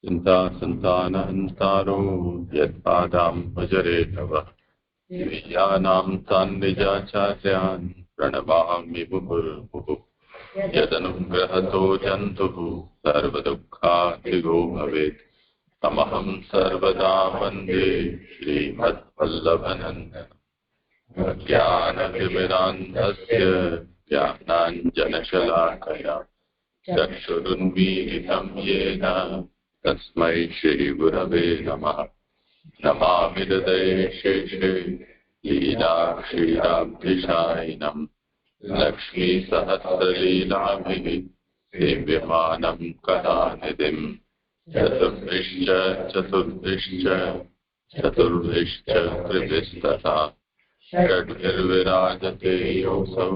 चिंता संतानहंतारो यत्पादां भजरे तव दिव्यानां तान् निजाचार्यान् प्रणमामि मुहुर्मुहुः यदनुग्रहतो जन्तुः सर्वदुःखाधिगो भवेत् तमहं सर्वदा वन्दे श्रीमद्वल्लभनन्दनम् ज्ञानतिमिरान्धस्य ज्ञानाञ्जनशलाकया चक्षुरुन्मीलितं येन तस्मै श्रीगुरवे नमः। नमामि हृदये शेषे लीलाक्षीराब्धिशायिनम् लक्ष्मीसहस्रलीलाभिः सेव्यमानं कलानिधिम् चतुर्भिश्च कृतिस्तथा षड्भिर्विराजते योऽसौ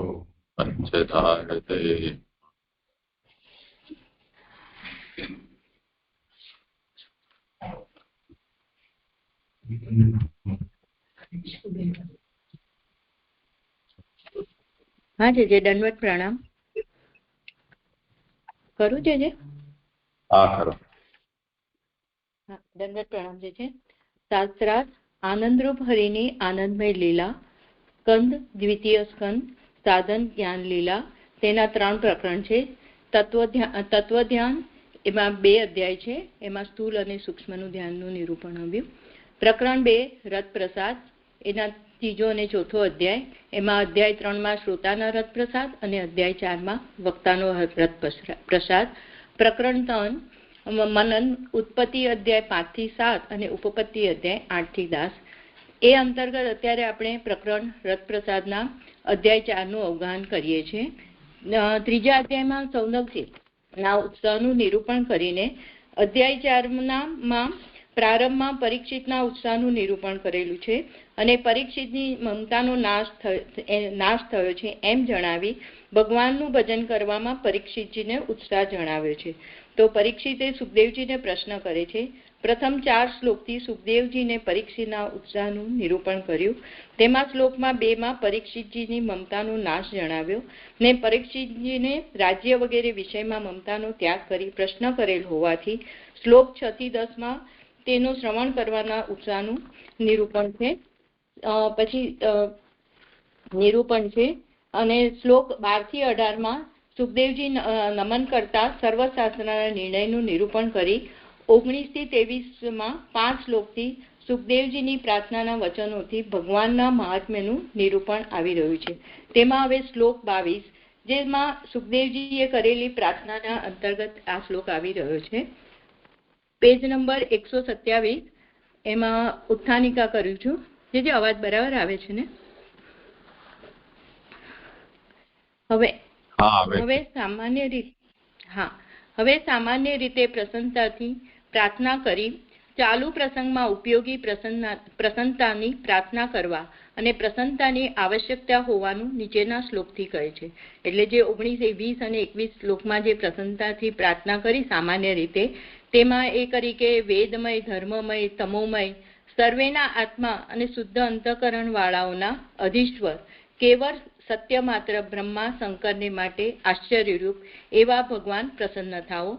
पञ्चधारते। हाँ जे दंडवत प्रणाम करूँ जे हाँ करो। हाँ दंडवत प्रणाम जे शास्त्रार्थ आनंदरूप हरिनी आनंदमय लीला स्कंद द्वितीय स्कंद साधन ज्ञान लीला तेना 3 प्रकरण છે। તત્વધ્યાન એમાં 2 અધ્યાય છે, એમાં સ્થૂલ અને સૂક્ષ્મનું ધ્યાનનું નિરૂપણ આવ્યું। પ્રકરણ 2 રથ પ્રસાદ એના ત્રીજો અને ચોથો અધ્યાય, એમાં અધ્યાય 3 માં શ્રોતાના રથ પ્રસાદ અને અધ્યાય 4 માં વક્તાનો રથ પ્રસાદ। પ્રકરણ 3 મનન ઉત્પત્તિ અધ્યાય 5 થી 7 અને ઉપપત્તિ અધ્યાય 8 થી 10। એ અંતર્ગત અત્યારે આપણે પ્રકરણ રથ પ્રસાદના અધ્યાય 4 નું અવગાહન કરીએ છીએ। ત્રીજા અધ્યાયમાં સૌનકજીના ઉત્સાહનું નિરૂપણ કરીને અધ્યાય 4 માં પ્રારંભમાં પરીક્ષિતના ઉત્સાહનું નિરૂપણ કરેલું છે અને પરીક્ષિતની મમતાનો નાશ થયો છે એમ જણાવી ભગવાનનું ભજન કરવામાં પરીક્ષિતજીને ઉત્સાહ જણાવ્યો છે। તો પરીક્ષિતે સુખદેવજીને પ્રશ્ન કરે છે। પ્રથમ 4 શ્લોકથી સુખદેવજીને પરીક્ષિતના ઉત્સાહનું નિરૂપણ કર્યું। તેમાં શ્લોકમાં 2 માં પરીક્ષિતજીની મમતાનો નાશ જણાવ્યો ને પરીક્ષિતજીને રાજ્ય વગેરે વિષયમાં મમતાનો ત્યાગ કરી પ્રશ્ન કરેલ હોવાથી શ્લોક 6 થી 10 માં તેનું શ્રવણ કરવાના ઉત્સાહનું નિરૂપણ છે। પછી નિરૂપણ છે અને શ્લોક 12 થી 18 માં સુખદેવજી નમન કરતા સર્વશાસ્ત્રના નિર્ણયનું નિરૂપણ કરી 19 થી 23 માં 5 શ્લોકથી સુખદેવજીની પ્રાર્થનાના વચનોથી ભગવાનના મહાત્મ્યનું નિરૂપણ આવી રહ્યું છે। તેમાં હવે શ્લોક 22 જેમાં સુખદેવજીએ કરેલી પ્રાર્થનાના અંતર્ગત આ શ્લોક આવી રહ્યો છે। પેજ નંબર 127 એમાં ઉત્થાનિકા કર્યું છું। જે અવાજ બરાબર આવે છે ને? હવે સામાન્ય રીતે પ્રસન્નતાથી પ્રાર્થના કરી ચાલુ પ્રસંગમાં ઉપયોગી પ્રસન્નતાની પ્રાર્થના કરવા અને પ્રસન્નતાની આવશ્યકતા હોવાનું નીચેના શ્લોકથી કહે છે। એટલે જે 19, 20 અને 21 શ્લોકમાં જે પ્રસન્નતાથી પ્રાર્થના કરી સામાન્ય રીતે તેમાં એ કરી કે વેદમય, ધર્મમય, તમોમય, સર્વેના આત્મા અને શુદ્ધ અંતઃકરણ વાળાઓના અધીશ્વર કેવળ સત્ય માત્ર બ્રહ્મા શંકરને માટે આશ્ચર્યરૂપ એવા ભગવાન પ્રસન્ન થાઓ।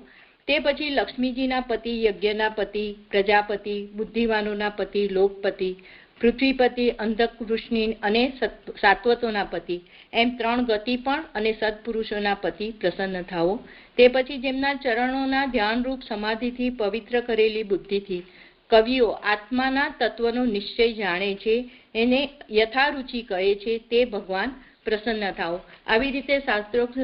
તે પછી લક્ષ્મીજીના પતિ, યજ્ઞના પતિ, પ્રજાપતિ, બુદ્ધિવાનોના પતિ, લોકપતિ, પૃથ્વીપતિ, અંધકૃષ્ણી અને સાત્વતોના પતિ એમ 3 ગતિ પણ અને સત્પુરુષોના પતિ પ્રસન્ન થાઓ। તે પછી જેમના ચરણોના ધ્યાનરૂપ સમાધિથી પવિત્ર કરેલી બુદ્ધિથી કવિઓ આત્માના તત્વનો નિશ્ચય જાણે છે એને યથારુચિ કહે છે તે ભગવાન પ્રસન્ન થાઓ। આવી રીતે શાસ્ત્રોક્ત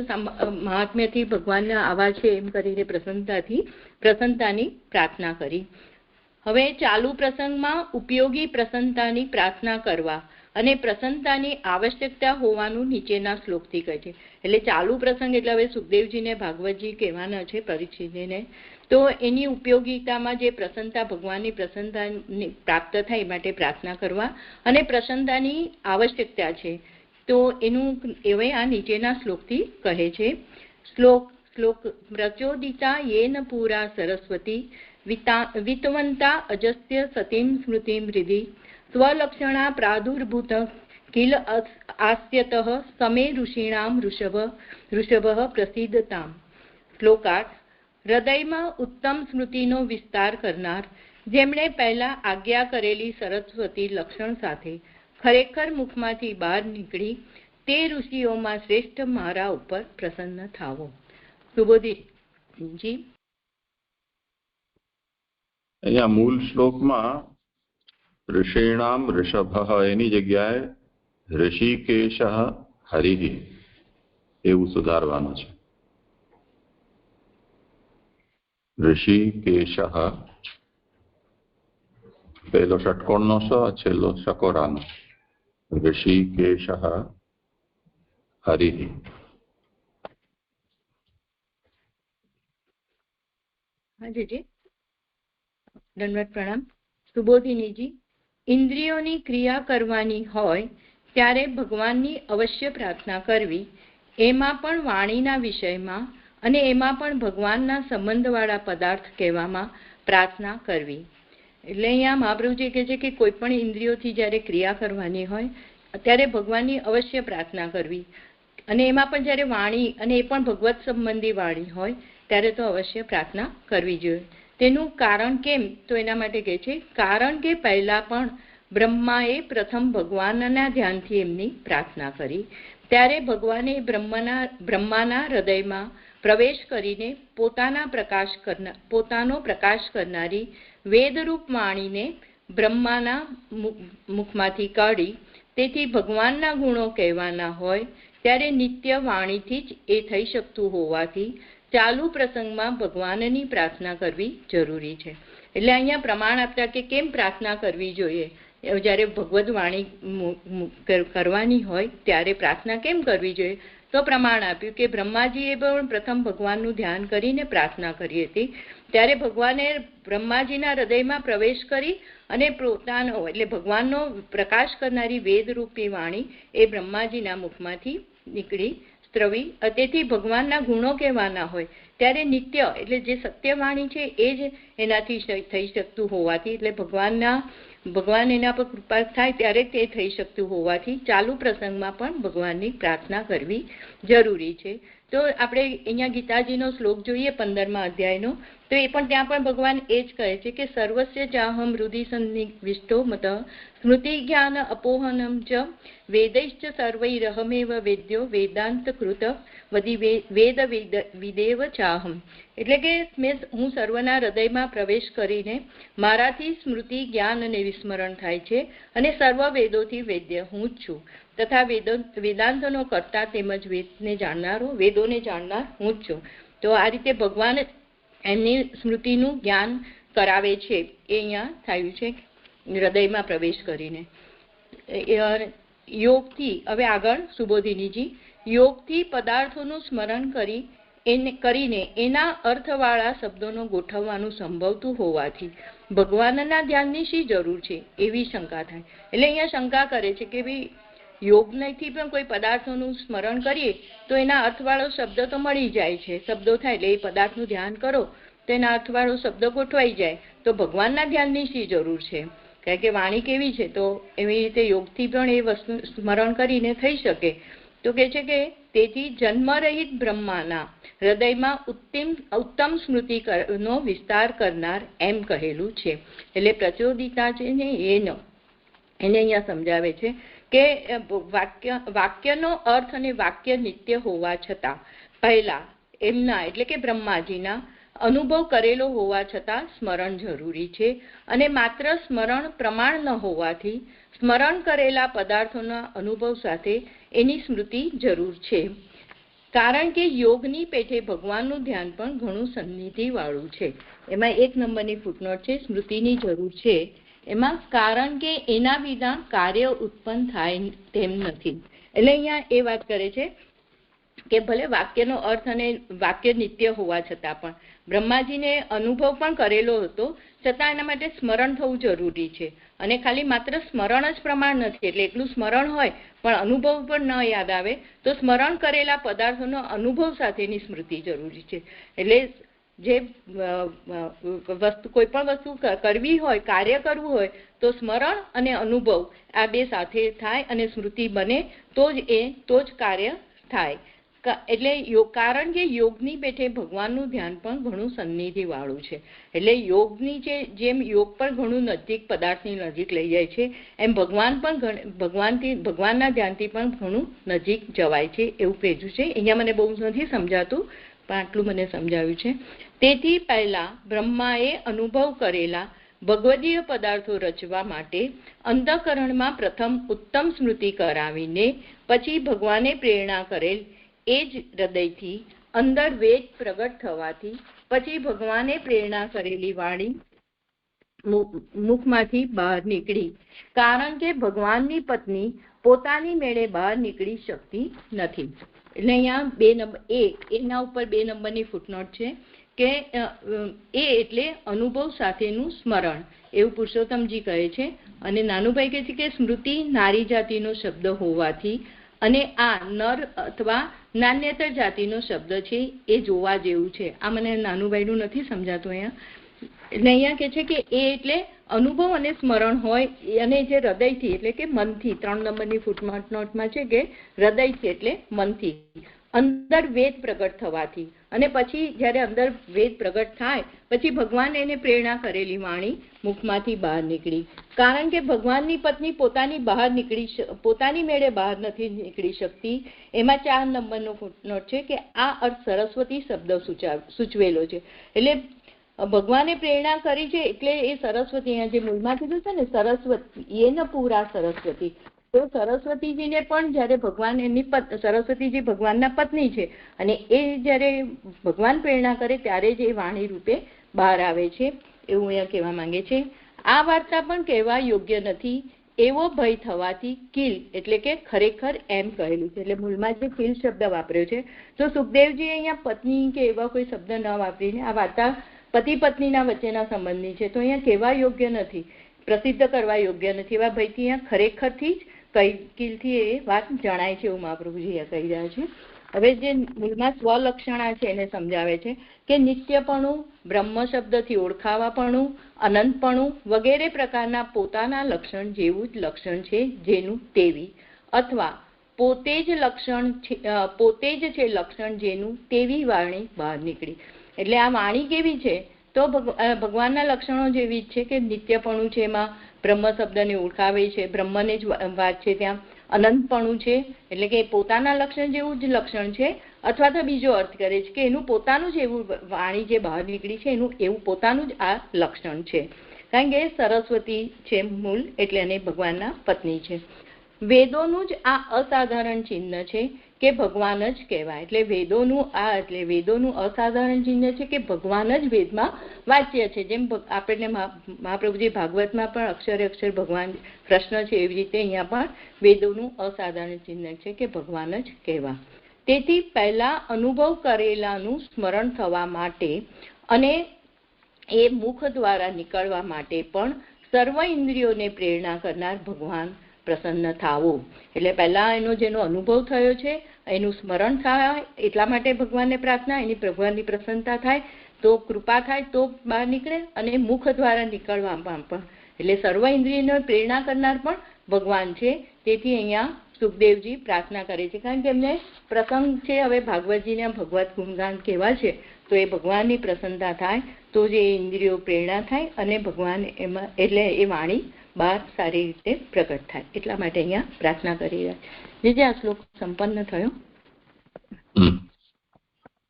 મહાત્મ્યથી ભગવાનના આવા છે એમ કરીને પ્રસન્નતાની પ્રાર્થના કરી। હવે ચાલુ પ્રસંગમાં ઉપયોગી પ્રસન્નતાની પ્રાર્થના કરવા અને પ્રસન્નતાની આવશ્યકતા હોવાનું નીચેના શ્લોકથી કહે છે। એટલે ચાલુ પ્રસંગ એટલે હવે સુખદેવજીને ભાગવતજી કહેવાના છે પરીક્ષિતજીને, તો એની ઉપયોગિતામાં જે પ્રસન્નતા ભગવાનની પ્રસન્નતાની પ્રાપ્ત થાય માટે પ્રાર્થના કરવા અને પ્રસન્નતાની આવશ્યકતા છે તો એનું હવે આ નીચેના શ્લોકથી કહે છે। શ્લોક પ્રચોદિતા યેન પુરા સરસ્વતી વિતવંતા અજસ્ય સતીમ સ્મૃતિમ હૃદિ સ્વલક્ષણા પ્રાદુર્ભૂત કિલ આસ્યતઃ સમે ઋષિણામ ઋષભ પ્રસિદ્ધતામ। શ્લોકાર્થ હૃદયમાં ઉત્તમ સ્મૃતિનો વિસ્તાર કરનાર, જેમણે પહેલા આજ્ઞા કરેલી સરસ્વતી લક્ષણ સાથે ખરેખર મુખમાંથી બહાર નીકળી તે ઋષિઓમાં શ્રેષ્ઠ મારા ઉપર પ્રસન્ન થાવો. સુબોધીજી, અહીંયા મૂળ શ્લોકમાં ઋષિણામ ઋષભ એની જગ્યાએ ઋષિકેશ હરિ એવું સુધારવાનું છે. ઋષિકેશ, પહેલો ષટકોણનો સ, છેલ્લો શકોરાનો. ઋષિકેશ હરિ. હાજીજી, દંડવત પ્રણામ. સુબોધિનીજી, ઇન્દ્રિયોની ક્રિયા કરવાની હોય ત્યારે ભગવાનની અવશ્ય પ્રાર્થના કરવી, એમાં પણ વાણીના વિષયમાં અને એમાં પણ ભગવાનના સંબંધવાળા પદાર્થ કહેવામાં પ્રાર્થના કરવી. એટલે અહીંયા મહાપ્રભુજી કહે છે કે કોઈ પણ ઇન્દ્રિયોથી જ્યારે ક્રિયા કરવાની હોય ત્યારે ભગવાનની અવશ્ય પ્રાર્થના કરવી, અને એમાં પણ જ્યારે વાણી અને એ પણ ભગવત સંબંધી વાણી હોય ત્યારે તો અવશ્ય પ્રાર્થના કરવી જોઈએ. તેનું કારણ કેમ? તો એના માટે કહે છે, કારણ કે પહેલા પણ બ્રહ્માએ પ્રથમ ભગવાનના ધ્યાનથી એમની પ્રાર્થના કરી, ત્યારે ભગવાને બ્રહ્માના હૃદયમાં પ્રવેશ કરીને પોતાનો પ્રકાશ કરનારી વેદરૂપ વાણીને બ્રહ્માના મુખમાંથી કાઢી. તેથી ભગવાનના ગુણો કહેવાના હોય ત્યારે નિત્ય વાણીથી જ એ થઈ શકતું હોવાથી ચાલુ પ્રસંગમાં ભગવાનની પ્રાર્થના કરવી જરૂરી છે. એટલે અહીંયા પ્રમાણ આપતા કે કેમ પ્રાર્થના કરવી જોઈએ, જ્યારે ભગવદ વાણી કરવાની હોય ત્યારે પ્રાર્થના કેમ કરવી જોઈએ, તો પ્રમાણ આપ્યું કે બ્રહ્માજીએ પણ પ્રથમ ભગવાનનું ધ્યાન કરીને પ્રાર્થના કરી હતી, ત્યારે ભગવાને બ્રહ્માજીના હૃદયમાં પ્રવેશ કરી અને પોતાનો એટલે ભગવાનનો પ્રકાશ કરનારી વેદરૂપી વાણી એ બ્રહ્માજીના મુખમાંથી નીકળી સ્ત્રવી. તેથી ભગવાનના ગુણો કહેવાના હોય ત્યારે નિત્ય એટલે જે સત્યવાણી છે એ જ એનાથી થઈ શકતું હોવાથી, એટલે ભગવાન એના પર કૃપા થાય ત્યારે તે થઈ શકતું હોવાથી ચાલુ પ્રસંગમાં પણ ભગવાનની પ્રાર્થના કરવી જરૂરી છે. તો આપણે અહીંયા ગીતાજીનો શ્લોક જોઈએ 15મા અધ્યાયનો, તો એ પણ ત્યાં પણ ભગવાન એ જ કહે છે કે સર્વસ્ય ચાહમ હૃદિ સન્નિવિષ્ટો મત સ્મૃતિ જ્ઞાન અપોહનમ ચ વેદૈશ્ચ સર્વૈરહમેવ વેદ્યો વેદાંત કૃત વેદ વિદેવ ચાહમ. એટલે કે હું સર્વના હૃદયમાં પ્રવેશ કરીને મારાથી સ્મૃતિ જ્ઞાન અને વિસ્મરણ થાય છે, અને સર્વ વેદોથી વેદ્ય હું જ છું, તથા વેદાંતનો કર્તા તેમજ વેદોને જાણનાર હું જ છું. તો આ રીતે ભગવાન એમની સ્મૃતિનું જ્ઞાન કરાવે છે, એ અહીંયા થયું છે હૃદયમાં પ્રવેશ કરીને. યોગથી, હવે આગળ સુબોધિનીજી, યોગથી પદાર્થોનું સ્મરણ કરીને એના અર્થવાળા શબ્દોનો ગોઠવવાનું સંભવતું હોવાથી ભગવાનના ધ્યાનની શી જરૂર છે એવી શંકા થાય. એટલે અહીંયા શંકા કરે છે કે ભાઈ યોગથી પણ કોઈ પદાર્થોનું સ્મરણ કરીએ તો એના અર્થવાળો શબ્દ તો મળી જાય છે, શબ્દો થાય એટલે એ પદાર્થનું ધ્યાન કરો તો એના અર્થવાળો શબ્દ ગોઠવાઈ જાય, તો ભગવાનના ધ્યાનની શી જરૂર છે? કારણ કે વાણી કેવી છે, તો એવી રીતે યોગથી પણ એ વસ્તુ સ્મરણ કરીને થઈ શકે. તો કહે છે કે તેથી જન્મરહિત બ્રહ્માના હૃદયમાં ઉત્તમ સ્મૃતિનો વિસ્તાર કરનાર એમ કહેલું છે. એટલે પ્રચોદિતા છે ને એને અહીંયા સમજાવે છે કે વાક્યનો અર્થ અને વાક્ય નિત્ય હોવા છતાં પહેલા એમના એટલે કે બ્રહ્માજીના અનુભવ કરેલો હોવા છતાં સ્મરણ જરૂરી છે, અને માત્ર સ્મરણ પ્રમાણ ન હોવાથી સ્મરણ કરેલા પદાર્થોના અનુભવ સાથે એની સ્મૃતિ જરૂર છે. કારણ કે યોગની પેઠે ભગવાનનું ધ્યાન પણ ઘણું સન્નિધિવાળું છે. એમાં 1 નંબરની ફૂટનોટ છે, સ્મૃતિની જરૂર છે એમાં, કારણ કે એના વિના કાર્ય ઉત્પન્ન થાય તેમ નથી. એટલે અહીંયા એ વાત કરે છે કે ભલે વાક્યનો અર્થ અને વાક્ય નિત્ય હોવા છતાં પણ બ્રહ્માજીને અનુભવ પણ કરેલો હતો, છતાં એના માટે સ્મરણ થવું જરૂરી છે. અને ખાલી માત્ર સ્મરણ જ પ્રમાણ નથી, એટલે એટલું સ્મરણ હોય પણ અનુભવ પણ ન યાદ આવે તો સ્મરણ કરેલા પદાર્થોનો અનુભવ સાથેની સ્મૃતિ જરૂરી છે. એટલે જે કોઈ પણ વસ્તુ કરવી હોય, કાર્ય કરવું હોય તો સ્મરણ અને અનુભવ આ બે સાથે થાય અને સ્મૃતિ બને તો જ કાર્ય થાય. એટલે કારણ કે યોગની પેઠે ભગવાનનું ધ્યાન પણ ઘણું સન્નિધિ વાળું છે. એટલે યોગની જેમ યોગ પણ ઘણું નજીક પદાર્થની નજીક લઈ જાય છે, એમ ભગવાન પણ ભગવાનના ધ્યાનથી પણ ઘણું નજીક જવાય છે એવું કહેલું છે. અહીંયા મને બહુ નથી સમજાતું, પણ આટલું મને સમજાવ્યું છે. તેથી પહેલા બ્રહ્માએ અનુભવ કરેલા ભગવદીય પદાર્થો રચવા માટે અંતઃકરણમાં પ્રથમ ઉત્તમ સ્મૃતિ કરાવીને પછી ભગવાને પ્રેરણા કરેલ એ જ હૃદયથી અંદર વેદ પ્રગટ થવાથી પછી ભગવાને પ્રેરણા કરેલી વાણી મુખમાંથી બહાર નીકળી. કારણ કે ભગવાનની પત્ની પોતાની મેળે બહાર નીકળી શકતી નથી. એટલે અહીંયા એના ઉપર 2 નંબરની ફૂટનોટ છે કે એ એટલે અનુભવ સાથેનું સ્મરણ, એવું પુરુષોત્તમજી કહે છે. અને નાનુભાઈ કહે છે કે સ્મૃતિ નારી જાતિનો શબ્દ હોવાથી અને આ નર અથવા નાન્યતર જાતિનો શબ્દ છે એ જોવા જેવું છે. આ મને નાનુભાઈનું નથી સમજાતું અહીંયા. એટલે અહીંયા કહે છે કે એ એટલે અનુભવ અને સ્મરણ હોય, અને જે હૃદયથી એટલે કે મનથી, 3 નંબરની ફૂટનોટમાં છે કે હૃદયથી એટલે મનથી અંદર વેદ પ્રગટ થવાથી, અને પછી જ્યારે અંદર વેદ પ્રગટ થાય પછી ભગવાન એને પ્રેરણા કરેલી વાણી મુખમાંથી બહાર નીકળી. કારણ કે ભગવાનની પત્ની પોતાની મેળે બહાર નથી નીકળી શકતી. એમાં 4 નંબરનો ફૂટનોટ છે કે આ અર્થ સરસ્વતી શબ્દ સૂચવેલો છે. એટલે ભગવાને પ્રેરણા કરી છે એટલે એ સરસ્વતી, અહીંયા જે મૂળમાં કીધું છે ને સરસ્વતી, એને પૂરા સરસ્વતી, તો સરસ્વતીજીને પણ જ્યારે ભગવાન સરસ્વતીજી ભગવાનના પત્ની છે અને એ જ્યારે ભગવાન પ્રેરણા કરે ત્યારે જ એ વાણી રૂપે બહાર આવે છે, એવું અહીંયા કહેવા માંગે છે. આ વાર્તા પણ કહેવા યોગ્ય નથી એવો ભય થવાથી કિલ એટલે કે ખરેખર એમ કહેલું છે. એટલે મૂળમાં જે કિલ શબ્દ વાપર્યો છે, તો સુખદેવજી અહીંયા પત્ની કે એવા કોઈ શબ્દ ન વાપરીને આ વાર્તા પતિ પત્નીના વચ્ચેના સંબંધની છે, તો અહીંયા કહેવા યોગ્ય નથી, પ્રસિદ્ધ કરવા યોગ્ય નથી. એવા ભયથી અહીંયા ખરેખરથી જ કિલથી એ વાત જણાય છે એવું મહાપ્રભુજી કહી રહ્યા છે. હવે જે મૂળમાં સ્વલક્ષણા છે એને સમજાવે છે કે નિત્યપણું, બ્રહ્મ શબ્દથી ઓળખાવાપણું, અનંતપણું વગેરે પ્રકારના પોતાના લક્ષણ જેવું જ લક્ષણ છે જેનું તેવી, અથવા પોતે જ છે લક્ષણ જેનું તેવી વાણી બહાર નીકળી. એટલે આ વાણી કેવી છે? તો ભગવાનના લક્ષણો જેવી જ છે કે નિત્યપણું છે, એમાં બ્રહ્મ શબ્દને ઓળખાવે છે, બ્રહ્મને જ વાત છે. ત્યાં અનંતપણું છે એટલે કે પોતાના લક્ષણ જેવું જ લક્ષણ છે, અથવા તો બીજો અર્થ કરે છે કે એનું પોતાનું જ એવું વાણી જે બહાર નીકળી છે એનું એવું પોતાનું જ આ લક્ષણ છે. કારણ કે સરસ્વતી છે મૂળ, એટલે એને ભગવાનના પત્ની છે. વેદોનું જ આ અસાધારણ ચિહ્ન છે કે ભગવાન જ કહેવાય. એટલે વેદોનું અસાધારણ ચિહ્ન છે કે ભગવાન જ વેદમાં વાચ્ય છે. જેમ આપણને મહાપ્રભુજી ભાગવતમાં પણ અક્ષરે અક્ષર ભગવાન કૃષ્ણ છે, એવી રીતે અહીંયા પણ વેદોનું અસાધારણ ચિહ્ન છે કે ભગવાન જ કહેવા. તેથી પહેલા અનુભવ કરેલાનું સ્મરણ થવા માટે અને એ મુખ દ્વારા નીકળવા માટે પણ સર્વ ઇન્દ્રિયોને પ્રેરણા કરનાર ભગવાન પ્રસન્ન થાવો. એટલે પહેલા જેનો અનુભવ થયો છે એનું સ્મરણ થાય, એટલા માટે ભગવાનને પ્રાર્થના, એની ભગવાનની પ્રસન્નતા થાય, તો કૃપા થાય તો બહાર નીકળે, અને મુખ દ્વારા નીકળવામાં પણ એટલે સર્વ ઇન્દ્રિયને પ્રેરણા કરનાર પણ ભગવાન છે. તેથી અહીંયા સુખદેવજી પ્રાર્થના કરે છે, કારણ કે એમને પ્રસંગ છે હવે ભાગવતજીને ભગવત ગુણગાન કહેવા છે, તો એ ભગવાનની પ્રસન્નતા થાય તો જે ઇન્દ્રિયો પ્રેરણા થાય અને ભગવાન એમાં એટલે એ વાણી બહાર સારી રીતે પ્રગટ થાય. એટલા માટે અહીંયા પ્રાર્થના કરી રહ્યા છે. આ શ્લોક સંપન્ન થયો.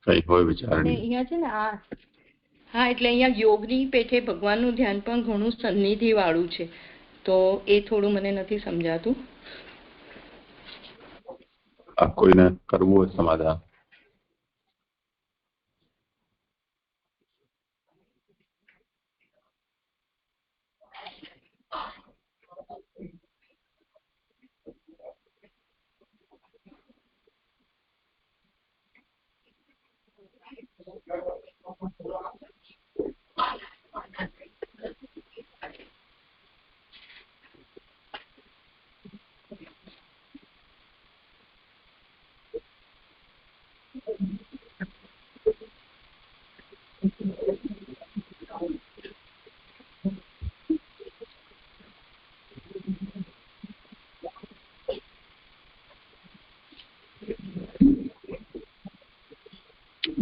અહીંયા છે ને હા, એટલે અહીંયા યોગની પેઠે ભગવાનનું ધ્યાન પણ ઘણું સન્નિધિ વાળું છે, તો એ થોડું મને નથી સમજાતું. કોઈને કરવું હોય સમાધાન?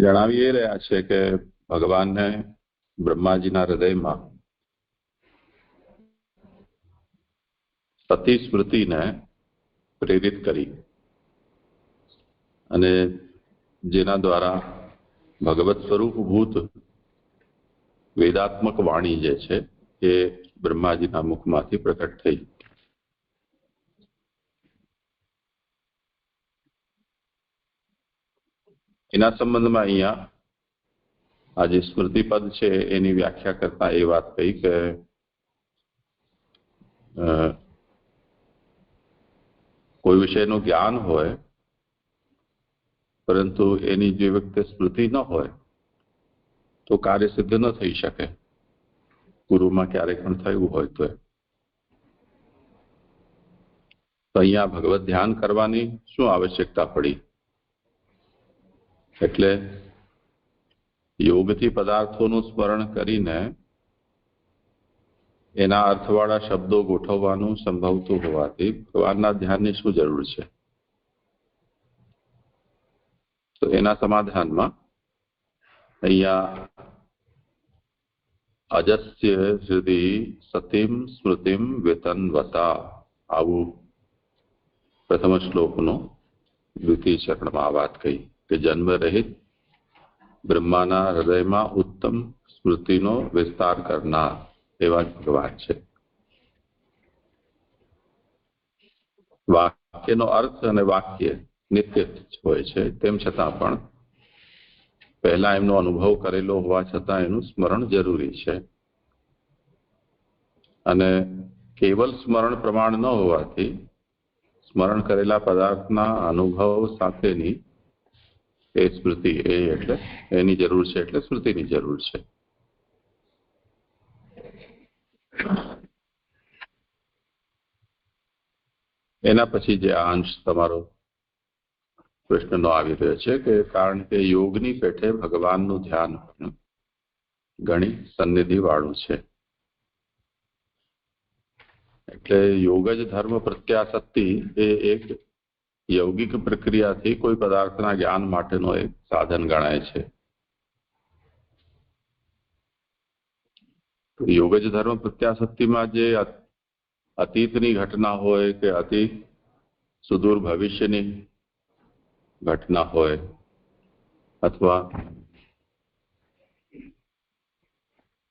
જણાવી એ રહ્યા છે કે ભગવાનને બ્રહ્માજીના હૃદયમાં સતી સ્મૃતિને પ્રેરિત કરી અને જેના દ્વારા ભગવત સ્વરૂપભૂત વેદાત્મક વાણી જે છે એ બ્રહ્માજીના મુખમાંથી પ્રકટ થઈ. એના સંબંધમાં અહીંયા આ જે સ્મૃતિપદ છે એની વ્યાખ્યા કરતા એ વાત કહી કે કોઈ વિષયનું જ્ઞાન હોય પરંતુ એની જે વખતે સ્મૃતિ ન હોય તો કાર્ય સિદ્ધ ન થઈ શકે. પૂર્વમાં ક્યારેક પણ થયું હોય તો અહીંયા ભગવત ધ્યાન કરવાની શું આવશ્યકતા પડી? એટલે યોગથી પદાર્થોનું સ્મરણ કરીને એના અર્થવાળા શબ્દો ગોઠવવાનું સંભવતું હોવાથી ભગવાનના ધ્યાનની શું જરૂર છે? તો એના સમાધાનમાં અહીંયા અજસ્ય હૃદય સતીમ સ્મૃતિમ વેતનવતા આવું પ્રથમ શ્લોકનો દ્વિતીય ચરણમાં આ વાત કહી કે જન્મ રહિત બ્રહ્માના હૃદયમાં ઉત્તમ સ્મૃતિનો વિસ્તાર કરનાર એવા ભગવાન છે. વાક્યનો અર્થ અને વાક્ય નિત્ય હોય છે, તેમ છતાં પણ પહેલા એમનો અનુભવ કરેલો હોવા છતાં એનું સ્મરણ જરૂરી છે. અને કેવલ સ્મરણ પ્રમાણ ન હોવાથી સ્મરણ કરેલા પદાર્થના અનુભવ સાથેની એ સ્મૃતિ એટલે એની જરૂર છે, એટલે સ્મૃતિની જરૂર છે. એના પછી જે આ અંશ તમારો પ્રશ્નનો આવી રહ્યો છે કે કારણ કે યોગની પેઠે ભગવાનનું ધ્યાન ઘણી સન્નિધિ વાળું છે. એટલે યોગ જ ધર્મ પ્રત્યાસક્તિ એ એક યૌગિક પ્રક્રિયાથી કોઈ પદાર્થના જ્ઞાન માટેનો એક સાધન ગણાય છે. યોગ જ ધર્મ પ્રત્યાસક્તિમાં જે અતીતની ઘટના હોય કે અતિ સુદૂર ભવિષ્યની ઘટના હોય અથવા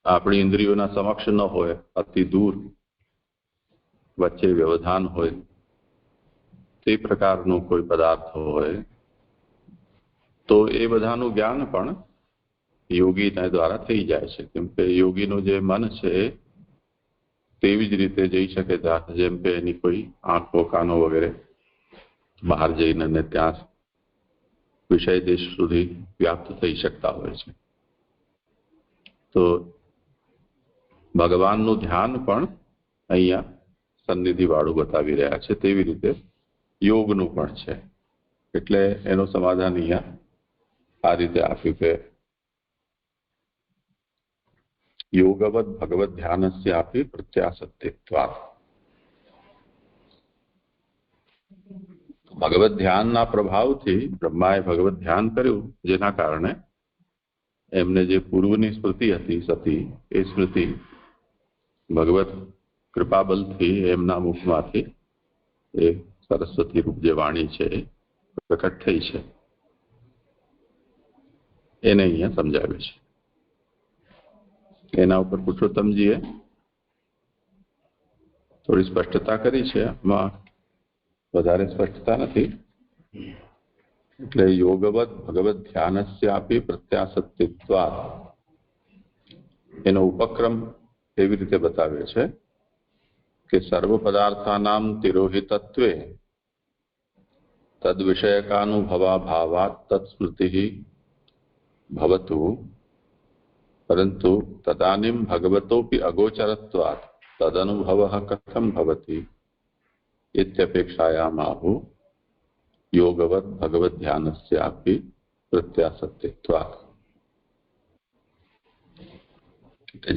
આપણી ઇન્દ્રિયોના સમક્ષ ન હોય, અતિ દૂર વચ્ચે વ્યવધાન હોય, તે પ્રકારનો કોઈ પદાર્થ હોય તો એ બધાનું જ્ઞાન પણ યોગીના દ્વારા થઈ જાય છે. કેમ કે યોગીનું જે મન છે તેવી જ રીતે જઈ શકે જેમ કે એની કોઈ આંખો કાનો વગેરે બહાર જઈને ત્યાં વિષય દેશ સુધી વ્યાપ્ત થઈ શકતા હોય છે. તો ભગવાનનું ધ્યાન પણ અહીંયા સન્નિધિ વાળું બતાવી રહ્યા છે, તેવી રીતે યોગનું પણ છે. એટલે એનું સમાધાન અહીંયા આ રીતે આપ્યું કે યોગવદ ભગવત ધ્યાનસ્ય આપી પ્રત્યાસક્તિત્વાત્. ભગવત ધ્યાનના પ્રભાવથી બ્રહ્માએ ભગવત ધ્યાન કર્યું, જેના કારણે એમને જે પૂર્વની સ્મૃતિ હતી સતી, એ સ્મૃતિ ભગવત કૃપાબલથી એમના મુખમાંથી એ સરસ્વતી રૂપ જે વાણી છે એ પ્રકટ થઈ છે. એને અહીંયા સમજાવ્યું છે. એના ઉપર પુરુષોત્તમજીએ થોડી સ્પષ્ટતા કરી છે, એમાં વધારે સ્પષ્ટતા નથી. એટલે યોગવદ ભગવત ધ્યાનસ્ય આપી પ્રત્યાસક્તિત્વાત્ એનો ઉપક્રમ એવી રીતે બતાવે છે કે સર્વ પદાર્થાનામ તિરોહિતત્વે તદ વિષયકાનુભવા ભાવાત તત્સ્મૃતિ ભવતુ પરંતુ તદાનીમ ભગવતોપી અગોચરત્વાત તદનુભવઃ કથમ ભવતિ ઇત્યપેક્ષાયામાહુ યોગવદ ભગવત ધ્યાનસ્ય આપી પ્રત્યાસક્તિત્વાત્.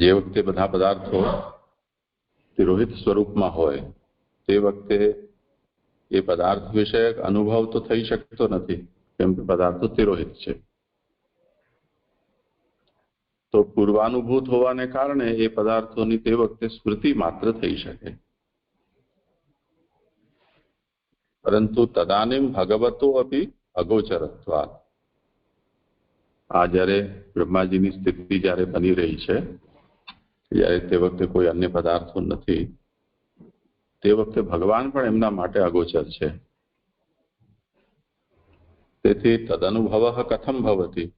જે વખતે બધા પદાર્થો તિરોહિત સ્વરૂપમાં હોય તે વખતે એ પદાર્થ વિષયક અનુભવ તો થઈ શકતો નથી, કેમ કે પદાર્થો તિરોહિત છે. તો પૂર્વાનુભૂત હોવાને કારણે એ પદાર્થોની તે વખતે સ્મૃતિ માત્ર થઈ શકે, પરંતુ તદાનીમ ભગવતો અપી અગોચરત્વાત. આ જ્યારે બ્રહ્માજીની સ્થિતિ જ્યારે બની રહી છે, જ્યારે તે વખતે કોઈ અન્ય પદાર્થો નથી, તે વખતે ભગવાન પણ એમના માટે અગોચર છે. તેથી તદનુભવ કથમ ભવતી,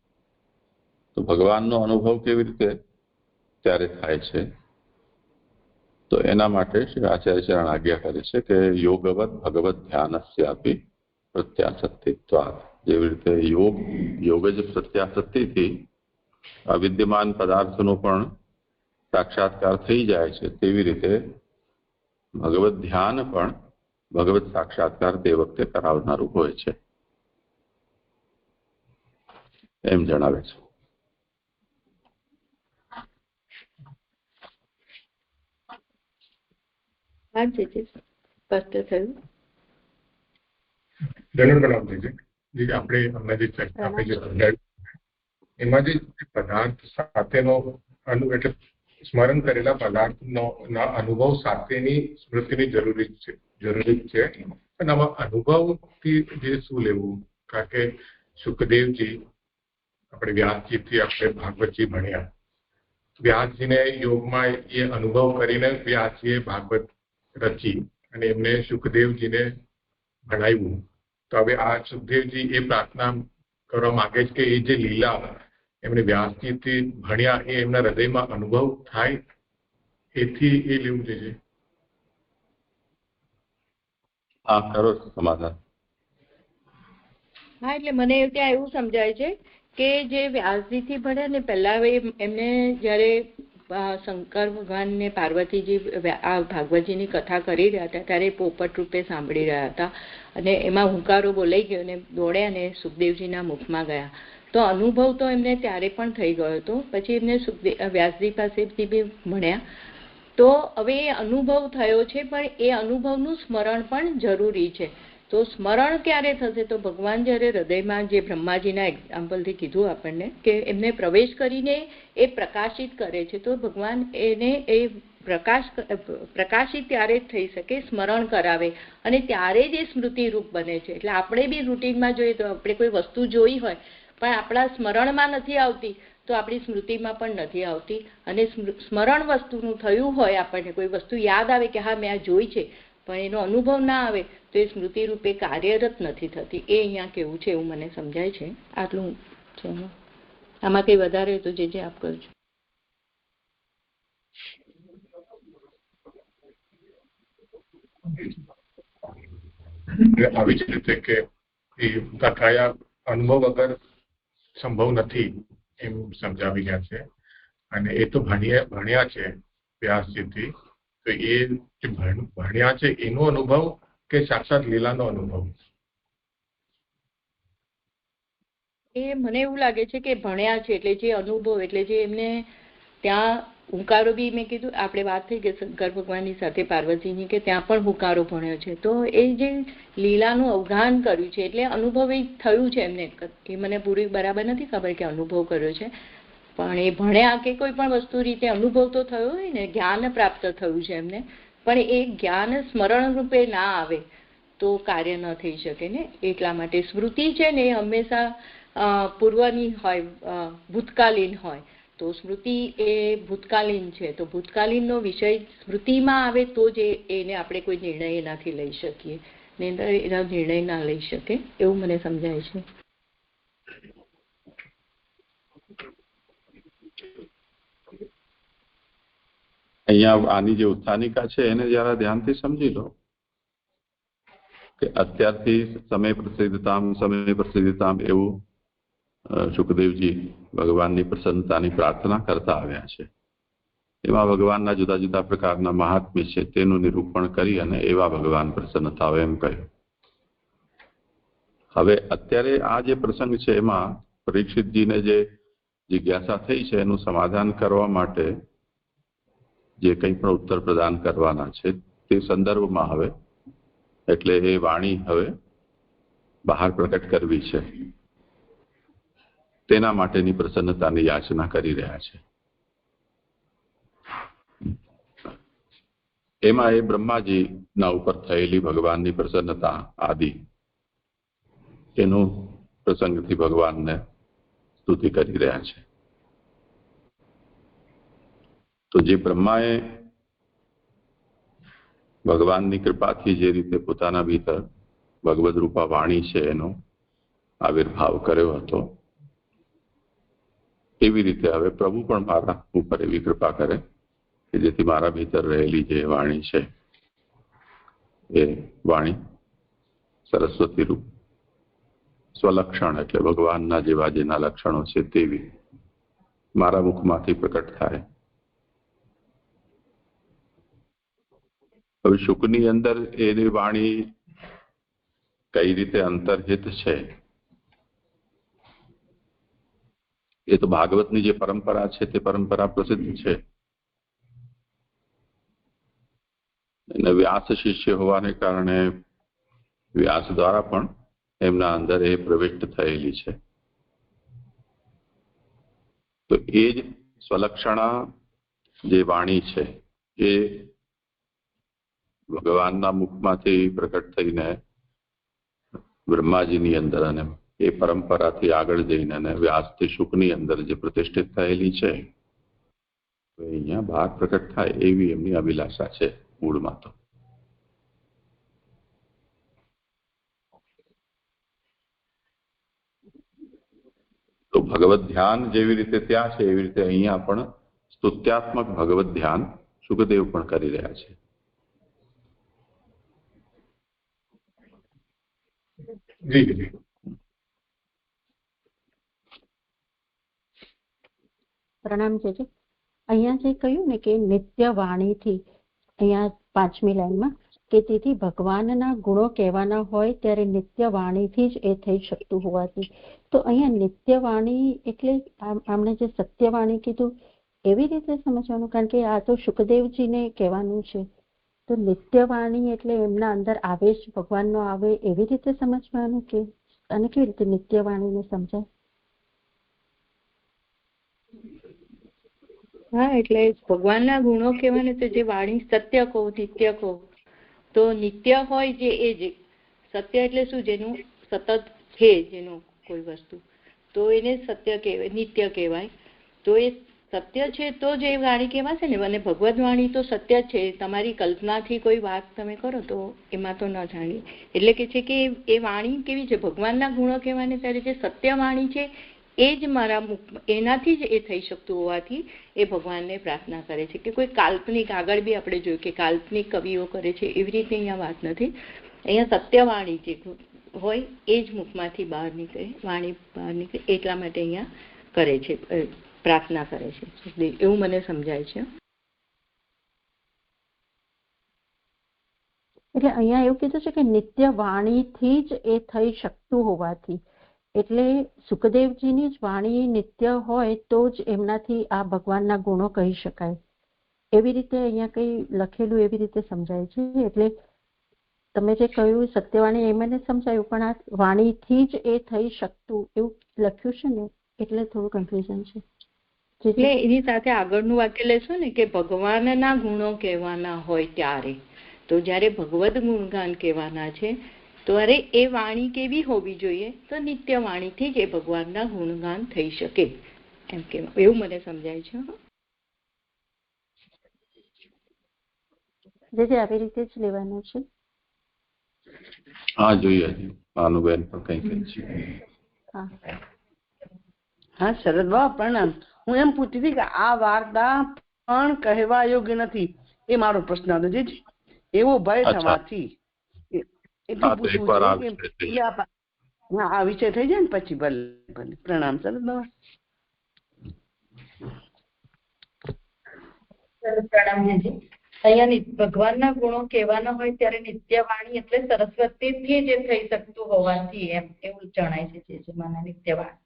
તો ભગવાનનો અનુભવ કેવી રીતે ત્યારે થાય છે? તો એના માટે શ્રી આચાર્ય ચરણ આજ્ઞા કરે છે કે યોગવત ભગવત ધ્યાનસ્યાપી પ્રત્યાસક્તિત્વાત. જેવી રીતે યોગ જ પ્રત્યાસક્તિથી અવિદ્યમાન પદાર્થનો પણ સાક્ષાત્કાર થઈ જાય છે, તેવી રીતે ભગવત ધ્યાન પણ ભગવત સાક્ષાત્કાર તે વખતે કરાવનારું હોય છે, એમ જણાવે છે. એમાં જે પદાર્થ સાથેનો એટલે સ્મરણ કરેલા પદાર્થનો અનુભવ સાથેની સ્મૃતિની જરૂરી છે. પણ આમાં અનુભવથી જે શું લેવું? કારણ કે સુખદેવજી આપણે વ્યાસજીથી આપણે ભાગવતજી ભણ્યા, વ્યાસજીને યોગમાં એ અનુભવ કરીને વ્યાસજીએ ભાગવત રચી અને એમને સુખદેવજીને ભણાવ્યું. તો હવે આ સુખદેવજી એ પ્રાર્થના કરવા માંગે છે કે એ જે લીલા એમને વ્યાસજીથી ભણ્યા એ એમના હૃદયમાં અનુભવ થાય, એથી એ લેવું જોઈએ. હા, કરો સમાધાન. હા, એટલે મને ત્યાં એવું સમજાય છે કે જે વ્યાસજીથી ભણ્યા ને પહેલા એમને જયારે શંકર ભગવાન ને પાર્વતીજી આ ભાગવતજીની કથા કરી રહ્યા હતા ત્યારે પોપટ રૂપે સાંભળી રહ્યા હતા અને એમાં હુંકારો બોલાઈ ગયો અને દોડ્યા અને સુખદેવજીના મુખમાં ગયા. તો અનુભવ તો એમને ત્યારે પણ થઈ ગયો હતો. પછી એમને વ્યાસજી પાસેથી બી ભણ્યા. તો હવે એ અનુભવ થયો છે, પણ એ અનુભવનું સ્મરણ પણ જરૂરી છે. તો સ્મરણ ક્યારે થશે? તો ભગવાન જ્યારે હૃદયમાં, જે બ્રહ્માજીના એક્ઝામ્પલથી કીધું આપણને કે એમને પ્રવેશ કરીને એ પ્રકાશિત કરે છે, તો ભગવાન એને એ પ્રકાશિત ત્યારે જ થઈ શકે, સ્મરણ કરાવે અને ત્યારે જ એ સ્મૃતિરૂપ બને છે. એટલે આપણે બી રૂટીનમાં જોઈએ તો આપણે કોઈ વસ્તુ જોઈ હોય પણ આપણા સ્મરણમાં નથી આવતી તો આપણી સ્મૃતિમાં પણ નથી આવતી. અને સ્મરણ વસ્તુનું થયું હોય, આપણને કોઈ વસ્તુ યાદ આવે કે હા મેં આ જોઈ છે, પણ એનો અનુભવ ના આવે તો એ સ્મૃતિ રૂપે કાર્યરત નથી થતી. એ અહીંયા કેવું છે એવું મને સમજાય છે. આટલું છે. આમાં કંઈ વધારે તો જે આપ કરજો. આવી જ રીતે કે કથાયા અનુભવ વગર સંભવ નથી એમ સમજાવી ગયા છે. અને એ તો ભણ્યા છે વ્યાસજીથી, તો એ જે ભણ્યા છે એનો અનુભવ કે સાક્ષાત લીલાનો અનુભવ? એ મને એવું લાગે છે કે ભણ્યા છે એટલે જે અનુભવ, એટલે જે એમને ત્યાં હુંકારો બી મેં કીધું, આપણે વાત થઈ કે શંકર ભગવાનની સાથે પાર્વતીની કે ત્યાં પણ હુંકારો ભણ્યો છે. તો એ જે લીલાનું અવગાહન કર્યું છે એટલે અનુભવ એ થયું છે એમને. એ મને પૂરી બરાબર નથી ખબર કે અનુભવ કર્યો છે, પણ એ ભણ્યા કે કોઈ પણ વસ્તુ રીતે અનુભવ તો થયો હોય ને, જ્ઞાન પ્રાપ્ત થયું છે એમને. પણ એ જ્ઞાન સ્મરણ રૂપે ના આવે તો કાર્ય ન થઈ શકે ને. એટલા માટે સ્મૃતિ છે ને એ હંમેશા પૂર્વની હોય, ભૂતકાલીન હોય. તો સ્મૃતિ એ ભૂતકાલીન છે, તો ભૂતકાલીનનો વિષય સ્મૃતિમાં આવે તો જ એને આપણે કોઈ નિર્ણય એનાથી લઈ શકીએ. એના નિર્ણય ના લઈ શકે એવું મને સમજાય છે. અહીંયા આની જે ઉત્થાનિકા છે એને જરા ધ્યાનથી સમજી લો કે અત્યારથી સમય પ્રસિદ્ધતામ એવું સુખદેવજી ભગવાનની પ્રસન્નતાની પ્રાર્થના કરતા આવ્યા છે. એમાં ભગવાનના જુદા જુદા પ્રકારના મહાત્મ્ય છે તેનું નિરૂપણ કરી અને એવા ભગવાન પ્રસન્ન થાવ એમ કહ્યું. હવે અત્યારે આ જે પ્રસંગ છે એમાં પરીક્ષિતજીને જે જિજ્ઞાસા થઈ છે એનું સમાધાન કરવા માટે જે કંઈ પણ ઉત્તર પ્રદાન કરવાના છે તે સંદર્ભમાં હવે એટલે એ વાણી હવે બહાર પ્રકટ કરવી છે, તેના માટેની પ્રસન્નતાની યાચના કરી રહ્યા છે. એમાં એ બ્રહ્માજીના ઉપર થયેલી ભગવાનની પ્રસન્નતા આદિ એનું પ્રસંગથી ભગવાનને સ્તુતિ કરી રહ્યા છે. તો જે બ્રહ્માએ ભગવાનની કૃપાથી જે રીતે પોતાના ભીતર ભગવદ રૂપા વાણી છે એનો આવિર્ભાવ કર્યો હતો, એવી રીતે હવે પ્રભુ પણ મારા ઉપર એવી કૃપા કરે કે જેથી મારા ભીતર રહેલી જે વાણી છે એ વાણી સરસ્વતી રૂપ સ્વલક્ષણ એટલે ભગવાનના જેવા જેના લક્ષણો છે તેવી મારા મુખમાંથી પ્રકટ થાય. હવે શુકની અંદર એની વાણી કઈ રીતે અંતર્હિત છે એ તો ભાગવતની જે પરંપરા છે તે પરંપરા પ્રસિદ્ધ છે. અને વ્યાસ શિષ્ય હોવાને કારણે વ્યાસ દ્વારા પણ એમના અંદર એ પ્રવિષ્ટ થયેલી છે. તો એ જ સ્વલક્ષણા જે વાણી છે એ ભગવાનના મુખમાંથી પ્રકટ થઈને બ્રહ્માજીની અંદર અને એ પરંપરાથી આગળ જઈને અને વ્યાસથી શુકની અંદર જે પ્રતિષ્ઠિત થયેલી છે અહીંયા બહાર પ્રકટ થાય એવી એમની અભિલાષા છે મૂળમાં. તો ભગવત ધ્યાન જેવી રીતે ત્યાં છે એવી રીતે અહીંયા પણ સ્તુત્યાત્મક ભગવત ધ્યાન સુખદેવ પણ કરી રહ્યા છે. જી જી પ્રણામ છે. અહીંયા જે કહ્યું ને કે નિત્ય વાણીથી, અહીંયા 5મી લાઈનમાં કે તેથી ભગવાનના ગુણો કહેવાના હોય ત્યારે નિત્ય વાણીથી જ એ થઈ શકતું હોવાથી, તો અહીંયા નિત્ય વાણી એટલે આમણે જે સત્યવાણી કીધું એવી રીતે સમજવાનું, કારણ કે આ તો સુખદેવજીને કહેવાનું છે. તો નિત્ય વાણી એટલે એમના અંદર આવેશ ભગવાનનો આવે એવી રીતે સમજવાનું કે અને કેવી રીતે નિત્ય વાણીને સમજાય? હા, એટલે ભગવાનના ગુણો કહેવાને તો જે વાણી સત્ય કહો નિત્ય કહો, તો નિત્ય હોય જે એ જ સત્ય એટલે શું? જેનું સતત છે જેનું કોઈ વસ્તુ, તો એને સત્ય કહેવાય, નિત્ય કહેવાય. તો એ સત્ય છે તો જ એ વાણી કહેવાશે ને. અને ભગવદ વાણી તો સત્ય છે. તમારી કલ્પનાથી કોઈ વાત તમે કરો તો એમાં તો ન જાણીએ. એટલે કે છે કે એ વાણી કેવી છે? ભગવાનના ગુણો કહેવાને ત્યારે જે સત્ય વાણી છે એ જ મારા મુખ, એનાથી જ એ થઈ શકતું હોવાથી એ ભગવાનને પ્રાર્થના કરે છે. કે કોઈ કાલ્પનિક, આગળ બી આપણે જોયું કે કાલ્પનિક કવિઓ કરે છે એવી રીતે અહીંયા વાત નથી. અહીંયા સત્યવાણી જે હોય એ જ મુખમાંથી બહાર નીકળે, વાણી બહાર નીકળે, એટલા માટે અહીંયા કરે છે, પ્રાર્થના કરે છે. એવું મને સમજાય છે. એટલે અહીંયા એવું કીધું છે કે નિત્ય વાણીથી જ એ થઈ શકતું હોવાથી, એટલે સુખદેવજીની જ વાણી નિત્ય હોય તો જ એમનાથી આ ભગવાનના ગુણો કહી શકાય. એવી રીતે અહીંયા કઈ લખેલું એવી રીતે સમજાય છે. એટલે તમે જે કહ્યું સત્યવાણી એ મને સમજાયું, પણ આ વાણીથી જ એ થઈ શકતું એવું લખ્યું છે ને, એટલે થોડું કન્ફ્યુઝન છે. એટલે એની સાથે આગળનું વાક્ય લેશો ને કે ભગવાનના ગુણો કહેવાના હોય ત્યારે, તો જયારે ભગવદ ગુણગાન કહેવાના છે ત્યારે એ વાણી કેવી હોવી જોઈએ? તો નિત્ય વાણીથી જ એ ભગવાનના ગુણગાન થઈ શકે એમ કહેવાય. એવું મને સમજાય છે. જે આવી રીતે જ લેવાનું છે. હા, જોઈએ ભાનુબેન પણ કઈ છે. હા શરદ બાબા પ્રણામ. હું એમ પૂછતી હતી કે આ વાર્તા પણ કહેવા યોગ્ય નથી, એ મારો પ્રશ્ન હતો. જે એવો ભય થવાથી આ વિષય થઈ જાય ને પછી ભલે ભલે. પ્રણામ શરદ બાબા. પ્રણામ. અહીંયા ભગવાનના ગુણો કહેવાના હોય ત્યારે નિત્ય વાણી એટલે સરસ્વતીથી જે થઈ શકતું હોવાથી એમ એવું જણાય છે. જે મને નિત્ય વાણી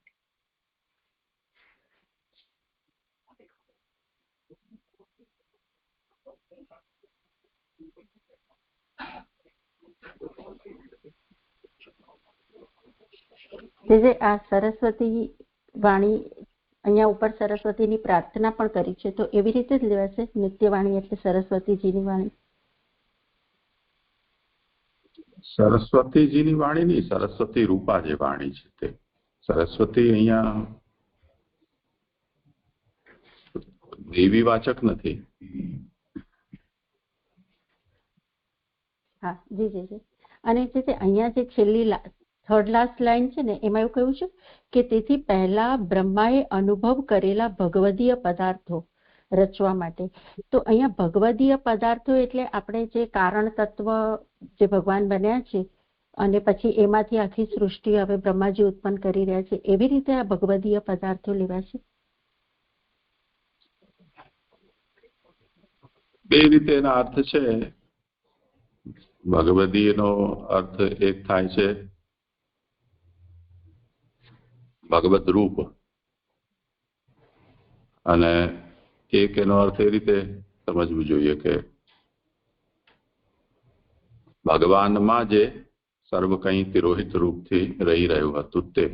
જે આ સરસ્વતી વાણી અહીંયા ઉપર સરસ્વતીની પ્રાર્થના પણ કરી છે, તો એવી રીતે જ લેવાશે નિત્ય વાણી એટલે સરસ્વતીજીની વાણી. સરસ્વતીજીની વાણી નહીં, સરસ્વતી રૂપા જે વાણી છે તે. સરસ્વતી અહીંયા દેવી વાચક નથી. હા જી જી જી. અને જે અહીંયા જે છેલ્લી થર્ડ લાસ્ટ લાઈન છે ને એમાં એવું કહ્યું છે કે તેથી પહેલા બ્રહ્માએ અનુભવ કરેલા ભગવદીય પદાર્થો રચવા માટે. તો અહીંયા ભગવદીય પદાર્થો એટલે આપણે જે કારણ તત્વ જે ભગવાન બન્યા છે અને પછી એમાંથી આખી સૃષ્ટિ હવે બ્રહ્માજી ઉત્પન્ન કરી રહ્યા છે, એવી રીતે આ ભગવદીય પદાર્થો લેવા છે. બે રીતે એના અર્થ છે. ભગવદીયનો અર્થ એક થાય છે ભગવત રૂપ, અને એક એનો અર્થ એ રીતે સમજવું જોઈએ કે ભગવાનમાં જે સર્વ કંઈ તિરોહિત રૂપથી રહી રહ્યું હતું તે.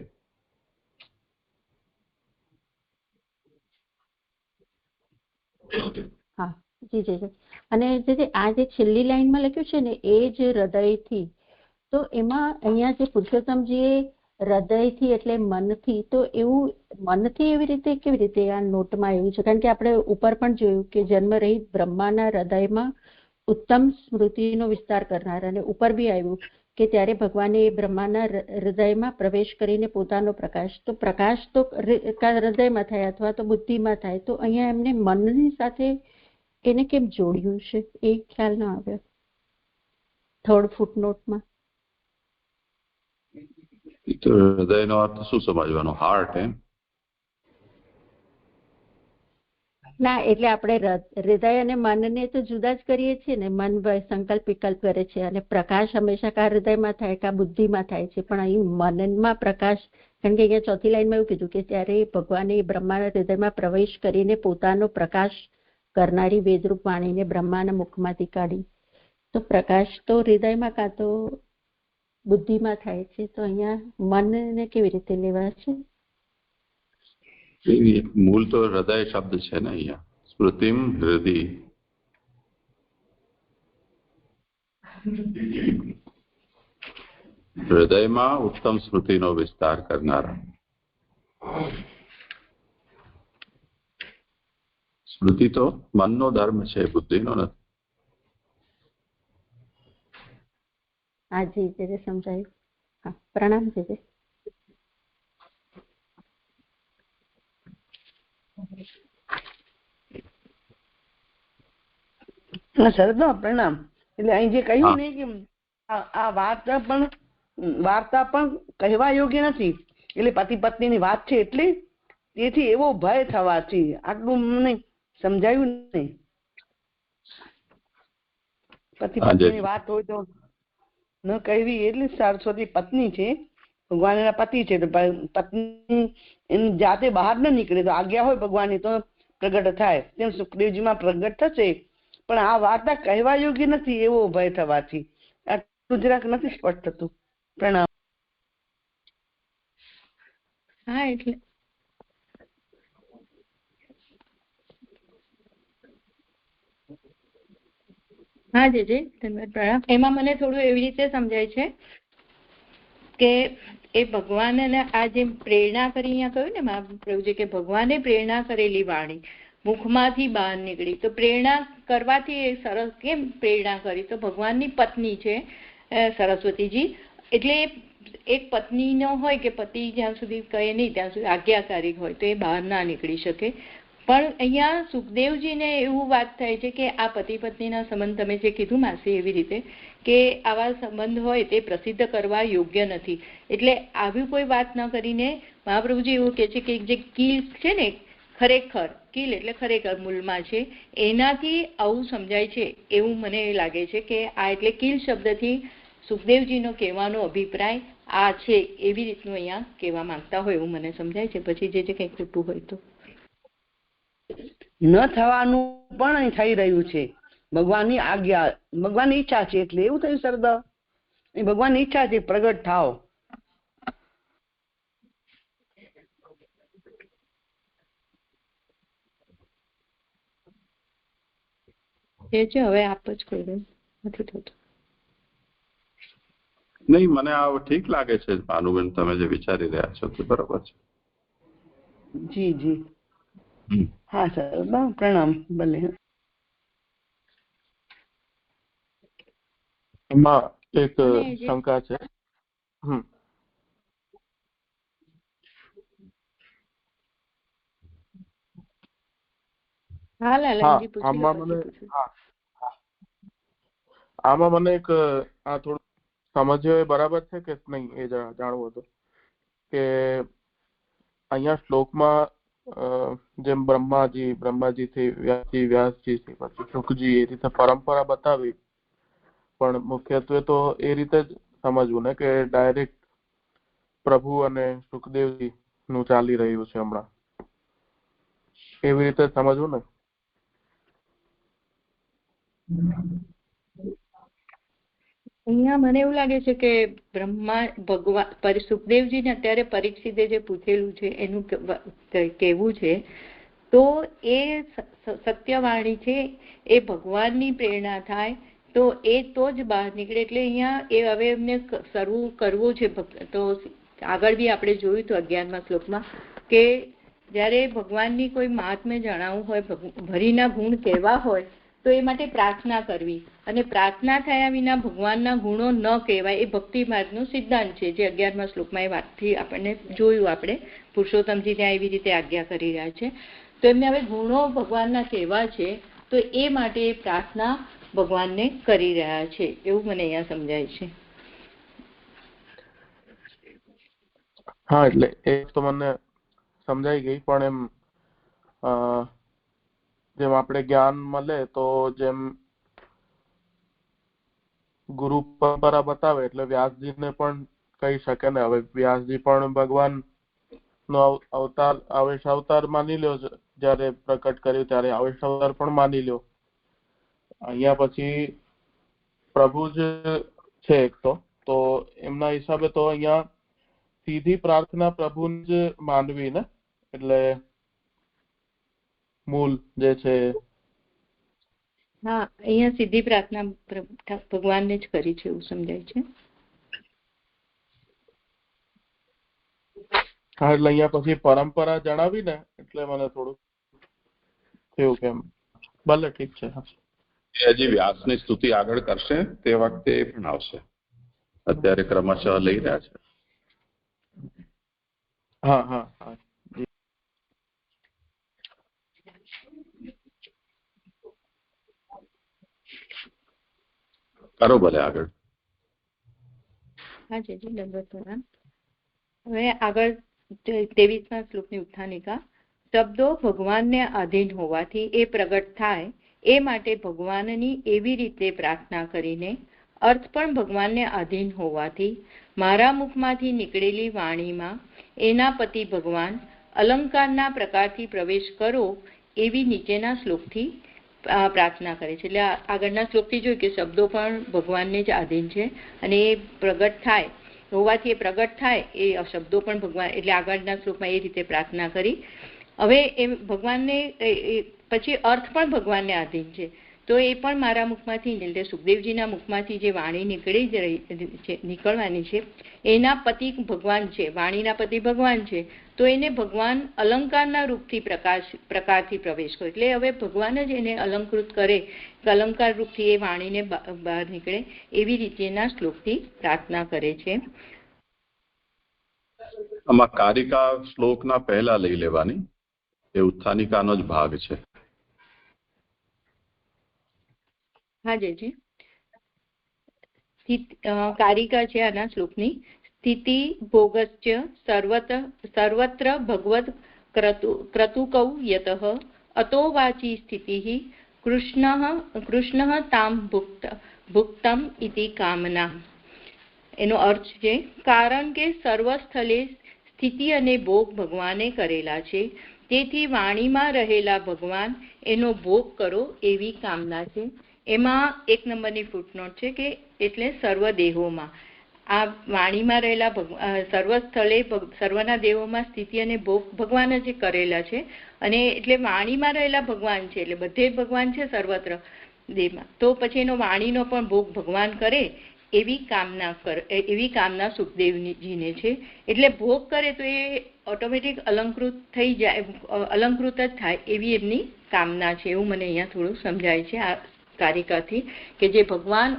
હા જી જી જી. અને જે આ જે છેલ્લી લાઈનમાં લખ્યું છે ને એ જ હૃદયથી, તો એમાં અહીંયા જે પુરુષોત્તમજીએ હૃદયથી એટલે મનથી, તો એવું મનથી એવી રીતે કેવી રીતે આ નોટમાં એવું છે? કારણ કે આપણે ઉપર પણ જોયું કે જન્મ રહિત બ્રહ્માના હૃદયમાં ઉત્તમ સ્મૃતિનો વિસ્તાર કરનાર, અને ઉપર બી આવ્યું કે ત્યારે ભગવાને એ બ્રહ્માના હૃદયમાં પ્રવેશ કરીને પોતાનો પ્રકાશ, તો પ્રકાશ તો હૃદયમાં થાય અથવા તો બુદ્ધિમાં થાય, તો અહીંયા એમને મનની સાથે એને કેમ જોડ્યું છે એ ખ્યાલ ન આવ્યો થર્ડ ફૂટનોટમાં. તો હૃદયનો અર્થ શું સમજવાનો? હાર્ટ એમ? ના, એટલે આપણે હૃદય અને મનને તો જુદા જ કરીએ છીએ ને. મન સંકલ્પ વિકલ્પ કરે છે અને પ્રકાશ હંમેશા કા હૃદયમાં થાય કા બુદ્ધિમાં થાય છે, પણ અહીં મનમાં પ્રકાશ, કારણ કે અહીંયા ચોથી લાઈનમાં એવું કીધું કે ત્યારે ભગવાને બ્રહ્માના હૃદયમાં પ્રવેશ કરીને પોતાનો પ્રકાશ કરનારી વેદરૂપ વાણીને બ્રહ્માના મુખમાંથી કાઢી, તો પ્રકાશ તો હૃદયમાં કાં તો બુદ્ધિમાં થાય છે, તો અહીંયા મનને કેવી રીતે લેવા છે? મૂળ તો હૃદય શબ્દ છે ને અહીંયા. સ્મૃતિમ હૃદય. હૃદયમાં ઉત્તમ સ્મૃતિનો વિસ્તાર કરનારા. સ્મૃતિ તો મનનો ધર્મ છે, બુદ્ધિનો નથી. હા જી જે સમજાયું. હા પ્રણામ જે. શરદનો પ્રણામ. એટલે અહીં જે કહ્યું ને કે આ વાર્તા પણ કહેવા યોગ્ય નથી, એટલે પતિ પત્નીની વાત છે, એટલે તેથી એવો ભય થવાથી. આટલું મને સમજાયું નહીં. પતિ પત્નીની વાત હોય તો ન કહેવી. એટલે સરસ્વતી પત્ની છે, ભગવાન એના પતિ છે, તો પત્ની એની જાતે બહાર ન નીકળે તો આજ્ઞા હોય ભગવાનની તો પ્રગટ થાય, તેમ સુખદેવજીમાં પ્રગટ થશે. પણ આ વાર્તા કહેવા યોગ્ય નથી એવો ભય થવાથી. આ ગુજરાત નથી સ્પષ્ટ થતું. પ્રણામ. હા એટલે હા જી ધન્યવાદ પ્રણામ. એમાં મને થોડું એવી રીતે સમજાય છે કે એ ભગવાન આ જે પ્રેરણા કરી, અહીંયા કહ્યું ને મહાપ્રભુજી કે ભગવાને પ્રેરણા કરેલી વાણી મુખમાંથી બહાર નીકળી, તો પ્રેરણા કરવાથી સરસ કેમ પ્રેરણા કરી? તો ભગવાનની પત્ની છે સરસ્વતીજી, એટલે એક પત્નીનો હોય કે પતિ જ્યાં સુધી કહે નહીં ત્યાં સુધી આજ્ઞાકારી હોય તો એ બહાર ના નીકળી શકે. પણ અહીંયા સુખદેવજીને એવું વાત થાય છે કે આ પતિ પત્નીના સંબંધ, તમે જે કીધું માસી એવી રીતે કે આવા સંબંધ હોય તે પ્રસિદ્ધ કરવા યોગ્ય નથી, એટલે આવી કોઈ વાત ન કરીને મહાપ્રભુજી એવું કહે છે કે જે કીલ છે ને, ખરેખર કીલ એટલે ખરેખર મૂળમાં છે, એનાથી આવું સમજાય છે એવું મને લાગે છે કે આ એટલે કીલ શબ્દથી સુખદેવજીનો કહેવાનો અભિપ્રાય આ છે, એવી રીતનું અહીંયા કહેવા માંગતા હોય એવું મને સમજાય છે. પછી જે કંઈ ખોટું હોય તો ન થવાનું પણ અહીં થઈ રહ્યું છે. ભગવાનની આજ્ઞા, ભગવાનની ઈચ્છા છે, એટલે એવું થયું સરદાર. ભગવાનની ઈચ્છા છે પ્રગટ થાવ. એ છે. હવે આપ જ કહી દો, નથી થતું. નહીં, મને આ ઠીક લાગે છે ભાનુબેન, તમે જે વિચારી રહ્યા છો તે બરોબર છે. જી જી હા સર, પ્રણામ. ભલે. એમાં એક શંકા છે. આમાં મને એક આ થોડું સમજ્યો એ બરાબર છે કે નહીં એ જાણવું હતું કે અહીંયા શ્લોકમાં જેમ બ્રહ્માજી થી વ્યાસજી થી પછી શુકજી એ રીતે પરંપરા બતાવી, પણ મુખ્યત્વે તો એ રીતે જ સમજવું ને કે ડાયરેક્ટ પ્રભુ અને સુખદેવજી નું ચાલી રહ્યું છે હમણાં, એવી રીતે સમજવું ને? અહીંયા મને એવું લાગે છે કે ભગવાન સુખદેવજીને અત્યારે પરીક્ષિતે જે પૂછેલું છે એનું કહેવું છે તો એ સત્યવાણી છે, એ ભગવાનની પ્રેરણા થાય તો એ તો જ બહાર નીકળે. એટલે અહીંયા એ હવે એમને કરવું છે. તો આગળ બી આપણે જોયું હતું 11મા શ્લોકમાં કે જયારે ભગવાનની કોઈ મહાત્મ્ય જણાવવું હોય, ભરીના ગુણ કહેવા હોય તો એ માટે પ્રાર્થના કરવી, અને પ્રાર્થના થયા વિના ભગવાનના ગુણો ન કહેવાય એ ભક્તિ માર્ગનો સિદ્ધાંત છે, જે 11મા શ્લોકમાં એ વાતથી આપણને જોયું. આપણે પુરુષોત્તમજી ત્યાં એવી રીતે આજ્ઞા કરી રહ્યા છે. તો એમને હવે ગુણો ભગવાનના કહેવા છે તો એ માટે પ્રાર્થના ભગવાનને કરી રહ્યા છે, એવું મને અહીંયા સમજાય છે. હા, એટલે એ તો મને સમજાઈ ગઈ, પણ એમ જેમ આપણે જ્ઞાન મળે તો જેમ ગુરુ પરંપરા બતાવે એટલે વ્યાસજીને પણ કહી શકે ને. હવે વ્યાસજી પણ ભગવાન નો અવતાર માની લ્યો, જયારે પ્રકટ કર્યું ત્યારે અવતાર પણ માની લ્યો. અહીંયા પછી પ્રભુ જ છે એક તો એમના હિસાબે તો અહીંયા સીધી પ્રાર્થના પ્રભુને જ માનવી ને, એટલે મૂળ જે છે. હા, અહીંયા સીધી પ્રાર્થના ભગવાનને જ કરી છે એવું સમજાય છે. હા, એટલે અહીંયા પછી પરંપરા જણાવી ને એટલે મને થોડું થયું કેમ. ભલે ઠીક છે. હજી વ્યાસની સ્તુતિ આગળ કરશે તે વખતે એ પણ આવશે, અત્યારે ક્રમશઃ લઈ રહ્યા છે. હા હા હા, કરો ભલે આગળ. હા જી, દંડવત પ્રણામ. હવે આગળ 23મા શ્લોકની ઉત્થાનિકા. શબ્દો ભગવાનને આધીન હોવાથી એ પ્રગટ થાય, એ માટે ભગવાનની એવી રીતે પ્રાર્થના કરીને, અર્થ પણ ભગવાનને આધીન હોવાથી મારા મુખમાંથી નીકળેલી વાણીમાં એના પતિ ભગવાન અલંકારના પ્રકારથી પ્રવેશ કરો એવી નીચેના શ્લોકથી પ્રાર્થના કરે છે. એટલે આગળના શ્લોકથી જોયું કે શબ્દો પણ ભગવાનને જ આધીન છે, અને એ પ્રગટ થાય હોવાથી એ પ્રગટ થાય એ શબ્દો પણ ભગવાન, એટલે આગળના શ્લોકમાં એ રીતે પ્રાર્થના કરી. હવે એ ભગવાનને પછી અર્થ પણ ભગવાનને આધીન છે, તો એ પણ મારા મુખમાંથી, એટલે સુખદેવજીના મુખમાંથી જે વાણી નીકળવાની છે એના પતિ ભગવાન છે, વાણીના પતિ ભગવાન છે, તો એને ભગવાન અલંકારના રૂપથી પ્રકારથી પ્રવેશ કરે. એટલે હવે ભગવાન જ એને અલંકૃત કરે, અલંકાર રૂપથી એ વાણીને બહાર નીકળે એવી રીતેના શ્લોકથી પ્રાર્થના કરે છે. આમાં કારિકા શ્લોકના પહેલા લઈ લેવાની, એ ઉત્થાનિકાનો જ ભાગ છે. હા જી, કારિકા છે આના શ્લોકની. સ્થિતિ ભોગસ્ય સર્વત્ર ભગવદ ક્રતુકૌ યતઃ અતો વાચી સ્થિતિ કૃષ્ણ તામ ભુક્તમ ઇતિ કામના. એનો અર્થ છે કારણ કે સર્વ સ્થળે સ્થિતિ અને ભોગ ભગવાને કરેલા છે, તેથી વાણીમાં રહેલા ભગવાન એનો ભોગ કરો એવી કામના છે. એમાં 1 નંબરની ફૂટનોટ છે કે એટલે સર્વ દેહોમાં આ વાણીમાં રહેલા સર્વ સ્થળે સર્વના દેહોમાં સ્થિતિ અને ભોગ ભગવાન જ કરેલા છે, અને એટલે વાણીમાં રહેલા ભગવાન છે, એટલે બધે ભગવાન છે સર્વત્ર દેહમાં, તો પછી એનો વાણીનો પણ ભોગ ભગવાન કરે એવી કામના સુખદેવજીને છે. એટલે ભોગ કરે તો એ ઓટોમેટિક અલંકૃત થઈ જાય, અલંકૃત જ થાય એવી એમની કામના છે. એવું મને અહીંયા થોડું સમજાય છે આ કારિકાથી, કે જે ભગવાન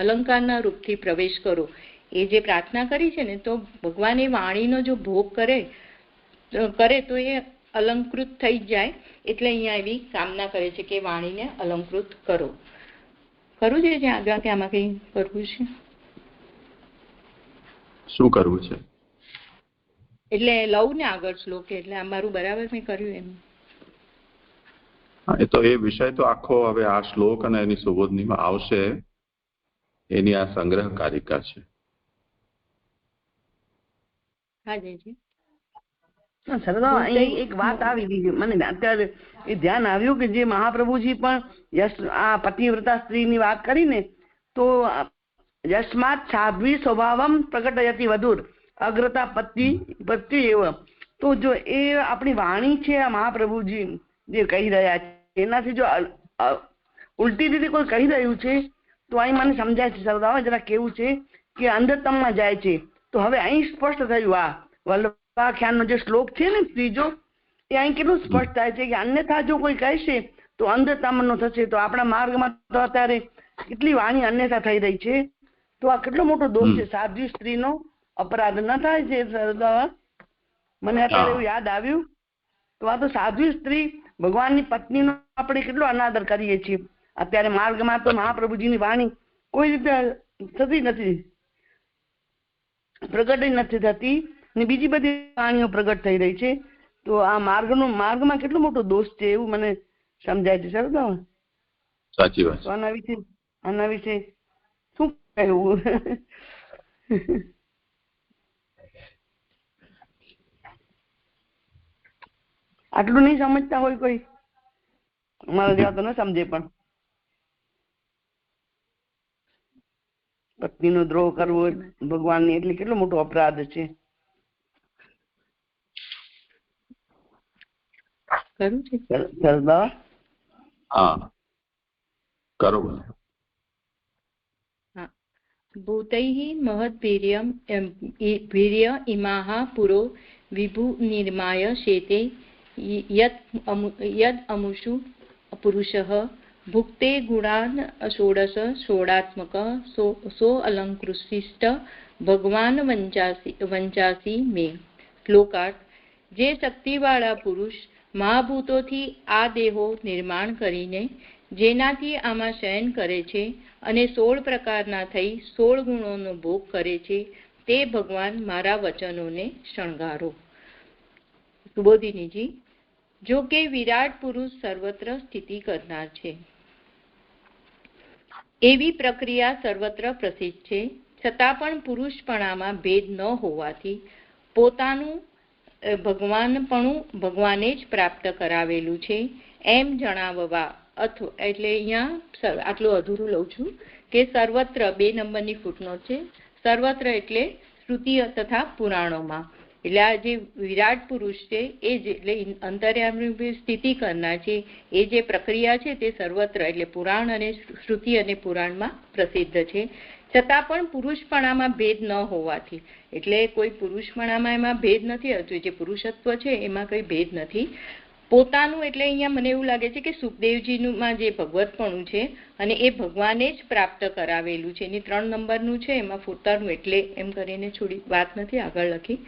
અલંકારના રૂપથી પ્રવેશ કરો એ જે પ્રાર્થના કરી છે ને, તો ભગવાન એ વાણીનો જો ભોગ કરે તો એ અલંકૃત થઈ જાય. એટલે અહીંયા એવી કામના કરે છે કે વાણીને અલંકૃત કરો. ખરું છે આગળ કે આમાં કઈ કરવું છે? શું કરવું છે? એટલે લઉં ને આગળ શ્લોક, એટલે આ મારું બરાબર મેં કર્યું એમ. એ તો એ વિષય તો આખો હવે આ શ્લોક અને એની સુબોધનીમાં આવશે. એની આ સંગ્રહ કારિકા છે. હા જી. અહીં એક વાત આવી ગઈ મને અત્યારે એ ધ્યાન આવ્યું કે જે મહાપ્રભુજી પણ આ પતિવ્રતા સ્ત્રીની વાત કરીને, તો યસ્માત સાધ્વી સ્વભાવમ પ્રગટયતિ વધુર અગ્રતા પતિ એવ. તો જો એ આપણી વાણી છે, આ મહાપ્રભુજી જે કહી રહ્યા છે એનાથી જો ઉલટી રીતે કોઈ કહી રહ્યું છે તો અહીં મને સમજાય છે સરદાર જરા કેવું છે કે અંધતમમાં જાય છે. તો હવે અહીં સ્પષ્ટ થયું આ વલ્લભાખ્યાનનો જે શ્લોક છે ને ત્રીજો, એ અહીં કેટલું સ્પષ્ટ થાય છે કે અન્યથા જો કોઈ કહેશે તો અંધતમનો થશે. તો આપણા માર્ગમાં તો અત્યારે કેટલી વાણી અન્યથા થઈ રહી છે. તો આ કેટલો મોટો દોષ છે. સાધ્વી સ્ત્રીનો અપરાધ ન થાય છે સરદાર, મને અત્યારે એવું યાદ આવ્યું. તો આ તો સાધ્વી સ્ત્રી ભગવાનની પત્નીનો આપણે કેટલો અનાદર કરીએ છીએ. અત્યારે માર્ગમાં તો મહાપ્રભુજીની વાણી કોઈ રીતે થતી નથી, પ્રગટ નથી થતી, ને બીજી બધી વાણીઓ પ્રગટ થઈ રહી છે. તો આ માર્ગમાં કેટલો મોટો દોષ છે એવું મને સમજાય છે સરદાર. સાચી વાત. આના વિશે શું કહેવું? આટલું નહીં સમજતા હોય કોઈ, મારા જેવા તો ન સમજે, પણ પત્નીનો દ્રોહ કરવો ભગવાનની એટલે કેટલો મોટો અપરાધ છે. ભૂતૈઃ મહદ્વીર્ય ઇમાઃ પુરો વિભુ નિર્માય શેતે યદ અમુષુ પુરુષઃ ભુક્તે ગુણાન ષોડાત્મક સો અલંકૃષ્ટિષ્ટ ભગવાન વંચાસી મે. શ્લોકાર્થ. જે શક્તિવાળા પુરુષ મહાભૂતોથી આ દેહો નિર્માણ કરીને જેનાથી આમાં શયન કરે છે અને 16 પ્રકારના થઈ 16 ગુણોનો ભોગ કરે છે, તે ભગવાન મારા વચનોને શણગારો. સુબોધિનીજી. જો કે વિરાટ પુરુષ સર્વત્ર સ્થિતિ કરનાર છે, એવી પ્રક્રિયા સર્વત્ર પ્રસિદ્ધ છે. છતાં પણ પુરુષપણામાં ભેદ ન હોવાથી પોતાનું ભગવાનપણું ભગવાને જ પ્રાપ્ત કરાવેલું છે એમ જણાવવા. એટલે અહીંયા આટલું અધૂરું લઉં છું કે સર્વત્ર 2 નંબરની ફૂટનોટ છે. સર્વત્ર એટલે શ્રુતિ તથા પુરાણોમાં. એટલે આ જે વિરાટ પુરુષ છે એ જ એટલે અંતર્યામી સ્થિતિ કરનાર છે, એ જે પ્રક્રિયા છે તે સર્વત્ર એટલે પુરાણ અને શ્રુતિ અને પુરાણમાં પ્રસિદ્ધ છે. છતાં પણ પુરુષપણામાં ભેદ ન હોવાથી, એટલે કોઈ પુરુષપણામાં એમાં ભેદ નથી હોતું, જે પુરુષત્વ છે એમાં કોઈ ભેદ નથી. પોતાનું એટલે અહીંયા મને એવું લાગે છે કે સુખદેવજીમાં જે ભગવતપણું છે અને એ ભગવાને જ પ્રાપ્ત કરાવેલું છે. એની 3 નંબરનું છે, એમાં પોતાનું એટલે એમ કરીને છોડી વાત નથી આગળ લખી.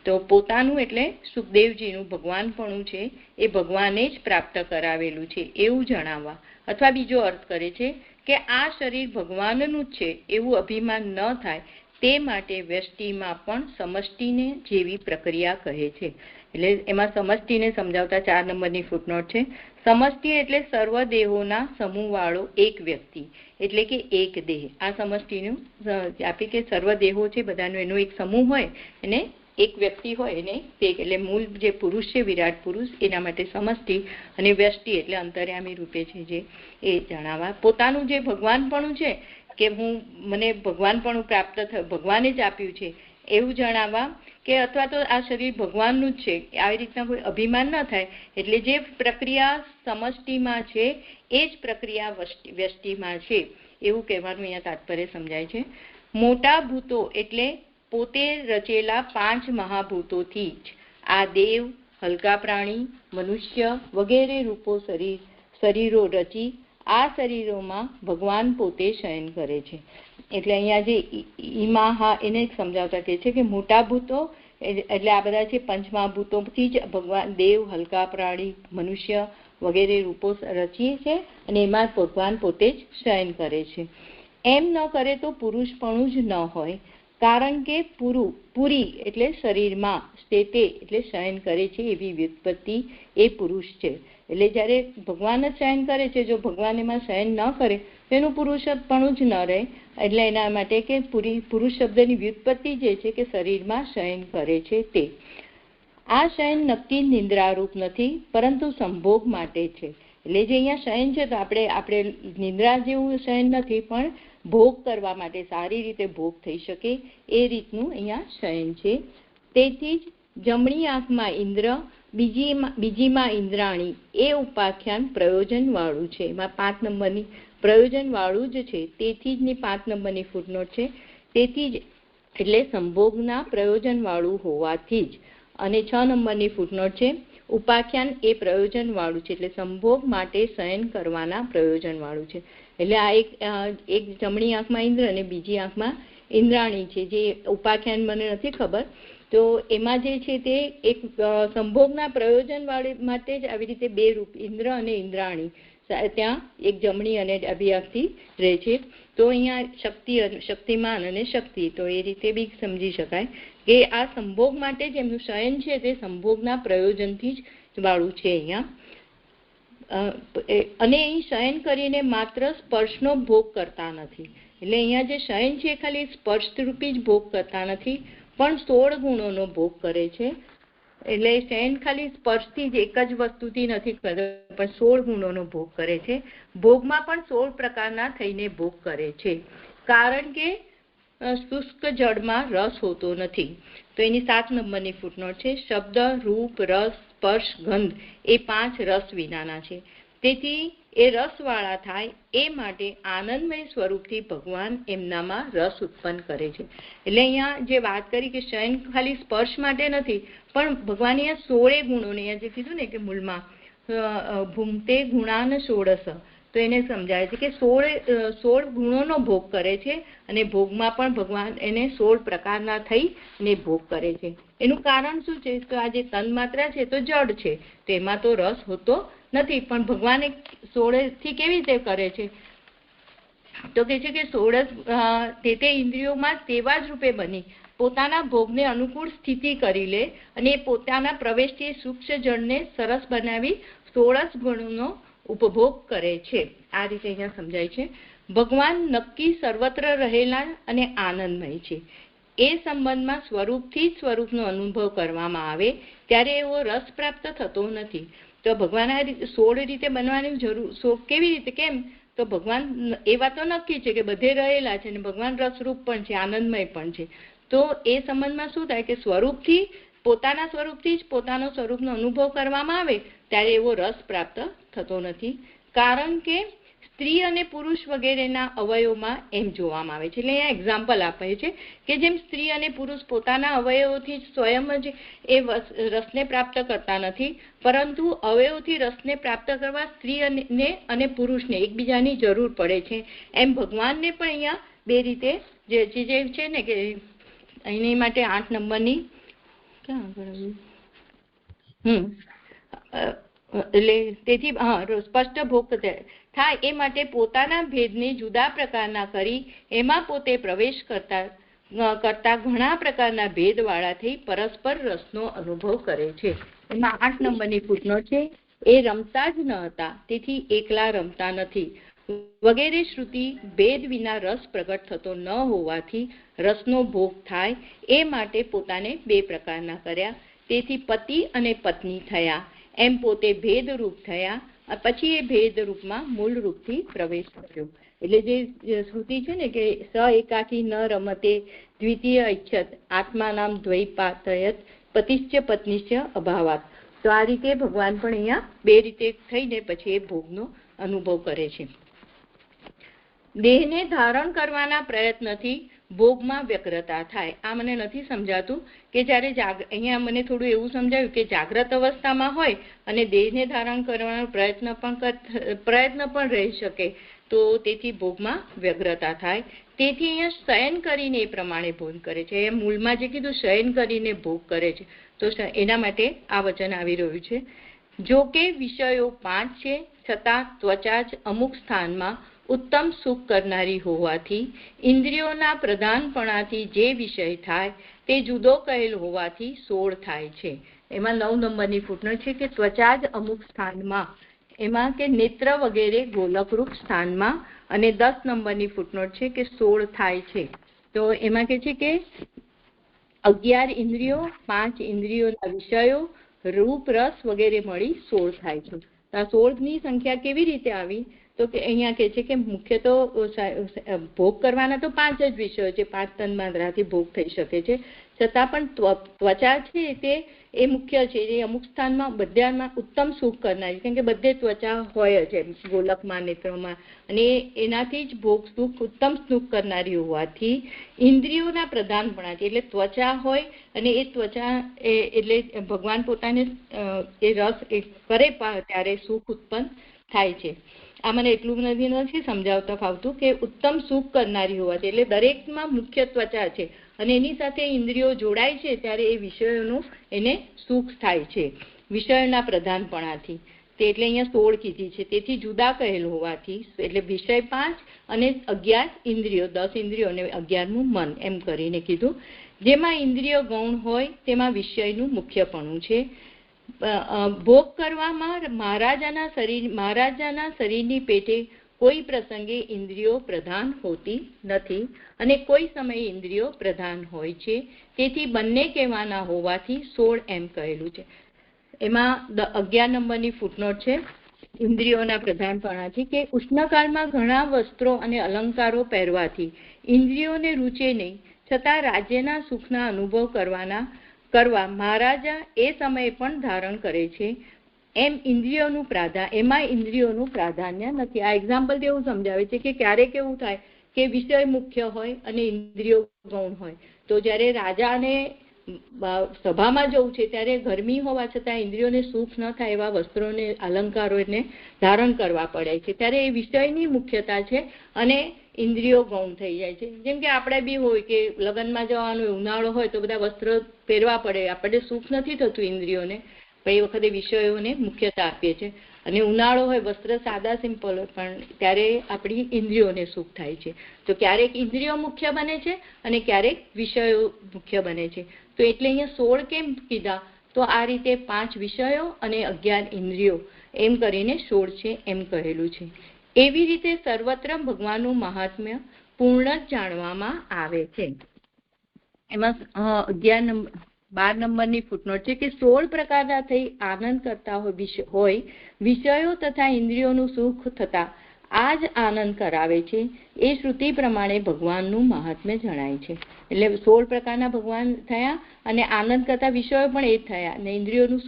તો પોતાનું એટલે સુખદેવજીનું ભગવાનપણું છે એ ભગવાને જ પ્રાપ્ત કરાવેલું છે એવું જણાવવા. અથવા બીજો અર્થ કરે છે કે આ શરીર ભગવાનનું જ છે એવું અભિમાન ન થાય તે માટે વ્યષ્ટિમાં પણ સમષ્ટિને જેવી પ્રક્રિયા કહે છે. એટલે એમાં સમષ્ટિને સમજાવતા 4 નંબરની ફૂટનોટ છે. સમષ્ટિ એટલે સર્વ દેહોના સમૂહવાળો એક વ્યક્તિ, એટલે કે એક દેહ. આ સમષ્ટિનું આપે કે સર્વ દેહો છે બધાનો એનો એક સમૂહ હોય એને એક વ્યક્તિ હોય એને એટલે મૂળ જે પુરુષ છે વિરાટ પુરુષ એના માટે સમષ્ટિ, અને વ્યષ્ટિ એટલે અંતર્યામી રૂપે છે જે એ જણાવવા. પોતાનું જે ભગવાનપણું છે કે મને ભગવાનપણું પ્રાપ્ત થયું, ભગવાને જ આપ્યું છે એવું જણાવવા. કે અથવા તો આ શરીર ભગવાનનું જ છે આવી રીતના કોઈ અભિમાન ન થાય. એટલે જે પ્રક્રિયા સમષ્ટિમાં છે એ જ પ્રક્રિયા વ્યષ્ટિમાં છે એવું કહેવાનું અહીંયા તાત્પર્ય સમજાય છે. મોટા ભૂતો એટલે પોતે રચેલા 5 મહાભૂતોથી જ આ દેવ, હલકા પ્રાણી, મનુષ્ય વગેરે રૂપો શરીરો રચી આ શરીરોમાં ભગવાન પોતે શયન કરે છે. એટલે અહીંયા જે ઈમાહા એને સમજાવતા કહે છે કે મોટા ભૂતો એટલે આ બધા છે પંચમહાભૂતોથી જ ભગવાન દેવ, હલકા પ્રાણી, મનુષ્ય વગેરે રૂપો રચીએ છે અને એમાં ભગવાન પોતે જ શયન કરે છે. એમ ન કરે તો પુરુષપણું જ ન હોય, કારણ કે પુરી એટલે શરીરમાં, સ્થિતે એટલે શયન કરે છે એવી વ્યુત્પત્તિ એ પુરુષ છે. એટલે જયારે ભગવાન જ શયન કરે છે, જો ભગવાન એમાં શયન ન કરે તો એનું પુરુષપણું જ ન રહે. એટલે એના માટે કે પુરુષ શબ્દની વ્યુત્પત્તિ જે છે કે શરીરમાં શયન કરે છે તે. આ શયન નક્કી નિંદ્રારૂપ નથી, પરંતુ સંભોગ માટે છે. એટલે જે અહીંયા શયન છે તો આપણે નિંદ્રા જેવું શયન નથી, પણ ભોગ કરવા માટે, સારી રીતે ભોગ થઈ શકે એ રીતનું અહીંયા શયન છે. તેથી જ જમણી આંખમાં ઇન્દ્ર, બીજીમાં ઇન્દ્રાણી એ ઉપાખ્યાન પ્રયોજન વાળું છે. એમાં 5 નંબરની પ્રયોજન વાળું જ છે. તેથી જ ની 5 નંબરની ફૂટનોટ છે. તેથી જ એટલે સંભોગના પ્રયોજન વાળું હોવાથી જ. અને 6 નંબરની ફૂટનોટ છે ઉપાખ્યાન એ પ્રયોજન વાળું છે, એટલે સંભોગ માટે શયન કરવાના પ્રયોજન વાળું છે. એટલે આ એક જમણી આંખમાં ઇન્દ્ર અને બીજી આંખમાં ઇન્દ્રાણી છે. જે ઉપાખ્યાન મને નથી ખબર, તો એમાં જે છે તે એક સંભોગના પ્રયોજન વાળી માટે જ આવી રીતે 2 રૂપ ઇન્દ્ર અને ઇન્દ્રાણી ત્યાં એક જમણી અને ડાબી આંખથી રહે છે. તો અહીંયા શક્તિમાન અને શક્તિ, તો એ રીતે બી સમજી શકાય કે આ સંભોગ માટે જ એમનું શયન છે તે સંભોગના પ્રયોજનથી જ વાળું છે અહીંયા. અને અહીં શયન કરીને માત્ર સ્પર્શનો ભોગ કરતા નથી. એટલે અહીંયા જે શયન છે ખાલી સ્પર્શરૂપી જ ભોગ કરતા નથી, પણ 16 ગુણોનો ભોગ કરે છે. એટલે શયન ખાલી સ્પર્શથી જ એક જ વસ્તુથી નથી કરતો, પણ 16 ગુણોનો ભોગ કરે છે. ભોગમાં પણ 16 પ્રકારના થઈને ભોગ કરે છે. કારણ કે શુષ્ક જળમાં રસ હોતો નથી. તો એની 7 નંબરની ફૂટનોટ છે. શબ્દ, રૂપ, રસ, સ્પર્શ, ગંધ એ 5 રસ વિનાના છે. તેથી એ રસવાળા થાય એ માટે આનંદમય સ્વરૂપથી ભગવાન એમનામાં રસ ઉત્પન્ન કરે છે. એટલે અહીંયા જે વાત કરી કે શયન ખાલી સ્પર્શ માટે નથી, પણ ભગવાન અહીંયા 16 ગુણોને અહીંયા જે કીધું ને કે મૂળમાં ભૂમતે ગુણાન 16, તો એને સમજાય છે કે 16 ગુણોનો ભોગ કરે છે અને ભોગમાં પણ ભગવાન એને 16 પ્રકારના થઈ ને ભોગ કરે છે. એનું કારણ શું છે? તો આ જે તન્માત્રા છે તો જડ છે, તો એમાં તો રસ હોતો નથી, પણ ભગવાન 16 થી કેવી રીતે કરે છે? તો કે છે કે 16 તે ઇન્દ્રિયોમાં તેવા જ રૂપે બની પોતાના ભોગને અનુકૂળ સ્થિતિ કરી લે અને પોતાના પ્રવેશથી સૂક્ષ્મ જળને સરસ બનાવી 16 ગુણોનો ઉપભોગ કરે છે. આ રીતે અહીંયા સમજાય છે. ભગવાન નક્કી સર્વત્ર રહેલા અને આનંદમય છે. એ સંબંધમાં સ્વરૂપથી જ સ્વરૂપનો અનુભવ કરવામાં આવે ત્યારે એવો રસ પ્રાપ્ત થતો નથી. તો ભગવાન આ 16 રીતે બનવાની જરૂર કેવી રીતે? કેમ? તો ભગવાન એ વાત તો નક્કી છે કે બધે રહેલા છે અને ભગવાન રસરૂપ પણ છે, આનંદમય પણ છે. તો એ સંબંધમાં શું થાય કે સ્વરૂપથી, પોતાના સ્વરૂપથી જ પોતાનો સ્વરૂપનો અનુભવ કરવામાં આવે ત્યારે એવો રસ પ્રાપ્ત થતો નથી. કારણ કે સ્ત્રી અને પુરુષ વગેરેના અવયવમાં એમ જોવામાં આવે છે. એટલે અહીંયા એક્ઝામ્પલ આપે છે કે જેમ સ્ત્રી અને પુરુષ પોતાના અવયવોથી સ્વયં જ એ રસને પ્રાપ્ત કરતા નથી, પરંતુ અવયવથી રસને પ્રાપ્ત કરવા સ્ત્રી અને પુરુષને એકબીજાની જરૂર પડે છે. એમ ભગવાનને પણ અહીંયા 2 રીતે જે છે ને કે એની માટે 8 નંબરની ક્યાં એટલે તેથી સ્પષ્ટ ભોગ થાય એ માટે પોતાના ભેદને જુદા પ્રકારના કરી એમાં પોતે પ્રવેશ કરતા ઘણા પ્રકારના ભેદવાળા થઈ પરસ્પર રસનો અનુભવ કરે છે. એમાં 8 નંબરની ફૂટનોટ છે. એ રમતા જ ન હતા, તેથી એકલા રમતા નથી વગેરે શ્રુતિ ભેદ વિના રસ પ્રગટ થતો ન હોવાથી રસનો ભોગ થાય એ માટે પોતાને 2 પ્રકારના કર્યા. તેથી પતિ અને પત્ની થયા એમ પોતે ભેદરૂપ થયા, પછી એ ભેદરૂપમાં મૂળ રૂપથી પ્રવેશ કર્યો. એટલે જે શ્રુતિ છે ને કે સ એકાકી ન રમતે દ્વિતીય ઈચ્છત આત્માનામ દ્વૈપાતયત પતિશ્ચ પત્નિશ્ચ અભાવાત. તો આ રીતે ભગવાન પણ અહીંયા 2 રીતે થઈને પછી એ ભોગનો અનુભવ કરે છે. દેહને ધારણ કરવાના પ્રયત્નથી ભોગમાં વ્યગ્રતા થાય. આ મને નથી સમજાતું કે જ્યારે અહીંયા મને થોડું એવું સમજાવ્યું કે જાગ્રત અવસ્થામાં હોય અને દેહને ધારણ કરવાનો પ્રયત્ન પણ રહી શકે તો તેથી ભોગમાં વ્યગ્રતા થાય. તેથી અહીંયા શયન કરીને એ પ્રમાણે ભોગ કરે છે. એ મૂળમાં જે કીધું શયન કરીને ભોગ કરે છે તો એના માટે આ વચન આવી રહ્યું છે. જો કે વિષયો 5 છે છતાં ત્વચા જ અમુક સ્થાનમાં ઉત્તમ સુખ કરનારી હોવાથી ઇન્દ્રિયોના પ્રધાનપણાથી જે વિષય થાય તે જુદો કહેલ હોવાથી 16 થાય છે. એમાં 9 નંબરની ફૂટનોટ છે કે ત્વચા જ અમુક સ્થાનમાં, એમાં કે નેત્ર વગેરે ગોલકરૂપ સ્થાનમાં, અને 10 નંબરની ફૂટનોટ છે કે 16 થાય છે. તો એમાં કે છે કે 11 ઇન્દ્રિયો, 5 ઇન્દ્રિયોના વિષયો, રૂપ રસ વગેરે મળી 16 થાય છે. આ 16 ની સંખ્યા કેવી રીતે આવી? તો કે અહીંયા કે છે કે મુખ્ય તો ભોગ કરવાના તો 5 જ વિષયો છે, 5 તન્માત્રાથી ભોગ થઈ શકે છે, છતાં પણ ત્વચા છે તે એ મુખ્ય છે. એ અમુક સ્થાનમાં બધામાં ઉત્તમ સુખ કરનારી, કેમ કે બધે ત્વચા હોય છે ગોલકમાં, નેત્રમાં, અને એનાથી જ ભોગ સુખ ઉત્તમ સુખ કરનારી હોવાથી ઇન્દ્રિયોના પ્રધાનપણાથી, એટલે ત્વચા હોય અને એ ત્વચા એટલે ભગવાન પોતાને એ રસ કરે ત્યારે સુખ ઉત્પન્ન થાય છે. આ મને એટલું નથી સમજાવતા ફાવતું કે ઉત્તમ સુખ કરનારી હોવાથી, એટલે દરેકમાં મુખ્ય ત્વચા છે અને એની સાથે ઇન્દ્રિયો જોડાય છે ત્યારે એ વિષયોનું એને સુખ થાય છે વિષયોના પ્રધાનપણાથી. તે એટલે અહીંયા 16 કીધી છે. તેથી જુદા કહેલ હોવાથી, એટલે વિષય 5 અને 11 ઇન્દ્રિયો, 10 ઇન્દ્રિયો અને 11મું મન એમ કરીને કીધું. જેમાં ઇન્દ્રિયો ગૌણ હોય તેમાં વિષયનું મુખ્યપણું છે. ભોગ કરવામાં મહારાજાના શરીરની પેટે કોઈ પ્રસંગે ઇન્દ્રિયો પ્રધાન હોતી નથી અને કોઈ સમયે ઇન્દ્રિયો પ્રધાન હોય છે. તેથી બંને કહેવાના હોવાથી 16 એમ કહેલું છે. એમાં 11 નંબરની ફૂટનોટ છે ઇન્દ્રિયોના પ્રધાનપણાથી કે ઉષ્ણકાળમાં ઘણા વસ્ત્રો અને અલંકારો પહેરવાથી ઇન્દ્રિયોને રૂચે નહીં, છતાં રાજ્યના સુખના અનુભવ કરવા મહારાજા એ સમયે પણ ધારણ કરે છે. એમાં ઇન્દ્રિયોનું પ્રાધાન્ય નથી. આ એક્ઝામ્પલ એવું સમજાવે છે કે ક્યારેક એવું થાય કે વિષય મુખ્ય હોય અને ઇન્દ્રિયો ગૌણ હોય. તો જ્યારે રાજાને સભામાં જવું છે ત્યારે ગરમી હોવા છતાં ઇન્દ્રિયોને સુખ ન થાય એવા વસ્ત્રોને અલંકારોને ધારણ કરવા પડે છે. ત્યારે એ વિષયની મુખ્યતા છે અને ઇન્દ્રિયો ગૌણ થઈ જાય છે. જેમ કે આપણે બી હોય કે લગ્નમાં જવાનું ઉનાળો હોય તો બધા વસ્ત્રો પહેરવા પડે, આપણે સુખ નથી થતું ઇન્દ્રિયોને, પણ એ વખતે વિષયોને મુખ્યતા આપીએ છીએ. અને ઉનાળો હોય વસ્ત્ર સાદા સિમ્પલ હોય પણ ત્યારે આપણી ઇન્દ્રિયોને સુખ થાય છે. તો ક્યારેક ઇન્દ્રિયો મુખ્ય બને છે અને ક્યારેક વિષયો મુખ્ય બને છે. તો એટલે અહીંયા 16 કેમ કીધા? તો આ રીતે 5 વિષયો અને 11 ઇન્દ્રિયો એમ કરીને 16 છે એમ કહેલું છે. એવી રીતે સર્વત્ર ભગવાનનું મહાત્મ્ય પૂર્ણ જ જાણવામાં આવે છે. એમાં 12 નંબરની ફૂટનોટ છે કે 16 પ્રકારના થઈ આનંદ કરતા હોય વિષયો તથા ઇન્દ્રિયોનું સુખ થતા આ જ આનંદ કરાવે છે. એ શ્રુતિ પ્રમાણે ભગવાનનું મહાત્મ્ય જણાય છે. એટલે 16 પ્રકારના ભગવાન થયા અને આનંદ કરતા વિષયો પણ એ થયા અને ઇન્દ્રિયોનું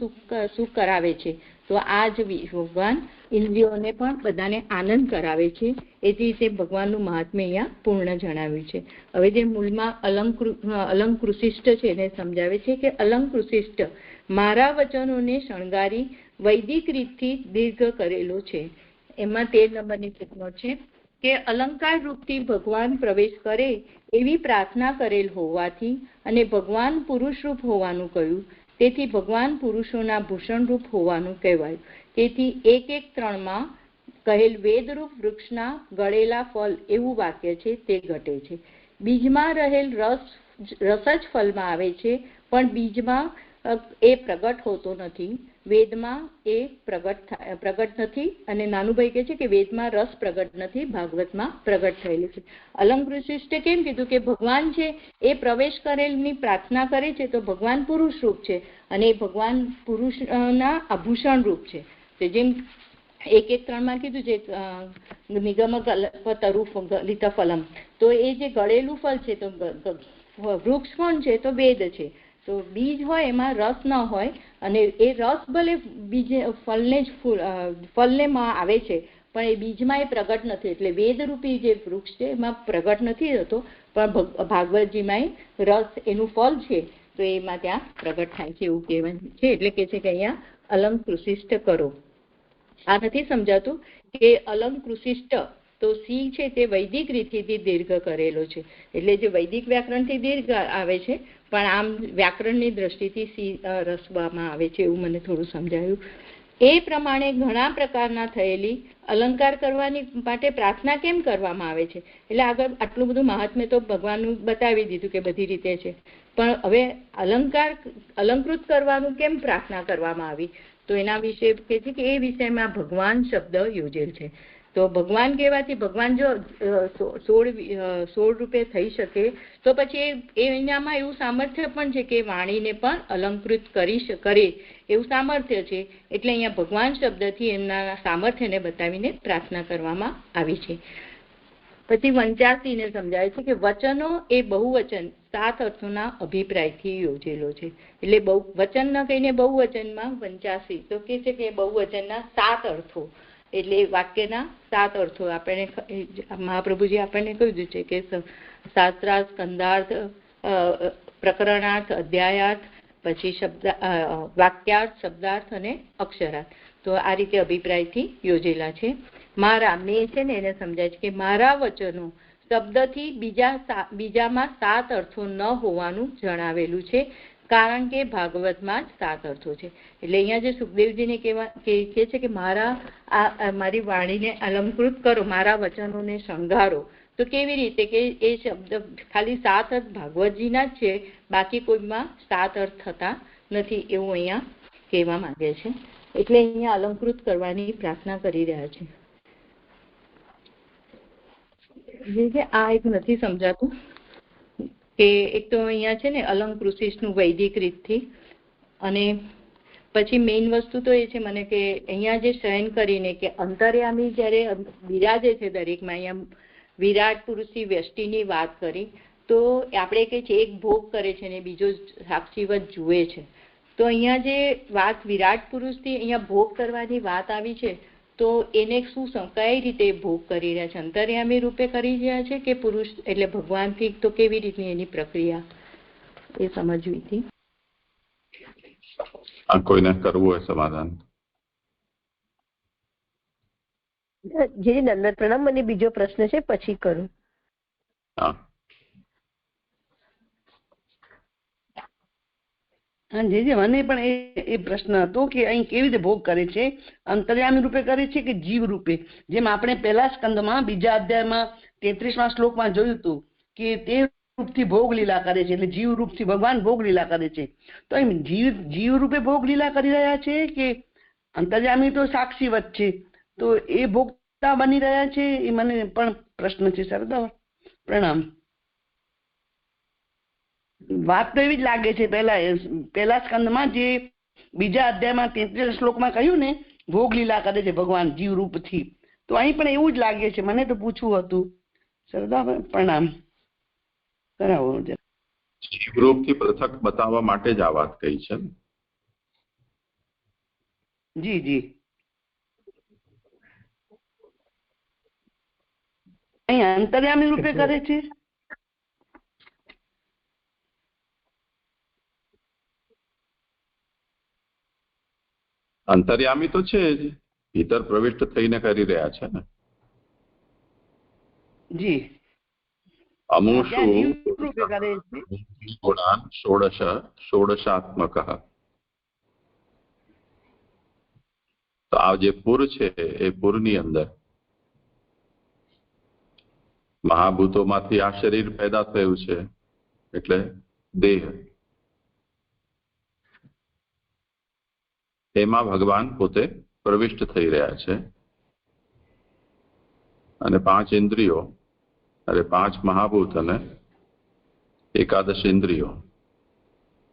સુખ કરાવે છે. તો આ જ ભગવાન ઇન્દ્રિયોને પણ બધાને આનંદ કરાવે છે. એ જ રીતે ભગવાનનું મહાત્મ્ય અહીંયા પૂર્ણ જણાવ્યું છે. હવે જે મૂળમાં અલંકૃશિષ્ટ છે એને સમજાવે છે કે અલંકૃશિષ્ટ મારા વચનોને શણગારી વૈદિક રીતથી દીર્ઘ કરેલો છે. એમાં 13 નંબરની ફૂટનોટ છે કે અલંકાર રૂપથી ભગવાન પ્રવેશ કરે એવી પ્રાર્થના કરેલ હોવાથી અને ભગવાન પુરુષરૂપ હોવાનું કહ્યું, તેથી ભગવાન પુરુષોના ભૂષણરૂપ હોવાનું કહેવાયું. તેથી 1:3 કહેલ વેદરૂપ વૃક્ષના ગળેલા ફળ એવું વાક્ય છે તે ઘટે છે. બીજમાં રહેલ રસ જ ફળમાં આવે છે, પણ બીજમાં એ પ્રગટ હોતો નથી. વેદમાં એ પ્રગટ નથી અને નાનુભાઈ કહે છે કે વેદમાં રસ પ્રગટ નથી, ભાગવતમાં પ્રગટ થયેલું છે. અલંકૃશિષ્ટે કેમ કીધું કે ભગવાન છે એ પ્રવેશ કરેલની પ્રાર્થના કરે છે તો ભગવાન પુરુષ રૂપ છે અને ભગવાન પુરુષના આભૂષણ રૂપ છે. જેમ 1:3 કીધું છે નિગમ તરુ ગલિત ફલમ, તો એ જે ગળેલું ફળ છે તો વૃક્ષ કોણ છે? તો વેદ છે. તો બીજ હોય એમાં રસ ન હોય અને એ રસ ભલે બીજે ફળને માં આવે છે પણ એ બીજમાં એ પ્રગટ નથી. એટલે વેદરૂપી જે વૃક્ષ છે એમાં પ્રગટ નથી થતો, પણ ભાગવતજીમાં રસ એનું ફળ છે તો એમાં ત્યાં પ્રગટ થાય છે એવું કહેવાય છે. એટલે કે છે કે અહીંયા અલંગ કૃષિષ્ટ કરો. આ નથી સમજાતું કે અલંગ કૃષિષ્ટ તો સી છે તે વૈદિક રીતિથી દીર્ઘ કરેલો છે, એટલે જે વૈદિક વ્યાકરણથી દીર્ઘ આવે છે પણ આમ વ્યાકરણની દ્રષ્ટિથી સી રસવામાં આવે છે એવું મને થોડું સમજાયું. એ પ્રમાણે ઘણા પ્રકારના થયેલી અલંકાર કરવાની માટે પ્રાર્થના કેમ કરવામાં આવે છે? એટલે આગળ આટલું બધું મહાત્મ્ય તો ભગવાનનું બતાવી દીધું કે બધી રીતે છે, પણ હવે અલંકૃત કરવાનું કેમ પ્રાર્થના કરવામાં આવી? તો એના વિશે કે છે કે એ વિષયમાં ભગવાન શબ્દ યોજેલ છે. તો ભગવાન કહેવાથી ભગવાન જો 16 રૂપે થઈ શકે તો પછી એનામાં એવું સામર્થ્ય પણ છે કે વાણીને પણ અલંકૃત કરે એવું સામર્થ્ય છે. એટલે અહીંયા ભગવાન શબ્દથી એમના સામર્થ્યને બતાવીને પ્રાર્થના કરવામાં આવી છે. પછી 85 ને સમજાય છે કે વચનો એ બહુવચન 7 અર્થોના અભિપ્રાયથી યોજેલો છે. એટલે વચન ન કહીને બહુવચનમાં 85 તો કે છે કે બહુવચનના 7 અર્થો, એટલે વાક્યના 7 અર્થો આપણે મહાપ્રભુજી આપણને કહ્યું છે કે શાસ્ત્રાર્થ, સ્કંદાર્થ, પ્રકરણાર્થ, અધ્યાયાર્થ, પછી વાક્યાર્થ, શબ્દાર્થ અને અક્ષરાર્થ. તો આ રીતે અભિપ્રાયથી યોજેલા છે. મારા મેં છે ને એને સમજાય છે કે મારા વચનો શબ્દથી બીજામાં 7 અર્થો ન હોવાનું જણાવેલું છે, કારણ કે ભાગવતમાં જ 7 અર્થો છે. એટલે અહીંયા જે સુખદેવજીને કહે છે કે મારી વાણીને અલંકૃત કરો, મારા વચનોને શણગારો, તો કેવી રીતે કે એ શબ્દ ખાલી 7 અર્થ ભાગવતજીના જ છે, બાકી કોઈમાં 7 અર્થ થતા નથી એવું અહીંયા કહેવા માંગે છે. એટલે અહીંયા અલંકૃત કરવાની પ્રાર્થના કરી રહ્યા છે. આ એક નથી સમજાતું કે એક તો અહીંયા છે ને અલંકૃષિષ્ટનું વૈદિક રીતથી, અને પછી મેઇન વસ્તુ તો એ છે મને કે અહીંયા જે શયન કરીને કે અંતર્યામી જ્યારે બિરાજે છે દરેકમાં, અહીંયા વિરાટ પુરુષથી વ્યષ્ટિની વાત કરી તો આપણે કહે છે એક ભોગ કરે છે ને બીજો સાક્ષીવત જુએ છે. તો અહીંયા જે વાત વિરાટ પુરુષથી અહીંયા ભોગ કરવાની વાત આવી છે તો એને શું કઈ રીતે ભોગ કરી રહ્યા છે? અંતર્યામી રૂપે કરી રહ્યા છે કે પુરુષ એટલે ભગવાનથી? તો કેવી રીતની એની પ્રક્રિયા એ સમજવી હતી. કોઈને કરવું હોય સમાધાન? જે દંડવત પ્રણામ. મને બીજો પ્રશ્ન છે પછી કરું. હા જે મને પણ એ પ્રશ્ન હતો કે અહીં કેવી રીતે ભોગ કરે છે? અંતર્યામી રૂપે કરે છે કે જીવ રૂપે? જેમ આપણે પહેલા સ્કંદમાં બીજા અધ્યાયમાં 33મા શ્લોકમાં જોયું હતું કે તે રૂપથી ભોગ લીલા કરે છે, એટલે જીવ રૂપથી ભગવાન ભોગ લીલા કરે છે. તો એમ જીવ રૂપે ભોગ લીલા કરી રહ્યા છે કે અંતર્યામી તો સાક્ષીવત છે, તો એ ભોગતા બની રહ્યા છે? એ મને પણ પ્રશ્ન છે. સરદાર પ્રણામ. વાત તો એવી જ લાગે છે પહેલા સ્કંદમાં જે બીજા અધ્યાયમાં 33 શ્લોકમાં કહ્યું ને ભોગ લીલા કરે છે ભગવાન જીવ રૂપથી, તો અહીં પણ એવું જ લાગે છે. મને તો પૂછવું હતું. સરદાર પ્રણામ કરાવો. જીવ રૂપથી પૃથક બતાવવા માટે જ આ વાત કહી છે. જી જી. અહીં અંતર્યામી રૂપે કરે છે. અંતર્યામી તો છે જ, ભીતર પ્રવિષ્ટ થઈને કરી રહ્યા છે ને. જી. અમુષુ ગુણાન ષોડશાત્મક. તો આ જે પુર છે એ પુરની અંદર મહાભૂતોમાંથી આ શરીર પેદા થયું છે એટલે દેહ. એમાં ભગવાન પોતે પ્રવિષ્ટ થઈ રહ્યા છે અને 5 ઇન્દ્રિયો અને 5 મહાભૂત અને 11 ઇન્દ્રિયો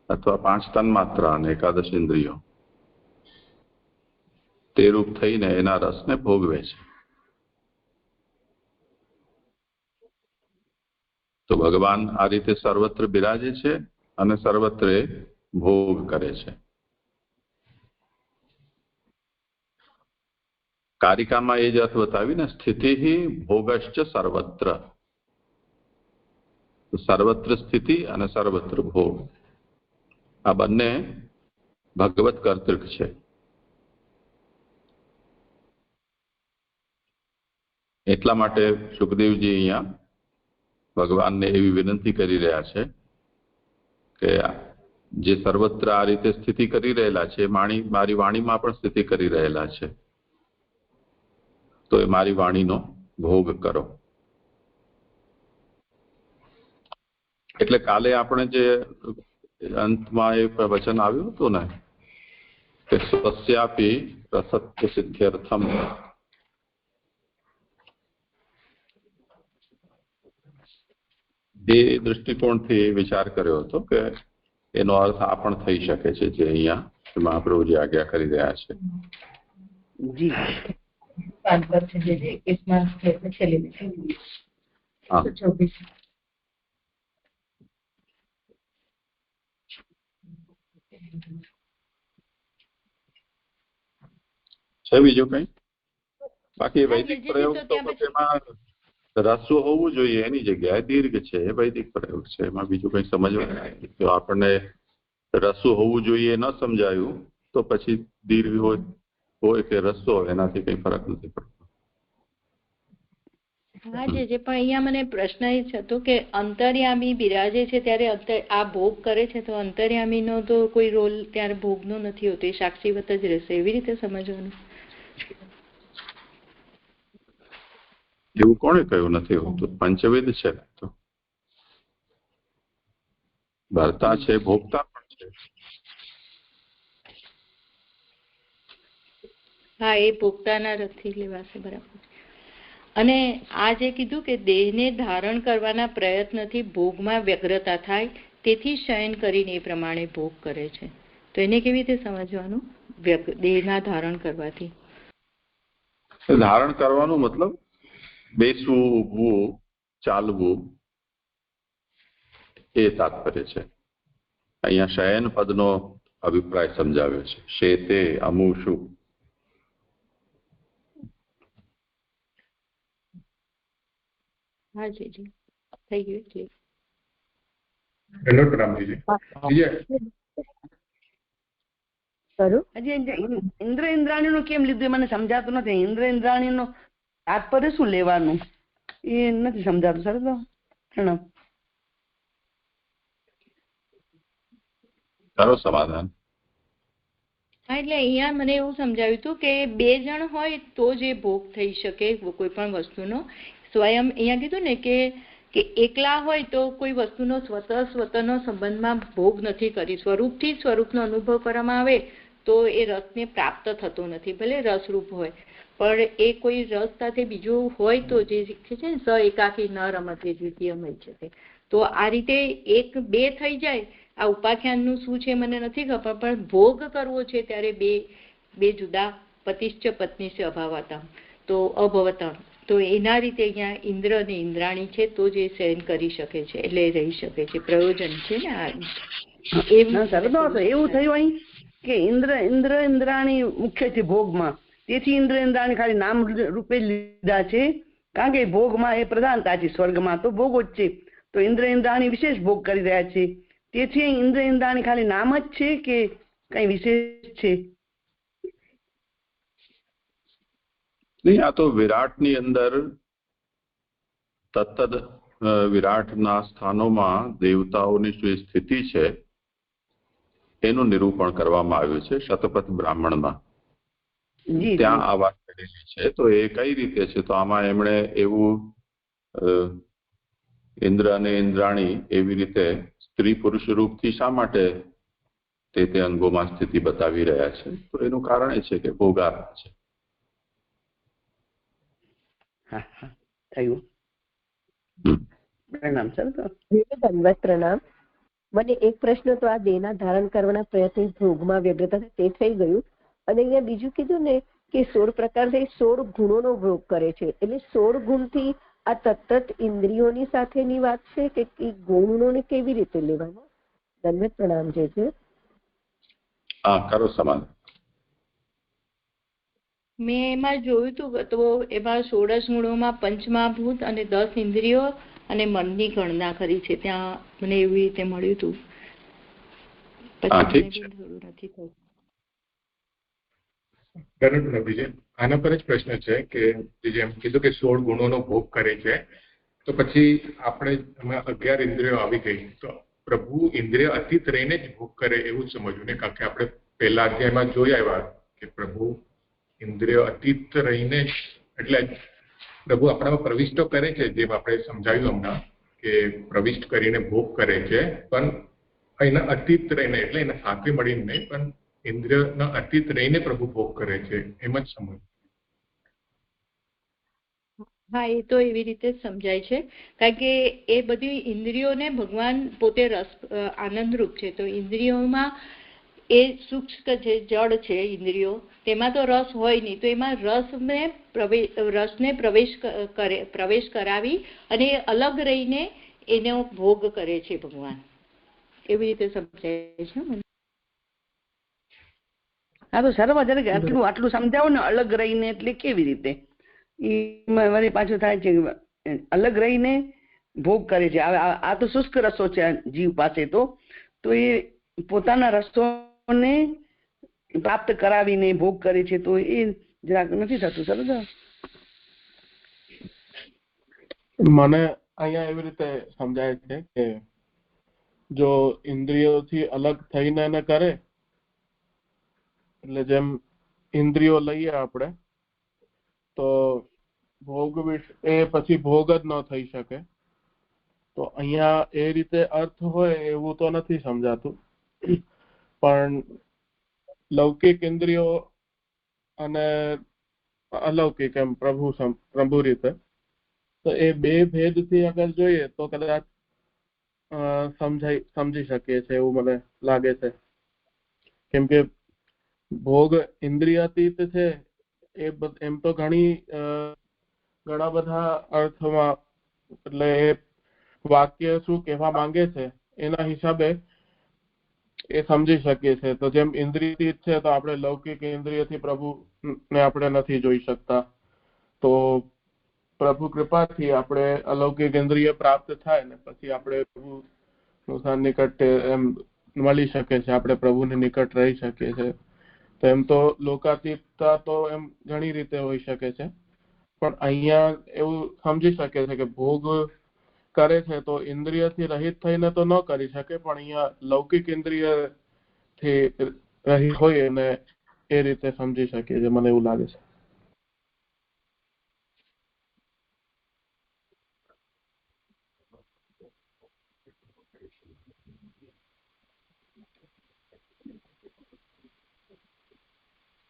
અથવા 5 તન્માત્રા અને 11 ઇન્દ્રિયો તે રૂપ થઈને એના રસને ભોગવે છે. તો ભગવાન આ રીતે સર્વત્ર બિરાજે છે અને સર્વત્ર ભોગ કરે છે. કારિકામાં એ જ અર્થ બતાવીને સ્થિતિ ભોગશ્ચ સર્વત્ર. સર્વત્ર સ્થિતિ અને સર્વત્ર ભોગ આ બંને ભગવત કર્તૃક છે. એટલા માટે સુખદેવજી અહીંયા ભગવાનને એવી વિનંતી કરી રહ્યા છે કે જે સર્વત્ર આ રીતે સ્થિતિ કરી રહેલા છે મારી વાણીમાં પણ સ્થિતિ કરી રહેલા છે, તો એ મારી વાણીનો ભોગ કરો. એટલે કાલે આપણે જે અંતમાં એ વચન આવ્યું હતું ને કે સ્વસ્યાપી રસત્વ સિદ્ધ્યર્થમ, એ દૃષ્ટિકોણથી વિચાર કર્યો હતો કે એનો અર્થ આ પણ થઈ શકે છે જે અહીંયા મહાપ્રભુજી આજ્ઞા કરી રહ્યા છે. જી છે બીજું કઈ? બાકી વૈદિક પ્રયોગ તો એમાં રસ્વ હોવું જોઈએ, એની જગ્યાએ દીર્ઘ છે, એ વૈદિક પ્રયોગ છે, એમાં બીજું કઈ સમજવા. જો આપણને રસ્વ હોવું જોઈએ ન સમજાયું તો પછી દીર્ઘ હોય કે રસ્વ હોય એનાથી કઈ ફરક નથી પડતો. હા જે પણ અહીંયા મને પ્રશ્ન એ છે હતો કે અંતર્યામી બિરાજે છે ત્યારે આ ભોગ કરે છે તો અંતર્યામીનો તો કોઈ રોલ ત્યારે ભોગનો નથી હોતો, એ સાક્ષીવત જ રહેશે, એવી રીતે સમજવાનું. એવું કોણે કહ્યું નથી હોતું? પંચવિધ છે તો ભરતા છે, ભોગતા પણ છે. હા એ ભોગતાના રથથી લેવાશે, બરાબર. અને આ જે કીધું કે દેહને ધારણ કરવાના પ્રયત્નથી ભોગમાં વ્યગ્રતા થાય તેથી શયન કરીને એ પ્રમાણે ભોગ કરે છે, તો એને કેવી રીતે સમજવાનું? દેહના ધારણ કરવાથી ધારણ કરવાનું મતલબ બેસવું, ઊભવું, ચાલવું, એ તાત્પર્ય છે. અહીંયા શયન પદનો અભિપ્રાય સમજાવ્યો છે. શેતે અમુષુ. હા જી થઈ ગયું. ઇન્દ્ર ઇન્દ્રાણી નું કેમ લીધું મને સમજાતું નથી. ઇન્દ્ર ઇન્દ્રાણી નું તાત્પર્ય શું લેવાનું એ નથી સમજાતું. સર તો કરો સમાધાન. હા એટલે અહીંયા મને એવું સમજાવ્યું હતું કે 2 જણ હોય તો જ એ ભોગ થઈ શકે કોઈ પણ વસ્તુનો. સ્વયં અહીંયા કીધું ને કે એકલા હોય તો કોઈ વસ્તુનો સ્વતઃનો સંબંધમાં ભોગ નથી કરી, સ્વરૂપથી સ્વરૂપનો અનુભવ કરવામાં આવે તો એ રસને પ્રાપ્ત થતો નથી, ભલે રસરૂપ હોય પણ એ કોઈ રસ સાથે બીજું હોય તો જે છે ને સ એકાકી ન રમતે દ્વિતીયમય છે. તો આ રીતે 1-2 થઈ જાય. આ ઉપાખ્યાનનું શું છે મને નથી ખબર, પણ ભોગ કરવો છે ત્યારે બે જુદા પતિશ્ચ પત્ની છે અભાવતા તો અભવતા, તો એના રીતે અહીંયા ઇન્દ્ર અને ઇન્દ્રાણી છે તો જ એ શયન કરી શકે છે, એટલે રહી શકે છે, પ્રયોજન છે ને આ. એવું થયું અહીં કે ઇન્દ્ર ઇન્દ્રાણી મુખ્ય છે ભોગમાં, તેથી ઇન્દ્ર ઇન્દ્રાણી ખાલી નામ રૂપે લીધા છે, કારણ કે ભોગમાં એ પ્રધાનતા છે. સ્વર્ગમાં તો ભોગો જ છે, તો ઇન્દ્ર ઇન્દ્રાણી વિશેષ ભોગ કરી રહ્યા છે, તેથી ઇન્દ્ર ઇન્દ્રાણી ખાલી નામ જ છે કે કઈ વિશેષ છે? નહીં, આ તો વિરાટની અંદર તત્તદ વિરાટના સ્થાનોમાં દેવતાઓની જે સ્થિતિ છે એનું નિરૂપણ કરવામાં આવ્યું છે શતપથ બ્રાહ્મણમાં. ત્યાં આ વાત કરેલી છે. તો એ કઈ રીતે છે? તો આમાં એમણે એવું ઇન્દ્ર અને ઇન્દ્રાણી એવી રીતે સ્ત્રી પુરુષ રૂપથી શા માટે તે અંગોમાં સ્થિતિ બતાવી રહ્યા છે? તો એનું કારણ એ છે કે ભોગાર્થ છે. પ્રણામ. મને એક પ્રશ્ન તો આ દેહના ધારણ કરવાના પ્રયત્ન ભોગમાં વ્યગ્રતા તે થઈ ગયું, અને અહીંયા બીજું કીધું ને કે 16 પ્રકારથી 16 ગુણોનો ભોગ કરે છે, એટલે 16 ગુણથી આ તત્ત ઇન્દ્રિયોની સાથેની વાત છે કે ગુણોને કેવી રીતે લેવાના? ધન્યવાદ, પ્રણામ. જે છે કરો સમાન. મેં એમાં જોયું હતું તો એમાં 16 ગુણોમાં પંચમહાભૂત અને 10 ઇન્દ્રિયો અને મનની ગણના કરી છે. ત્યાં મને એવી રીતે મળ્યું હતું. ઠીક છે. નથી થયું. આના પર જ પ્રશ્ન છે કે જેમ કીધું કે 16 ગુણોનો ભોગ કરે છે, તો પછી આપણે 11 ઇન્દ્રિયો આવી ગઈ, તો પ્રભુ ઇન્દ્રિય અતીત રહીને જ ભોગ કરે એવું જ સમજવું ને? કારણ કે આપણે પહેલા અધ્યાયમાં જોઈ આવ્યા કે પ્રભુ ઇન્દ્રિય અતીત રહીને એટલે પ્રભુ આપણામાં પ્રવિષ્ટો કરે છે, જેમ આપણે સમજાવ્યું હમણાં કે પ્રવિષ્ટ કરીને ભોગ કરે છે, પણ એના અતીત રહીને એટલે એના સાથે મળીને નહીં, પણ ઇન્દ્રિયના અતીત રહીને પ્રભુ ભોગ કરે છે, એમ જ સમજ. હા, એ તો એવી રીતે જ સમજાય છે, કારણ કે એ બધી ઇન્દ્રિયોને ભગવાન પોતે આનંદરૂપ છે. તો ઇન્દ્રિયોમાં એ સૂક્ષ્મ છે, જળ છે ઇન્દ્રિયો, તેમાં તો રસ હોય નહીં, તો એમાં રસને પ્રવેશ કરાવી અને અલગ રહીને એનો ભોગ કરે છે ભગવાન. એવી રીતે સમજાય છે મને. હા, તો સર વધારે આટલું સમજાવો ને, અલગ રહીને એટલે કેવી રીતે? એ પાછું થાય છે અલગ રહીને ભોગ કરે છે. આ તો શુષ્ક રસો છે જીવ પાસે, તો એ પોતાના રસોને પ્રાપ્ત કરાવીને ભોગ કરે છે, તો એ જરાક નથી થતું સર. મને અહીંયા એવી રીતે સમજાય છે કે જો ઇન્દ્રિયોથી અલગ થઈને એને કરે, એટલે જેમ ઇન્દ્રિયો લઈએ આપણે તો ભોગ એ પછી ભોગ જ ન થઈ શકે. તો અહીંયા એ રીતે અર્થ હોય એવું તો નથી સમજાતું, પણ લૌકિક ઇન્દ્રિયો અને અલૌકિક એમ પ્રભુ રીતે, તો એ બે ભેદથી અગર જોઈએ તો કદાચ સમજી શકીએ છે એવું મને લાગે છે. કેમ કે ભોગ ઇન્દ્રિયાતીત છે એમ તો ઘણા બધા અર્થમાં, એટલે એ વાક્ય શું કહેવા માંગે છે એના હિસાબે એ સમજી શકીએ છે. તો જેમ ઇન્દ્રિયાતીત છે તો આપણે લૌકિક ઇન્દ્રિયથી પ્રભુને આપણે નથી જોઈ શકતા, તો પ્રભુ કૃપાથી આપણે અલૌકિક ઇન્દ્રિય પ્રાપ્ત થાય ને પછી આપણે પ્રભુ નિકટ એમ મળી શકે છે, આપણે પ્રભુની નિકટ રહી શકીએ છીએ. તો એમ તો લોકાતીતતા તો એમ ઘણી રીતે હોઈ શકે છે, પણ અહીંયા એવું સમજી શકે છે કે ભોગ કરે છે તો ઇન્દ્રિયથી રહિત થઈને તો ન કરી શકે, પણ અહીંયા લૌકિક ઇન્દ્રિયથી રહિત હોય અને એ રીતે સમજી શકીએ છે, મને એવું લાગે છે.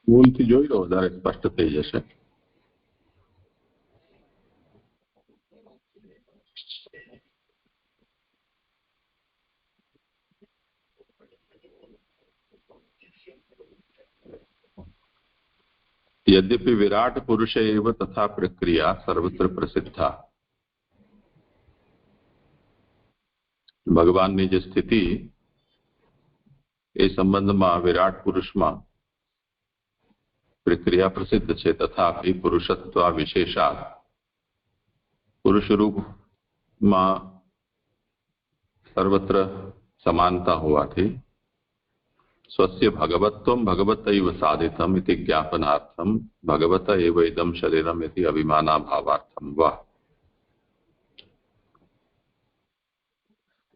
ભૂલથી જોઈ લો, વધારે સ્પષ્ટ થઈ જશે. यद्यपि विराट पुरुष एव तथा प्रक्रिया सर्वत्र प्रसिद्धा. ભગવાનની જે સ્થિતિ એ સંબંધમાં વિરાટ પુરુષમાં પ્રક્રિયા પ્રસિદ્ધ છે, તથાપિ પુરુષત્વ વિશેષાત પુરુષ રૂપમાં સર્વત્ર સમાનતા હોવાથી स्वस्य भगवत्वं भगवतैव साधितम् इति ज्ञापनार्थं भगवत एव इदं शरीरम् इति अभिमानाभावार्थं वा.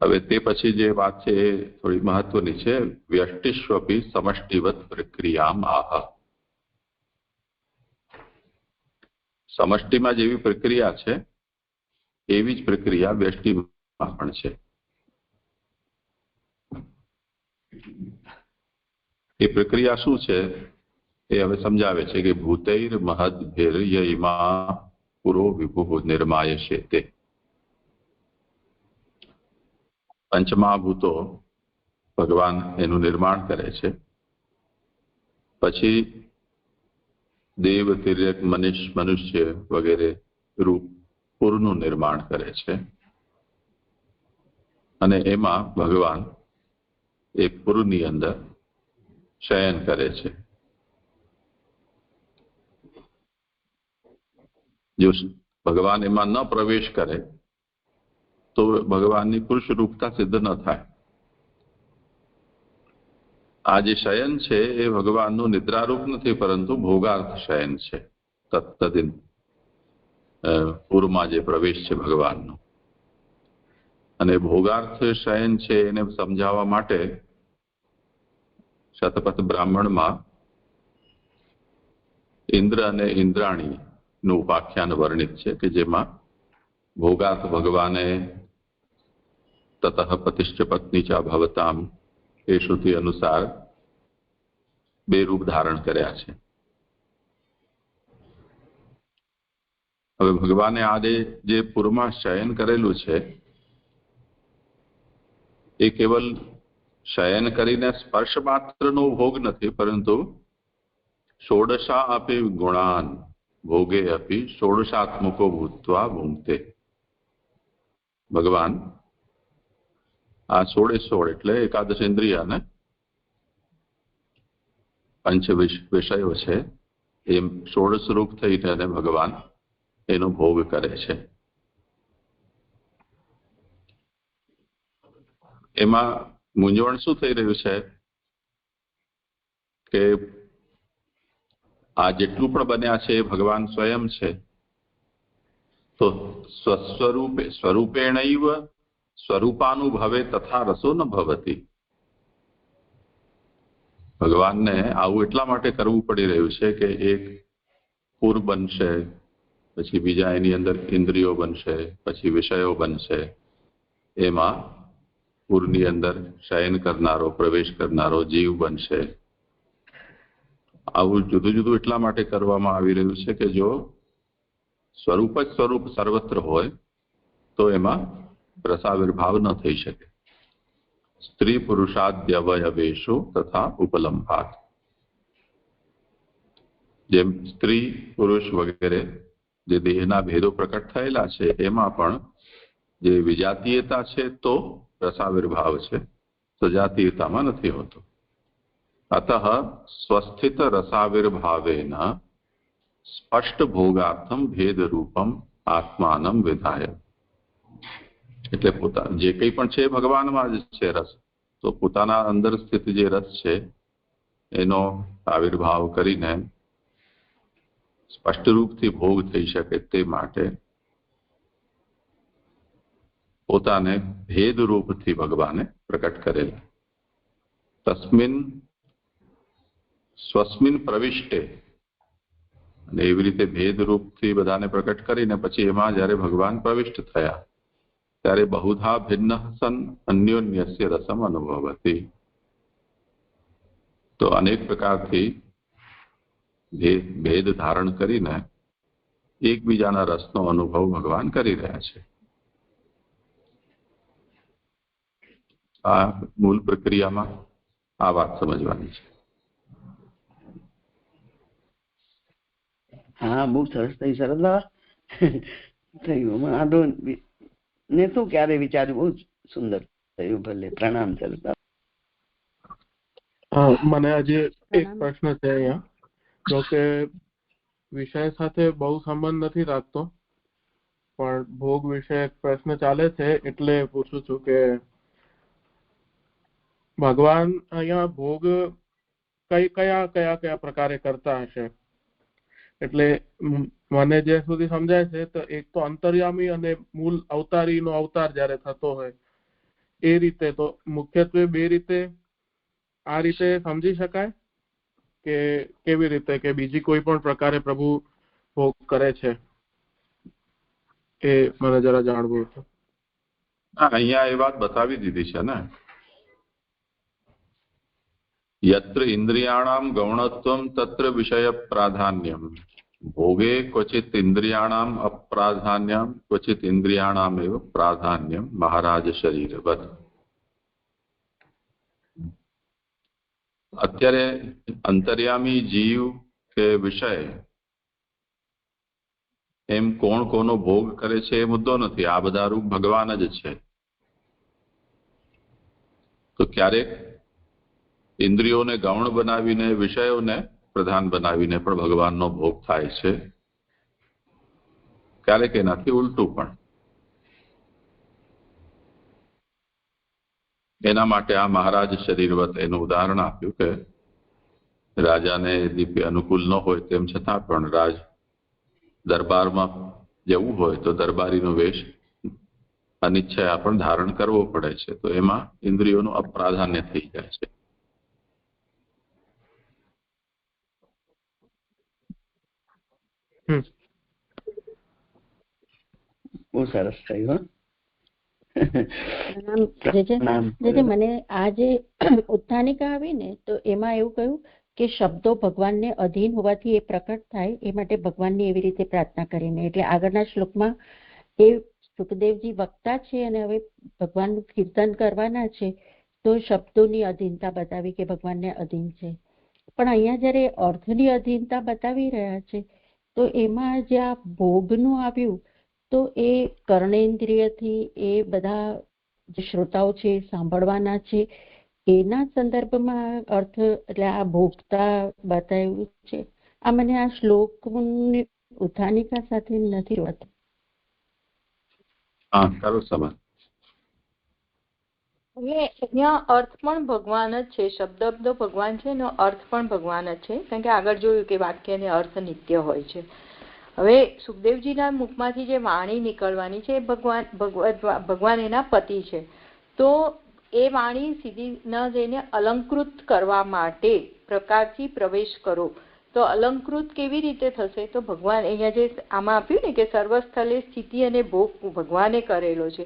હવે તે પછી જે વાત છે એ થોડી મહત્વની છે. વ્યષ્ટિષ્વપી સમષ્ટિવત પ્રક્રિયામ આહ. સમષ્ટિમાં જેવી પ્રક્રિયા છે એવી જ પ્રક્રિયા વ્યષ્ટિમાં પણ છે. એ પ્રક્રિયા શું છે એ હવે સમજાવે છે કે ભૂતૈર મહદ્ભેર્ય ઇમા પુરો વિભુ નિર્માયશ્યતે. પંચમહાભૂતો ભગવાન એનું નિર્માણ કરે છે, પછી દેવ, તિર્યક, મનુષ્ય વગેરે રૂપ પુરનું નિર્માણ કરે છે, અને એમાં ભગવાન એ પુરની અંદર શયન કરે છે. જો ભગવાન એમાં ન પ્રવેશ કરે તો ભગવાનની પુરુષ રૂપતા સિદ્ધ ન થાય. આ જે શયન છે એ ભગવાનનું નિદ્રારૂપ નથી, પરંતુ ભોગાર્થ શયન છે. તત્તદિન પૂરમાં જે પ્રવેશ છે ભગવાનનો, અને ભોગાર્થ શયન છે એને સમજાવવા માટે શતપથ બ્રાહ્મણમાં ઇન્દ્ર અને ઇન્દ્રાણી નું ઉપાખ્યાન વર્ણિત છે કે જેમાં ભોગાર્થ ભગવાને તતઃ પતિશ્ચ પત્ની ચા ભવતામ એ શ્રુતિ અનુસાર 2 રૂપ ધારણ કર્યા છે. હવે ભગવાને આદે જે પૂરમાં શયન કરેલું છે એ કેવલ શયન કરીને સ્પર્શ માત્રનો ભોગ નથી, પરંતુ ષોડશા અપી ગુણાન ભોગે અપી ષોડશાત્મકો ભૂત્વા ભુંક્તે. ભગવાન આ 16 એટલે એકાદશ ઇન્દ્રિયને પંચ વિષયો છે એમ 16 રૂપ થઈને ભગવાન એનો ભોગ કરે છે. એમાં મૂંઝવણ શું થઈ રહ્યું છે કે આ જેટલું પણ બન્યા છે એ ભગવાન સ્વયં છે, તો સ્વરૂપેણૈવ સ્વરૂપાનુભવે તથા રસો ન ભવતી. ભગવાનને આવું એટલા માટે કરવું પડી રહ્યું છે કે એક પૂર બનશે, પછી બીજા એની અંદર ઇન્દ્રિયો બનશે, પછી વિષયો બનશે. એમાં પૂરની અંદર શયન કરનારો, પ્રવેશ કરનારો જીવ બનશે. આવું જુદું જુદું એટલા માટે કરવામાં આવી રહ્યું છે કે જો સ્વરૂપ જ સ્વરૂપ સર્વત્ર હોય તો એમાં રસાવિર્ભાવ ન થઈ શકે. સ્ત્રી પુરુષાદ્યવયવેશુ તથા ઉપલંભાત. જેમ સ્ત્રી પુરુષ વગેરે જે દેહના ભેદો પ્રકટ થયેલા છે એમાં પણ જે વિજાતીયતા છે તો રસાવિર્ભાવ છે, સજાતીયતામાં નથી હોતો. અતઃ સ્વસ્થિત રસાવિર્ભાવેન સ્પષ્ટ ભોગાર્થમ ભેદ રૂપમ આત્માનમ વિધાય. એટલે જે કંઈ પણ છે ભગવાનમાં જ છે રસ, તો પોતાના અંદર સ્થિત જે રસ છે એનો આવિર્ભાવ કરીને સ્પષ્ટ રૂપથી ભોગ થઈ શકે તે માટે પોતાને ભેદ રૂપથી ભગવાને પ્રકટ કરેલા. તસ્મિન સ્વસ્મિન પ્રવિષ્ટે, અને એવી રીતે ભેદ રૂપથી બધાને પ્રકટ કરીને પછી એમાં જ્યારે ભગવાન પ્રવિષ્ટ થયા ત્યારે બહુધા ભિન્ન સન અન્યોન્યસ્ય રસમ અનુભવતી. તો અનેક પ્રકારથી ભેદ ધારણ કરીને એકબીજાના રસનો અનુભવ ભગવાન કરી રહ્યા છે. આ મૂળ પ્રક્રિયામાં આ વાત સમજવાની છે. હા, બહુ સરસ થઈ. સરસ થયું. વાંધો ને શું ક્યારે વિચાર્યું, બહુ સુંદર થયું. ભલે, પ્રણામ. સરસ. મને આજે એક પ્રશ્ન છે અહીંયા, જો કે વિષય સાથે બહુ સંબંધ નથી રાખતો, પણ ભોગ વિશે એક પ્રશ્ન ચાલે છે એટલે પૂછું છું કે ભગવાન અહીંયા ભોગ કયા કયા કયા પ્રકારે કરતા હશે? એટલે મને જે સુધી સમજાય છે તો એક તો અંતર્યામી અને મૂળ અવતારીનો અવતાર જ્યારે થતો હોય એ રીતે, તો મુખ્યત્વે 2 રીતે આ રીતે સમજી શકાય કે કેવી રીતે, કે બીજી કોઈ પણ પ્રકારે પ્રભુ ભોગ કરે છે? એ મને જરા જાણવું હતું. અહીંયા એ વાત બતાવી દીધી છે ને, યત્ર ઇન્દ્રિયાણામ ગૌણત્વમ તત્ર વિષય પ્રાધાન્યમ ભોગે ક્વચિત ઇન્દ્રિયાણામ અપ્રાધાન્યમ ક્વચિત ઇન્દ્રિયાણામ એવ પ્રાધાન્યમ મહારાજ શરીરવત. અત્યારે અંતર્યામી જીવ કે વિષય એમ કોણ કોનો ભોગ કરે છે એ મુદ્દો નથી. આ બધા રૂપ ભગવાન જ છે. તો ક્યારેક ઇન્દ્રિયોને ગૌણ બનાવીને, વિષયોને પ્રધાન બનાવીને પણ ભગવાનનો ભોગ થાય છે. ક્યારેક એનાથી ઉલટું પણ. એના માટે આ મહારાજ શરીરવત એનું ઉદાહરણ આપ્યું કે રાજાને દિવ્ય અનુકૂળ ન હોય તેમ છતાં પણ રાજ દરબારમાં જવું હોય તો દરબારીનો વેશ અનિચ્છયા પણ ધારણ કરવો પડે છે. તો એમાં ઇન્દ્રિયોનું અપ્રાધાન્ય થઈ જાય છે. બહુ સરસ થયું. મને આ જે ઉત્થાનિકા આવી ને તો એમાં એવું કહ્યું કે શબ્દો ભગવાનને અધીન હોવાથી એ પ્રકટ થાય એ માટે ભગવાનની એવી રીતે પ્રાર્થના કરીને. એટલે આગળના શ્લોકમાં એ સુખદેવજી વક્તા છે અને હવે ભગવાનનું કીર્તન કરવાના છે તો શબ્દોની અધીનતા બતાવી કે ભગવાનને અધીન છે. પણ અહીંયા જયારે અર્થની અધીનતા બતાવી રહ્યા છે તો એમાં જે આ ભોગનું આવ્યું તો એ કર્ણેન્દ્રિયથી એ બધા જે શ્રોતાઓ છે સાંભળવાના છે એના સંદર્ભમાં અર્થ એટલે આ ભોગતા બતાવ્યું છે. આ મને આ શ્લોકની ઉત્થાનિકા સાથે નથી જોવાતું. હા, સારો સવાલ. એટલે અહીંયા અર્થ પણ ભગવાન જ છે, શબ્દ ભગવાન છે એનો અર્થ પણ ભગવાન જ છે. કારણ કે આગળ જોયું કે વાક્યને અર્થ નિત્ય હોય છે. હવે સુખદેવજીના મુખમાંથી જે વાણી નીકળવાની છે ભગવાન એના પતિ છે. તો એ વાણી સીધી ન જઈને અલંકૃત કરવા માટે પ્રકારથી પ્રવેશ કરો. તો અલંકૃત કેવી રીતે થશે? તો ભગવાન અહીંયા જે આમાં આપ્યું ને કે સર્વસ્થલે સ્થિતિ અને ભોગ ભગવાને કરેલો છે.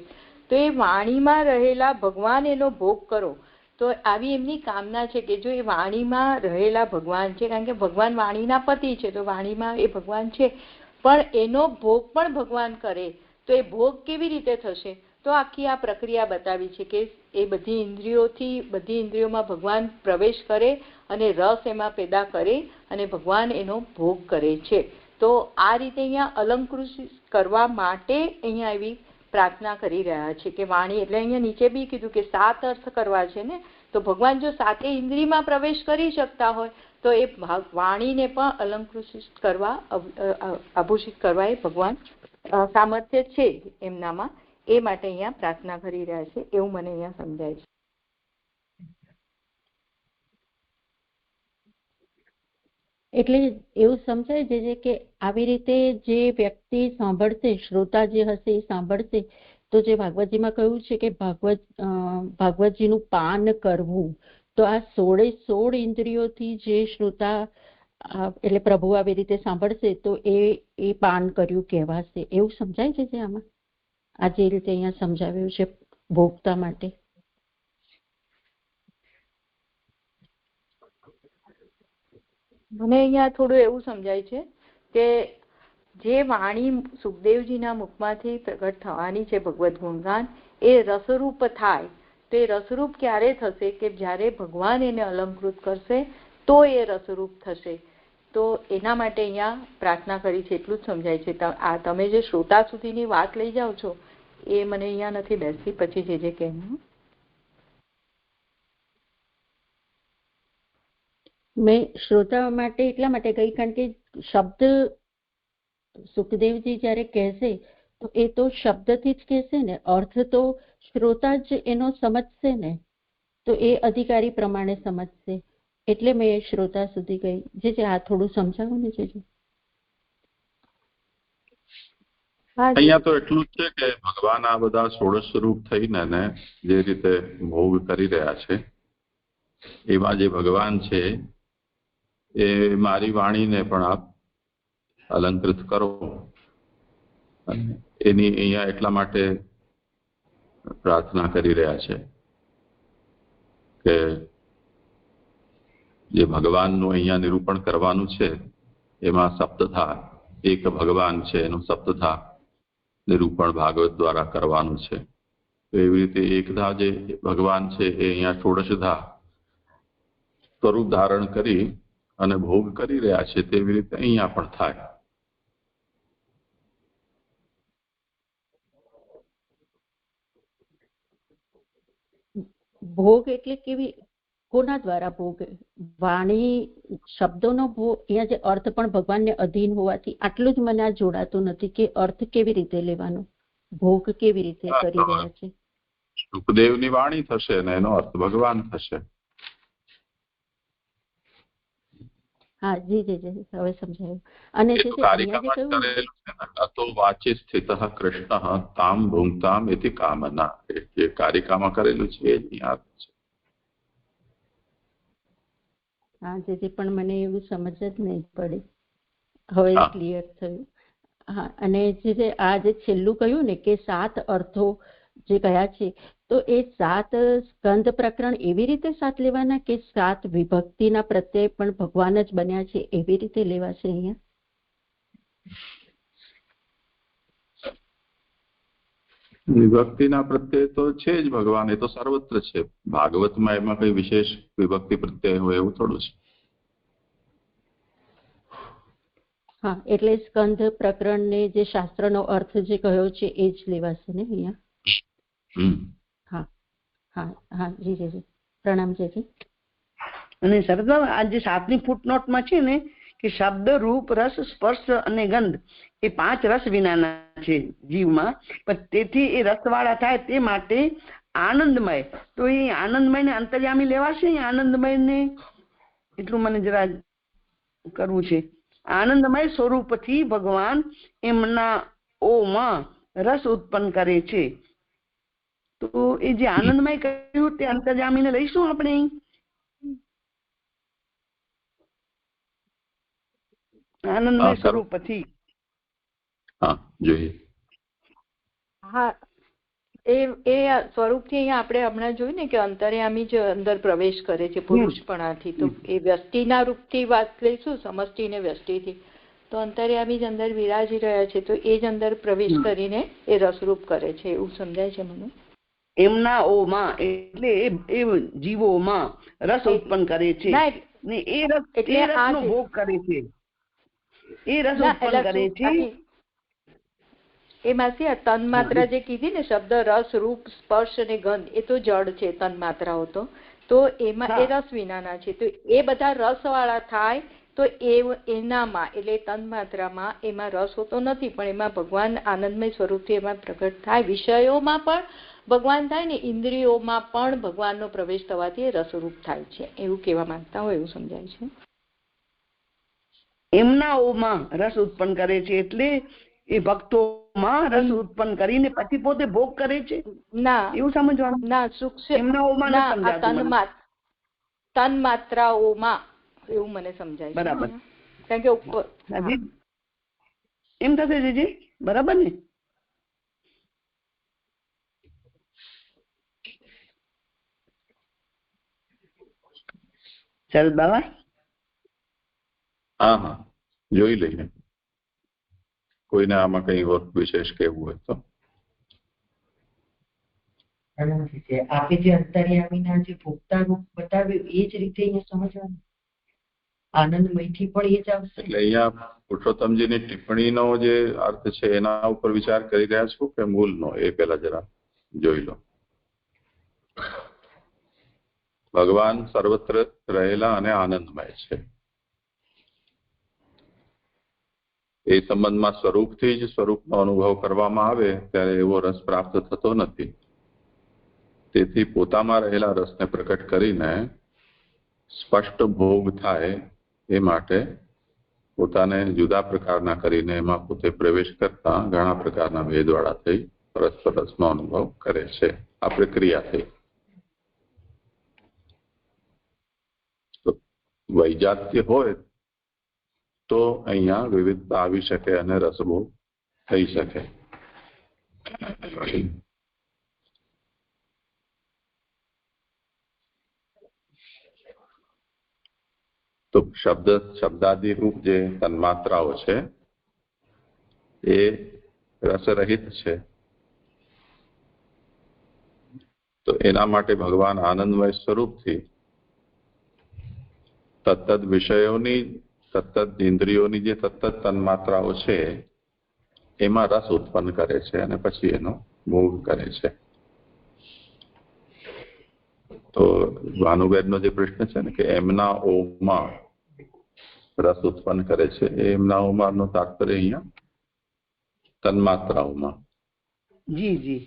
તો એ વાણીમાં રહેલા ભગવાન એનો ભોગ કરો. તો આવી એમની કામના છે કે જો એ વાણીમાં રહેલા ભગવાન છે, કારણ કે ભગવાન વાણીના પતિ છે તો વાણીમાં એ ભગવાન છે, પણ એનો ભોગ પણ ભગવાન કરે તો એ ભોગ કેવી રીતે થશે? તો આખી આ પ્રક્રિયા બતાવી છે કે એ બધી ઇન્દ્રિયોમાં ભગવાન પ્રવેશ કરે અને રસ એમાં પેદા કરે અને ભગવાન એનો ભોગ કરે છે. તો આ રીતે અહીંયા અલંકૃત કરવા માટે અહીંયા એવી પ્રાર્થના કરી રહ્યા છે કે વાણી એટલે અહીંયા નીચે બી કીધું કે 7 અર્થ કરવા છે ને, તો ભગવાન જો 7 ઇન્દ્રિયમાં પ્રવેશ કરી શકતા હોય તો એ વાણીને પણ અલંકૃત કરવા આભૂષિત કરવા એ ભગવાન સામર્થ્ય છે એમનામાં. એ માટે અહીંયા પ્રાર્થના કરી રહ્યા છે એવું મને અહીંયા સમજાય છે. એટલે એવું સમજાય છે કે આવી રીતે જે વ્યક્તિ સાંભળશે, શ્રોતા જે હશે એ સાંભળશે તો જે ભાગવતજીમાં કહ્યું છે કે ભાગવતજીનું પાન કરવું, તો આ 16 ઇન્દ્રિયોથી જે શ્રોતા એટલે પ્રભુ આવી રીતે સાંભળશે તો એ પાન કર્યું કહેવાશે એવું સમજાય છે આમાં. આ જે રીતે અહીંયા સમજાવ્યું છે ભોગતા માટે. મને અહીંયા થોડું એવું સમજાય છે કે જે વાણી સુખદેવજીના મુખમાંથી પ્રગટ થવાની છે ભગવત ગુણગાન એ રસરૂપ થાય. તો એ રસરૂપ ક્યારે થશે? કે જ્યારે ભગવાન એને અલંકૃત કરશે તો એ રસરૂપ થશે. તો એના માટે અહીંયા પ્રાર્થના કરી છે એટલું જ સમજાય છે. આ તમે જે શ્રોતા સુધીની વાત લઈ જાઓ છો એ મને અહીંયા નથી બેસતી. પછી જે કહેવું મેં શ્રોતાઓ માટે એટલા માટે કહી કારણ કે શબ્દ સુખદેવજી જયારે કહેશે તો એ તો શબ્દથી જ કહેશે ને, અર્થ તો શ્રોતા જ એનો સમજશે ને, તો એ અધિકારી પ્રમાણે સમજશે. એટલે મેં શ્રોતા સુધી ગઈ. જે આ થોડું સમજાવો ને જે. અહીંયા તો એટલું જ છે કે ભગવાન આ બધા 16 સ્વરૂપ થઈને જે રીતે ભોગ કરી રહ્યા છે એમાં જે ભગવાન છે એ મારી વાણીને પણ આપ અલંકૃત કરો. એની અહીંયા એટલા માટે પ્રાર્થના કરી રહ્યા છે કે જે ભગવાનનું અહીંયા નિરૂપણ કરવાનું છે એમાં સપ્તધા એક ભગવાન છે એનું સપ્તધા નિરૂપણ ભાગવત દ્વારા કરવાનું છે. તો એવી રીતે એકધા જે ભગવાન છે એ અહીંયા ષોડશધા સ્વરૂપ ધારણ કરી અને ભોગ કરી રહ્યા છે તેવી રીતે અહીંયા પણ થાય. ભોગ એટલે કેવી કોના દ્વારા ભોગ? વાણી શબ્દોનો ભોગ, અહીંયા જે અર્થ પણ ભગવાનને અધીન હોવાથી આટલું જ મને આ જોડાતું નથી કે અર્થ કેવી રીતે લેવાનો, ભોગ કેવી રીતે કરી રહ્યા છે. સુખદેવની વાણી થશે અને એનો અર્થ ભગવાન થશે. હા જી જી જી હવે સમજાયું. અને જે અહીંયા જે કહ્યું અતો વાચે સ્થિત કૃષ્ણ તામ ભૂંગતામ એથી કામના, એ કારિકામાં કરેલું છે એ જ યાદ છે. હા જેથી પણ મને એવું સમજ જ નહીં પડી, હવે ક્લિયર થયું. હા અને જે આ જે છેલ્લું કહ્યું ને કે 7 અર્થો જે કયા છે, તો એ 7 સ્કંદ પ્રકરણ એવી રીતે 7 લેવાના કે 7 વિભક્તિના પ્રત્યે પણ ભગવાન જ બન્યા છે એવી રીતે લેવાશે અહીંયા? વિભક્તિના પ્રત્યે તો છે જ ભગવાન, એ તો સર્વત્ર છે. ભાગવતમાં એમાં કઈ વિશેષ વિભક્તિ પ્રત્યય હોય એવું થોડું છે. હા એટલે સ્કંદ પ્રકરણ ને જે શાસ્ત્રનો અર્થ જે કહ્યો છે એ જ લેવાશે ને અહીંયા? હા હા હા જી જી જી પ્રણામ જી. અને સરસ આ જે 7ની ફૂટનોટમાં છે ને કે શબ્દ, રૂપ, રસ, સ્પર્શ અને ગંધ એ 5 રસ વિનાના છે જીવમાં, પણ તેથી એ રસવાળા થાય તે માટે આનંદમય. તો એ આનંદમય ને અંતર્યામી લેવાશે. આનંદમય ને એટલું મને જરા કરવું છે. આનંદમય સ્વરૂપથી ભગવાન એમના ઓમાં રસ ઉત્પન્ન કરે છે. તો એ જે આનંદમય કહ્યું તે અંતર્યામીને લઈશું આપણે. આનંદમય સ્વરૂપથી. હા જોઈએ. હા એ સ્વરૂપથી અહીંયા આપણે હમણાં જોયું ને કે અંતર્યામી જ અંદર પ્રવેશ કરે છે પુરુષપણાથી. તો એ વ્યષ્ટિના રૂપથી વાત લઈશું, સમષ્ટિ ને વ્યષ્ટિથી, તો અંતર્યામી જ અંદર વિરાજી રહ્યા છે, તો એ જ અંદર પ્રવેશ કરીને એ રસરૂપ કરે છે એવું સમજાય છે મને. એમના ઓમાં એટલે એ જીવોમાં રસ ઉત્પન્ન કરે છે ને એ રસ એટલે રસનો ભોગ કરે છે. એ રસ ઉત્પન્ન કરે છે. એમાંથી તન્માત્રા જે કીધી ને શબ્દ, રસ, રૂપ, સ્પર્શ અને ગંધ, એ તો જડ છે તન્માત્રાઓ. તો એમાં એ રસ વિનાના છે. તો એ બધા રસ વાળા થાય તો એનામાં એટલે તન્માત્રામાં એમાં રસ હોતો નથી, પણ એમાં ભગવાન આનંદમય સ્વરૂપથી એમાં પ્રગટ થાય. વિષયોમાં પણ ભગવાન થાય ને ઇન્દ્રિયોમાં પણ ભગવાનનો પ્રવેશ થવાથી એ રસરૂપ થાય છે એવું કહેવા માંગતા હોય એવું સમજાય છે. એમના ઓમાં રસ ઉત્પન્ન કરે છે એટલે એ ભક્તોમાં રસ ઉત્પન્ન કરીને પછી પોતે ભોગ કરે છે. ના એવું સમજવાનું ના. એમના ઓમાં તન્માત્રાઓમાં એવું મને સમજાય. બરાબર. કારણ કે ઉપર એમ થશે જીજી બરાબર ને? શરદ બાબા. હા હા જોઈ લઈએ, કોઈને આમાં કઈ વિશેષ કેવું હોય તો. આપે જે અંતર્યામીના જે ભોગતા રૂપ બતાવ્યું એ જ રીતે અહીંયા સમજવાનું. આનંદમયથી પણ એ જ આવશે. એટલે અહીંયા પુરુષોત્તમજીની ટિપ્પણીનો જે અર્થ છે એના ઉપર વિચાર કરી રહ્યા છો કે મૂળનો? એ પેલા જરા જોઈ લો. ભગવાન સર્વત્ર રહેલા અને આનંદમય છે. એ સંબંધમાં સ્વરૂપથી જ સ્વરૂપનો અનુભવ કરવામાં આવે ત્યારે એવો રસ પ્રાપ્ત થતો નથી. તેથી પોતામાં રહેલા રસને પ્રકટ કરીને સ્પષ્ટ ભોગ થાય એ માટે પોતાને જુદા પ્રકારના કરીને એમાં પોતે પ્રવેશ કરતા ઘણા પ્રકારના ભેદવાળા થઈ પરસ્પર રસનો અનુભવ કરે છે. આ પ્રક્રિયા થઈ. તો વૈજાત્ય હોય તો અહીંયા વિવિધતા આવી શકે અને રસભોગ થઈ શકે. તો શબ્દાદી રૂપ જે તન્માત્રાઓ છે એ રસરહિત છે. તો એના માટે ભગવાન આનંદમય સ્વરૂપથી તત્ત વિષયોની, તત્ત ઇન્દ્રિયોની જે તત્ત તન્માત્રાઓ છે એમાં રસ ઉત્પન્ન કરે છે અને પછી એનો ભોગ કરે છે. તો ભાનુબેનનો જે પ્રશ્ન છે ને કે એમના ઓમાં રસ ઉત્પન્ન કરે છે, એ એમના ઓમાંનો તાત્પર્ય અહીંયા તન્માત્રાઓમાં. જી જી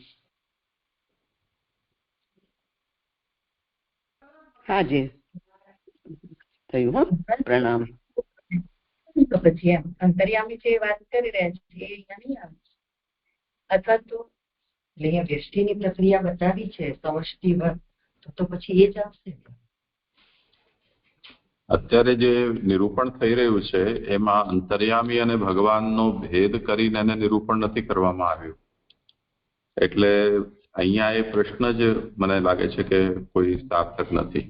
હા જી થયું. હા પ્રણામ. તો પછી એમ અંતર્યામી જે વાત કરી રહ્યા છે એ અહીંયા નહીં આવે અથવા તો એટલે અહીંયા વ્યષ્ટિની પ્રક્રિયા બતાવી છે સમષ્ટિવત, તો પછી એ જ આવશે. અત્યારે જે નિરૂપણ થઈ રહ્યું છે એમાં અંતર્યામી અને ભગવાનનો ભેદ કરીને એને નિરૂપણ નથી કરવામાં આવ્યું, એટલે અહીંયા એ પ્રશ્ન જ મને લાગે છે કે કોઈ સાર્થક નથી.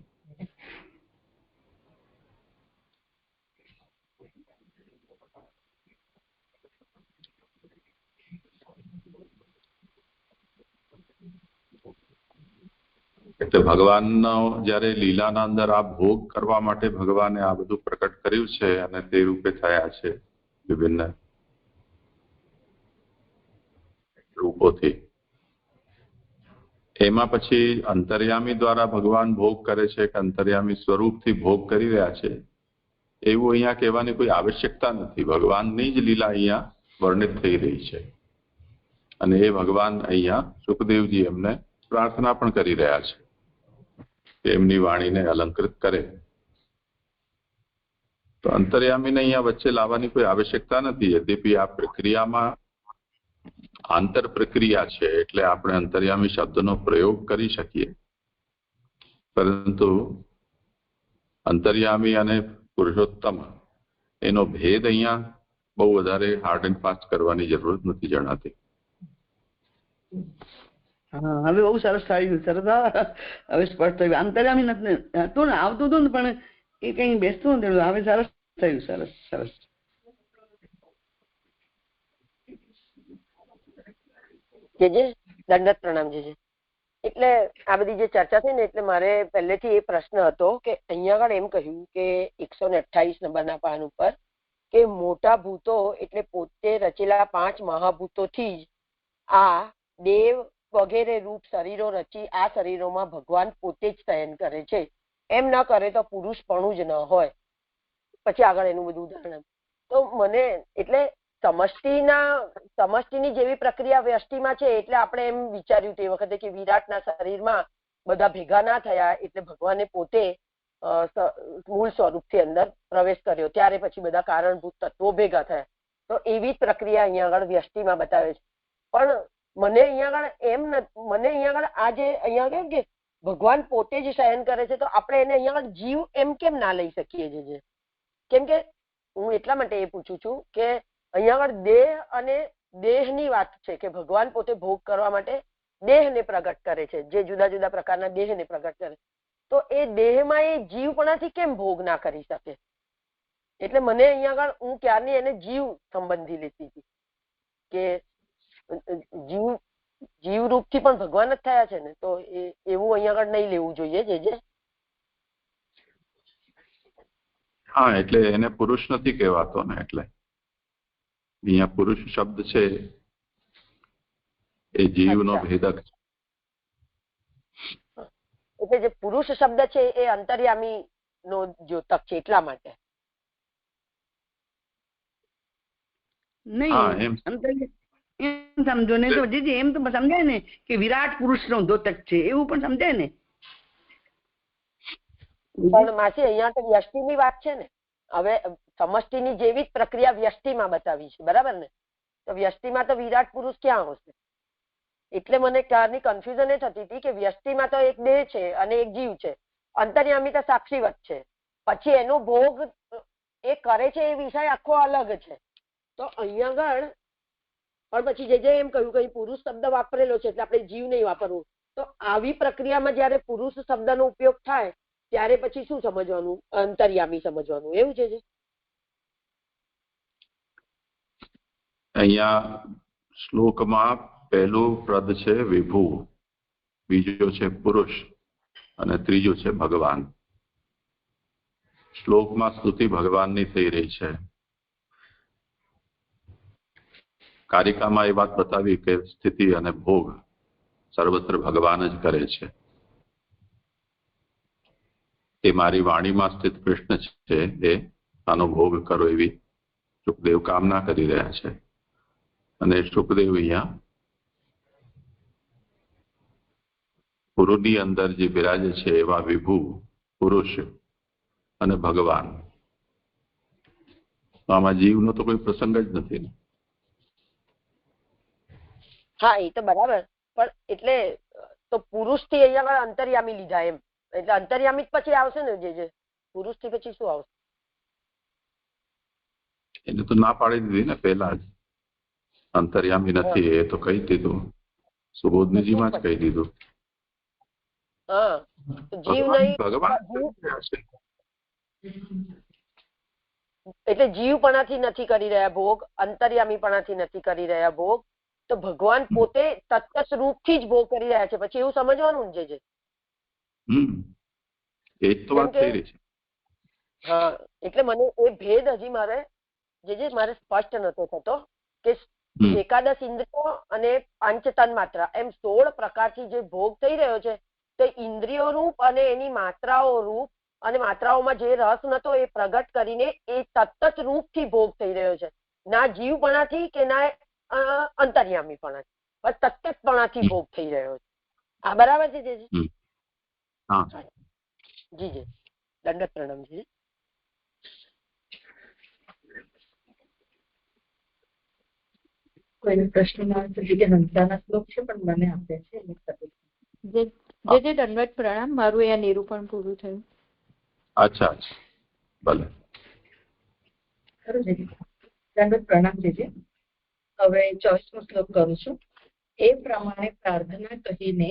એટલે ભગવાનનો જયારે લીલાના અંદર આ ભોગ કરવા માટે ભગવાને આ બધું પ્રકટ કર્યું છે અને તે રૂપે થયા છે વિભિન્ન રૂપોથી. એમાં પછી અંતર્યામી દ્વારા ભગવાન ભોગ કરે છે કે અંતર્યામી સ્વરૂપથી ભોગ કરી રહ્યા છે એવું અહીંયા કહેવાની કોઈ આવશ્યકતા નથી. ભગવાનની જ લીલા અહીંયા વર્ણિત થઈ રહી છે અને એ ભગવાન અહીંયા સુખદેવજી એમને પ્રાર્થના પણ કરી રહ્યા છે કે એમની વાણીને અલંકૃત કરે. તો અંતર્યામીને અહીંયા વચ્ચે લાવવાની કોઈ આવશ્યકતા નથી. યદ્યપિ આ પ્રક્રિયામાં આંતર પ્રક્રિયા છે એટલે આપણે અંતર્યામી શબ્દનો પ્રયોગ કરી શકીએ, પરંતુ અંતર્યામી અને પુરુષોત્તમ એનો ભેદ અહીંયા બહુ વધારે હાર્ડ એન્ડ ફાસ્ટ કરવાની જરૂરત નથી જણાતી. હા હવે બહુ સરસ થયું. સરસ હવે સ્પષ્ટ થયું. અંતર્યામી નથી હતું ને, આવતું હતું ને પણ એ કઈ બેસતું નથી. હવે સરસ થયું. સરસ સરસ. દંડવત પ્રણામ છે. એટલે આ બધી જે ચર્ચા થઈ ને એટલે મારે પહેલેથી એ પ્રશ્ન હતો કે અહીંયા આગળ એમ કહ્યું કે 128 નંબરના પાન ઉપર કે મોટા ભૂતો એટલે પોતે રચેલા 5 મહાભૂતોથી જ આ દેવ વગેરે રૂપ શરીરો રચી આ શરીરોમાં ભગવાન પોતે જ શયન કરે છે. એમ ન કરે તો પુરુષપણું જ ન હોય. પછી આગળ એનું બધું ઉદાહરણ. તો મને એટલે સમષ્ટિની જેવી પ્રક્રિયા વ્યષ્ટિમાં છે એટલે આપણે એમ વિચાર્યું તે વખતે કે વિરાટના શરીરમાં બધા ભેગા ના થયા એટલે ભગવાને પોતે મૂળ સ્વરૂપથી અંદર પ્રવેશ કર્યો, ત્યારે પછી બધા કારણભૂત તત્વો ભેગા થયા. તો એવી જ પ્રક્રિયા અહીંયા આગળ વ્યષ્ટિમાં બતાવે છે. પણ મને અહીંયા આગળ આ જે અહીંયા કેમ કે ભગવાન પોતે જ શયન કરે છે તો આપણે એને અહીંયા આગળ જીવ એમ કેમ ના લઈ શકીએ છીએ? કેમ કે હું એટલા માટે એ પૂછું છું કે અહીંયા આગળ દેહ અને દેહની વાત છે કે ભગવાન પોતે ભોગ કરવા માટે દેહને પ્રગટ કરે છે, જે જુદા જુદા પ્રકારના દેહને પ્રગટ કરે. તો એ દેહમાં એ જીવપણાથી કેમ ભોગ ના કરી શકે? એટલે મને અહીંયા આગળ હું ક્યારની એને જીવ સંબંધી લેતી હતી કે જીવ રૂપથી પણ ભગવાન જ થયા છે ને, તો એવું અહીંયા આગળ નહીં લેવું જોઈએ. જે હા એટલે એને પુરુષ નથી કહેવાતો ને, એટલે અહીંયા પુરુષ શબ્દ છે એ જીવનો ભેદક છે. એટલે જે પુરુષ શબ્દ છે એ અંતર્યામી નો દ્યોતક છે એટલા માટે. નહીં એમ સમજો ને તો એમ તો સમજાય ને કે વિરાટ પુરુષ નો દ્યોતક છે એવું પણ સમજાય ને. પણ માસી અહીંયા તો વ્યષ્ટિની વાત છે ને. હવે સમષ્ટિની જેવી જ પ્રક્રિયા વ્યષ્ટિમાં બતાવી છે, બરાબર ને? તો વ્યષ્ટિમાં તો વિરાટ પુરુષ ક્યાં આવશે? એટલે મને ક્યારની કન્ફ્યુઝન એ થતી હતી કે વ્યષ્ટિમાં તો એક દેહ છે અને એક જીવ છે, અંતર્યામી તો સાક્ષીવત છે, પછી એનો ભોગ એ કરે છે એ વિષય આખો અલગ છે. તો અહીંયા આગળ પણ પછી જે એમ કહ્યું કે પુરુષ શબ્દ વાપરેલો છે એટલે આપણે જીવ નહીં વાપરવું. તો આવી પ્રક્રિયામાં જયારે પુરુષ શબ્દનો ઉપયોગ થાય ત્યારે પછી શું સમજવાનું? અંતર્યામી સમજવાનું, એવું છે? અહીંયા શ્લોકમાં પહેલું પદ છે વિભુ, બીજો છે પુરુષ અને ત્રીજું છે ભગવાન. શ્લોકમાં સ્તુતિ ભગવાનની થઈ રહી છે. કારિકામાં એ વાત બતાવી કે સ્થિતિ અને ભોગ સર્વત્ર ભગવાન જ કરે છે. એ મારી વાણીમાં સ્થિત કૃષ્ણ છે, એ આનો ભોગ કરો એવી સુખદેવ કામના કરી રહ્યા છે. અને સુખદેવ અહીંયા પુરુની અંદર જે બિરાજે છે એવા વિભુ પુરુષ અને ભગવાન, આમાં જીવનો તો કોઈ પ્રસંગ જ નથી ને. હા, એ તો બરાબર, પણ એટલે તો પુરુષ થી અહીંયા અંતર્યામી લીધા એમ, એટલે અંતર્યામી પછી આવશે ને, જે પુરુષ થી પછી શું આવશે? એને તો ના પાડી દીધી ને પહેલા જ, અંતર્યામી નથી એ તો કહી દીધું, સુબોધનીજીમાં જ કહી દીધું. હા, જીવ નહીં, ભગવાન એટલે જીવપણાથી નથી કરી રહ્યા ભોગ, અંતર્યામીપણાથી નથી કરી રહ્યા ભોગ, તો ભગવાન પોતે તત્વ રૂપથી જ ભોગ કરી રહ્યા છે. પછી એવું સમજવાનું ને જે એ તો વાત થઈ રહી છે. હા, એટલે મને એ ભેદ હજી મારે મારે સ્પષ્ટ નતો થતો કે એકાદશ ઇન્દ્રિયો અને પાંચ તન માત્રા એમ 16 પ્રકારથી જે ભોગ થઈ રહ્યો છે તે ઇન્દ્રિયો રૂપ અને એની માત્રાઓ રૂપ, અને માત્રાઓમાં જે રસ નતો એ પ્રગટ કરીને એ તત્ત રૂપથી ભોગ થઈ રહ્યો છે, ના જીવપણાથી કે ના અંતર્યામીપણાથી, પણ તત્તપણાથી ભોગ થઈ રહ્યો છે. આ બરાબર છે જી? જી, દંડવત પ્રણામ જી. કોઈને પ્રશ્ન ના કે હંસાના શ્લોક છે પણ મને આપે છે. જે દંડવત પ્રણામ, મારું અહીંયા નિરૂપણ પૂરું થયું. અચ્છા, ભલે. દંડવત પ્રણામ જીજી. હવે 24મો શ્લોક કરું છું. એ પ્રમાણે પ્રાર્થના કહીને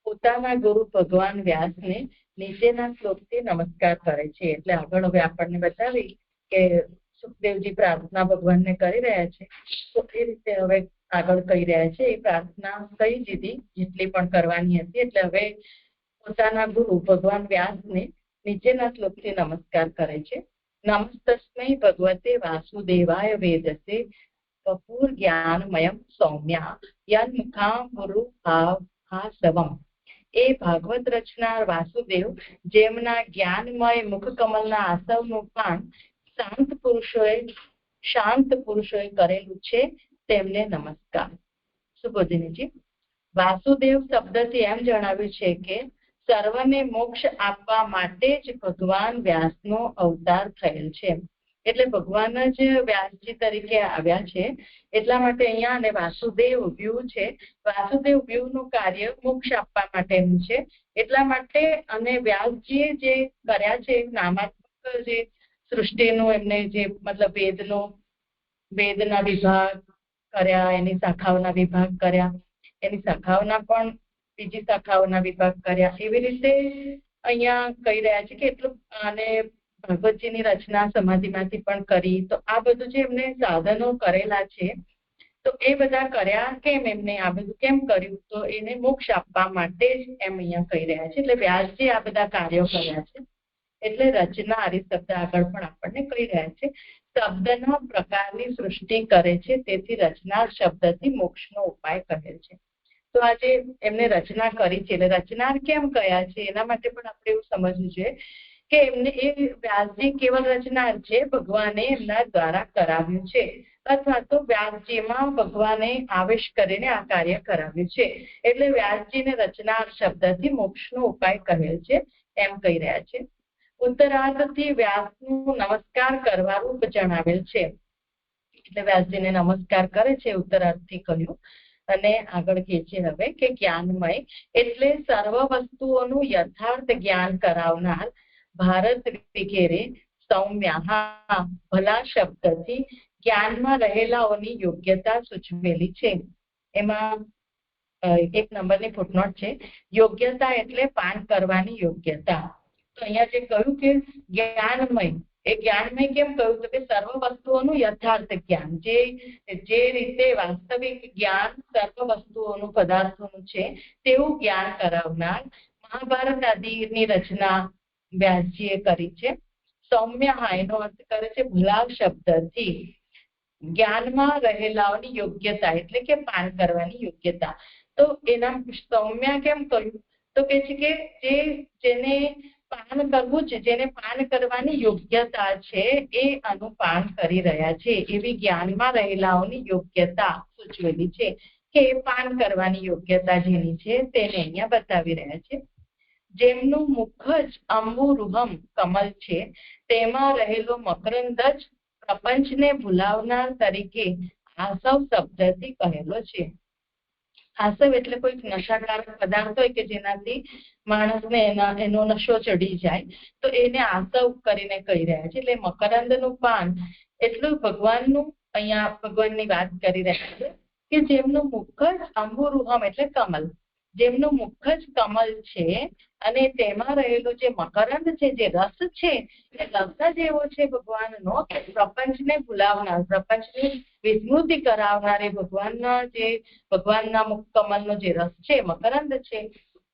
પોતાના ગુરુ ભગવાન વ્યાસને નીચેના શ્લોકથી નમસ્કાર કરે છે. એટલે આગળ હવે આપણને બતાવી કે સુખદેવજી પ્રાર્થના ભગવાનને કરી રહ્યા છે, તો એ રીતે હવે આગળ કહી રહ્યા છે. એ પ્રાર્થના કહી દીધી જેટલી પણ કરવાની હતી, એટલે હવે પોતાના ગુરુ ભગવાન વ્યાસને નીચેના શ્લોકથી નમસ્કાર કરે છે. નમસ્તસ્મૈ ભગવતે વાસુદેવાય વેદસે કપૂર જ્ઞાનમયમ સૌમ્યા યન્મુખામ ગુરુ ભાવહાસવમ. એ ભાગવત રચનાર વાસુદેવ, જેમના જ્ઞાનમય મુખકમલના આસવનું પાન શાંત પુરુષોએ કરેલું છે, તેમને નમસ્કાર. સુબોધિનીજી, વાસુદેવ શબ્દથી એમ જણાવ્યું છે કે સર્વને મોક્ષ આપવા માટે જ ભગવાન વ્યાસનો અવતાર થયેલ છે. એટલે ભગવાન જ વ્યાસજી તરીકે આવ્યા છે, એટલા માટે અહીંયા અને વાસુદેવ વ્યૂહ છે. વાસુદેવ વ્યૂહનું કાર્ય મોક્ષ આપવા માટેનું છે, એટલા માટે. અને વ્યાસજીએ જે કર્યા છે નામાત્મક જે સૃષ્ટિનું, એમને જે મતલબ વેદના વિભાગ કર્યા, એની શાખાઓના વિભાગ કર્યા, એની શાખાઓના પણ બીજી શાખાઓના વિભાગ કર્યા, એવી રીતે અહીંયા કહી રહ્યા છે કે એટલું. અને ભગવતજીની રચના સમાધિમાંથી પણ કરી, તો આ બધું જે એમને સાધનો કરેલા છે, તો એ બધા કર્યા કેમ, એમને આ બધું કેમ કર્યું, તો એને મોક્ષ આપવા માટે જ એમ અહીંયા કહી રહ્યા છે. એટલે વ્યાસજી આ બધા કાર્યો કર્યા છે, એટલે રચનારી શબ્દ આગળ પણ આપણને કહી રહ્યા છે. શબ્દના પ્રકારની સૃષ્ટિ કરે છે, તેથી રચનાર શબ્દથી મોક્ષનો ઉપાય કહેલ છે. તો આજે એમને રચના કરી છે, એટલે રચનાર કેમ કયા છે એના માટે પણ આપણે એવું સમજવું જોઈએ કે એમને એ વ્યાસજી કેવલ રચનાર છે, ભગવાને એમના દ્વારા કરાવ્યું છે, અથવા તો વ્યાસજીમાં ભગવાને આવેશ કરીને આ કાર્ય કરાવ્યું છે. એટલે વ્યાસજીને રચનાર શબ્દથી મોક્ષનો ઉપાય કહેલ છે એમ કહી રહ્યા છે. ઉત્તરાર્ધથી વ્યાસનું નમસ્કાર કરવા રૂપ જણાવેલ છે, એટલે વ્યાસજીને નમસ્કાર કરે છે ઉત્તરાર્ધથી કહ્યું. અને આગળ કહે છે હવે કે જ્ઞાનમય એટલે સર્વ વસ્તુઓનું યથાર્થ જ્ઞાન કરાવનાર ભારત વગેરે સૌમ્યા ભલા શબ્દથી જ્ઞાનમાં રહેલાઓની યોગ્યતા સૂચવેલી છે. એમાં 1 નંબરની ફૂટનોટ છે. યોગ્યતા એટલે પાન કરવાની યોગ્યતા. તો અહીંયા જે કહ્યું કે જ્ઞાનમય, એ જ્ઞાનમય કેમ કહ્યું, તો કે સર્વ વસ્તુઓનું યથાર્થ જ્ઞાન, જે રીતે વાસ્તવિક જ્ઞાન સર્વ વસ્તુઓનું પદાર્થોનું છે તેવું જ્ઞાન કરાવનાર મહાભારત આદિની રચના વ્યાસજીએ કરી છે. સૌમ્ય એનો અર્થ કરે છે ભલા શબ્દથી જ્ઞાનમાં રહેલાઓની યોગ્યતા, એટલે કે પાન કરવાની યોગ્યતા. તો એના સૌમ્ય કેમ કહ્યું, તો કે છે કે જેને પાન કરવું છે, જેને પાન કરવાની યોગ્યતા છે એ અનુપાન કરી રહ્યા છે એવી જ્ઞાનમાં રહેલાઓની યોગ્યતા સૂચવેલી છે કે પાન કરવાની યોગ્યતા જેની છે તેને અહીંયા બતાવી રહ્યા છે. જેમનું મુખ જ અંબુરુહમ કમલ છે, તેમાં રહેલો મકરંદ જ પ્રપંચને ભૂલાવનાર તરીકે આસવ શબ્દથી કહેલો છે. આસવ એટલે કોઈક નશાકારક પદાર્થ હોય કે જેનાથી માણસને એનો નશો ચડી જાય, તો એને આસવ કરીને કહી રહ્યા છે. એટલે મકરંદનું પાન એટલું ભગવાનનું અહીંયા ભગવાનની વાત કરી રહ્યા છે કે જેમનું મુખ જ અંબુરુહમ એટલે કમલ, જેમનું મુખ જ કમલ છે અને તેમાં રહેલો જે મકરંદ છે, જે રસ છે, એ રસ જ એવો છે ભગવાનનો કે પ્રપંચને ભૂલાવનાર, પ્રપંચની વિસ્મૃતિ કરાવનાર એ ભગવાનના મુખ કમલનો જે રસ છે, મકરંદ છે,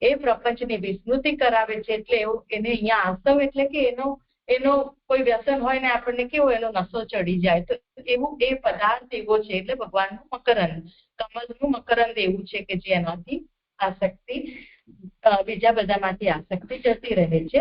એ પ્રપંચની વિસ્મૃતિ કરાવે છે. એટલે એવું એને અહીંયા આસવ એટલે કે એનો કોઈ વ્યસન હોય ને આપણને કેવો એનો નશો ચડી જાય, તો એવું એ પદાર્થ એવો છે. એટલે ભગવાનનું મકરંદ, કમલનું મકરંદ એવું છે કે જેનાથી આસક્તિ બીજા બધામાંથી આસક્તિ જતી રહે છે.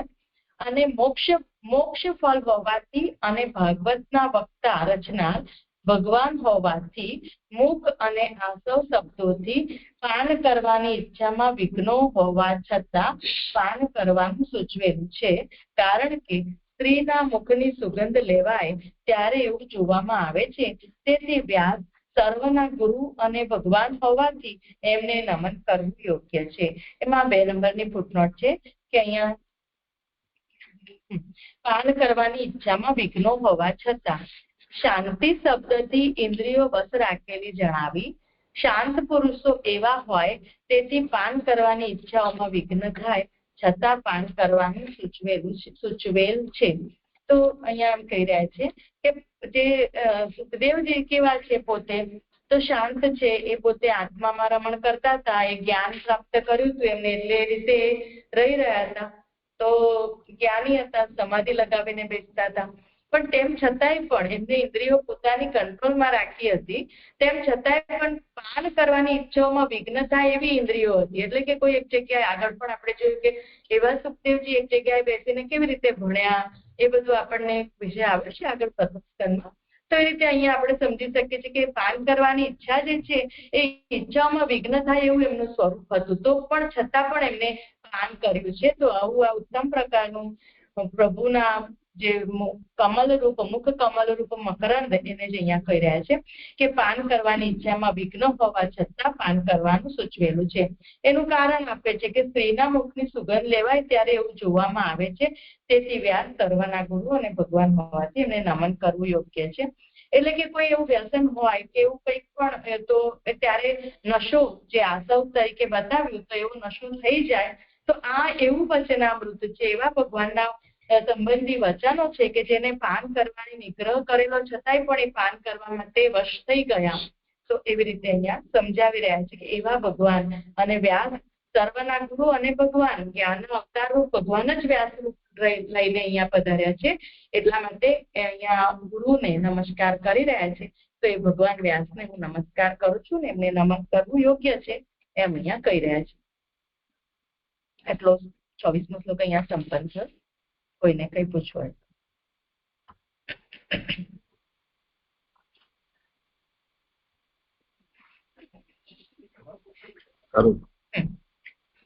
અને મોક્ષ ફળ હોવાથી અને ભાગવતના વક્તા રચનાર ભગવાન હોવાથી મુખ અને આસવ શબ્દોથી પાન કરવાની ઈચ્છામાં વિઘ્નો હોવા છતાં પાન કરવાનું સૂચવેલું છે. કારણ કે સ્ત્રીના મુખની સુગંધ લેવાય ત્યારે એવું જોવામાં આવે છે. તેથી વ્યાસ સર્વના ગુરુ અને ભગવાન હોવાથી એમને નમન કરવું યોગ્ય છે. એમાં 2 નંબરની ફૂટનોટ છે કે અહીંયા પાન કરવાની ઈચ્છામાં વિઘ્નો હોવા છતાં શાંતિ શબ્દથી ઇન્દ્રિયો વશ રાખેલી જણાવી. શાંત પુરુષો એવા હોય તેથી પાન કરવાની ઈચ્છાઓમાં વિઘ્ન થાય છતાં પાન કરવાનું સૂચવેલ છે. તો અહીંયા એમ કહી રહ્યા છે કે જે સુખદેવજી કેવા છે, પોતે તો શાંત છે, એ પોતે આત્મામાં રમણ કરતા હતા, એ જ્ઞાન પ્રાપ્ત કર્યું હતું એમને, એટલે એ રીતે રહી રહ્યા હતા. તો જ્ઞાની હતા, સમાધિ લગાવીને બેસતા હતા. પણ તેમ છતાંય પણ એમને ઇન્દ્રિયો પોતાની કંટ્રોલમાં રાખી હતી. તેમ છતાંય પણ પાન કરવાની ઈચ્છાઓમાં વિઘ્ન થાય એવી ઇન્દ્રિયો હતી. એટલે કે કોઈ એક જગ્યાએ આગળ પણ આપણે જોયું કે એવા સુખદેવજી એક જગ્યાએ બેસીને કેવી રીતે ભણ્યા, એ બધું આપણને વિષય આવે છે આગળ પ્રથમ. તો એ રીતે અહીંયા આપણે સમજી શકીએ છીએ કે પાન કરવાની ઈચ્છા જે છે એ ઈચ્છાઓમાં વિઘ્ન થાય એવું એમનું સ્વરૂપ હતું, તો પણ છતાં પણ એમને પાન કર્યું છે. તો આવું આ ઉત્તમ પ્રકારનું પ્રભુના જે કમલ રૂપ, મુખ કમલ રૂપ મકરંદ, એને જ અહીંયા કહી રહ્યા છે કે પાન કરવાની ઈચ્છામાં વિઘ્ન હોવા છતાં પાન કરવાનું સૂચવેલું છે. એનું કારણ આપે છે કે સ્ત્રીના મુખની સુગંધ લેવાય ત્યારે એવું જોવામાં આવે છે. તેથી વ્યાસ સર્વના ગુરુ અને ભગવાન હોવાથી એમને નમન કરવું યોગ્ય છે. એટલે કે કોઈ એવું વ્યસન હોય કે એવું કંઈક પણ, તો ત્યારે નશો જે આસવ તરીકે બતાવ્યું, તો એવો નશો થઈ જાય તો આ એવું વચનામૃત છે, એવા ભગવાનના સંબંધી વચનો છે કે જેને પાન કરવાની નિગ્રહ કરેલો છતાંય પણ એ પાન કરવા માટે વશ થઈ ગયા. તો એવી રીતે અહીંયા સમજાવી રહ્યા છે કે એવા ભગવાન અને વ્યાસ સર્વના ગુરુ અને ભગવાન, જ્ઞાનનો અવતાર રૂપ ભગવાન જ વ્યાસ રૂપ લઈને અહીંયા પધાર્યા છે. એટલા માટે અહીંયા ગુરુને નમસ્કાર કરી રહ્યા છે. તો એ ભગવાન વ્યાસને હું નમસ્કાર કરું છું ને એમને નમન કરવું યોગ્ય છે એમ અહીંયા કહી રહ્યા છે. એટલો 24મો શ્લોક અહીંયા સંપન્ન છે. કોઈને કઈ પૂછવું હોય.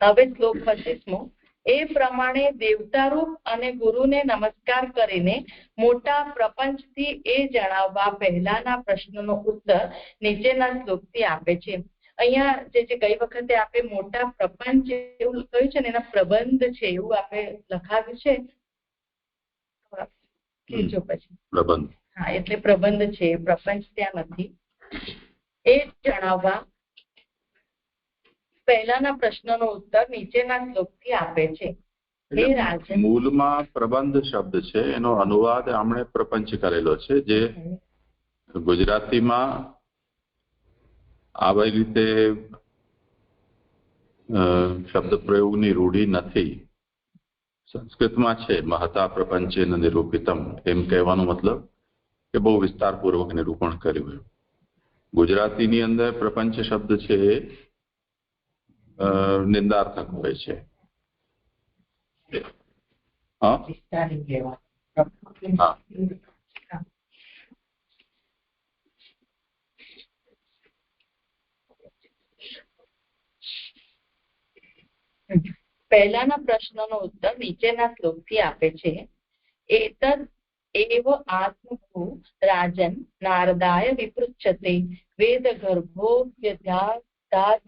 હવે શ્લોક 25મો. એ પ્રમાણે દેવતારૂપ અને ગુરુને નમસ્કાર કરીને મોટા પ્રપંચથી એ જણાવવા પહેલાના પ્રશ્નનો ઉત્તર નીચેના શ્લોકથી આપે છે. અહીંયા જે ગઈ વખતે આપે મોટા પ્રપંચ એવું કહ્યું છે ને, એના પ્રબંધ છે એવું આપે લખાવ્યું છે. પછી પ્રબંધ, હા, એટલે પ્રબંધ છે, પ્રપંચ ત્યાં નથી. એ જણાવવા પહેલાના પ્રશ્નનો ઉત્તર નીચેના શ્લોકથી આપે છે. મૂળમાં પ્રબંધ શબ્દ છે, એનો અનુવાદ આમણે પ્રપંચ કરેલો છે, જે ગુજરાતીમાં આવી રીતે શબ્દ પ્રયોગની રૂઢી નથી. સંસ્કૃતમાં છે મહતા પ્રપંચેન નિરૂપિતમ, એમ કહેવાનો મતલબ કે બહુ વિસ્તારપૂર્વક નિરૂપણ કર્યું. ગુજરાતીની અંદર પ્રપંચ શબ્દ છે નિંદાર્થક હોય છે. હા વિસ્તારી લેવાનું. હા પહેલાના પ્રશ્નનો ઉત્તર નીચેના શ્લોકથી આપે છે. એતદ એવ આત્મભૂ રાજન નારદાય વિપૃચ્છતે વેદ ગર્ભો વ્યધાત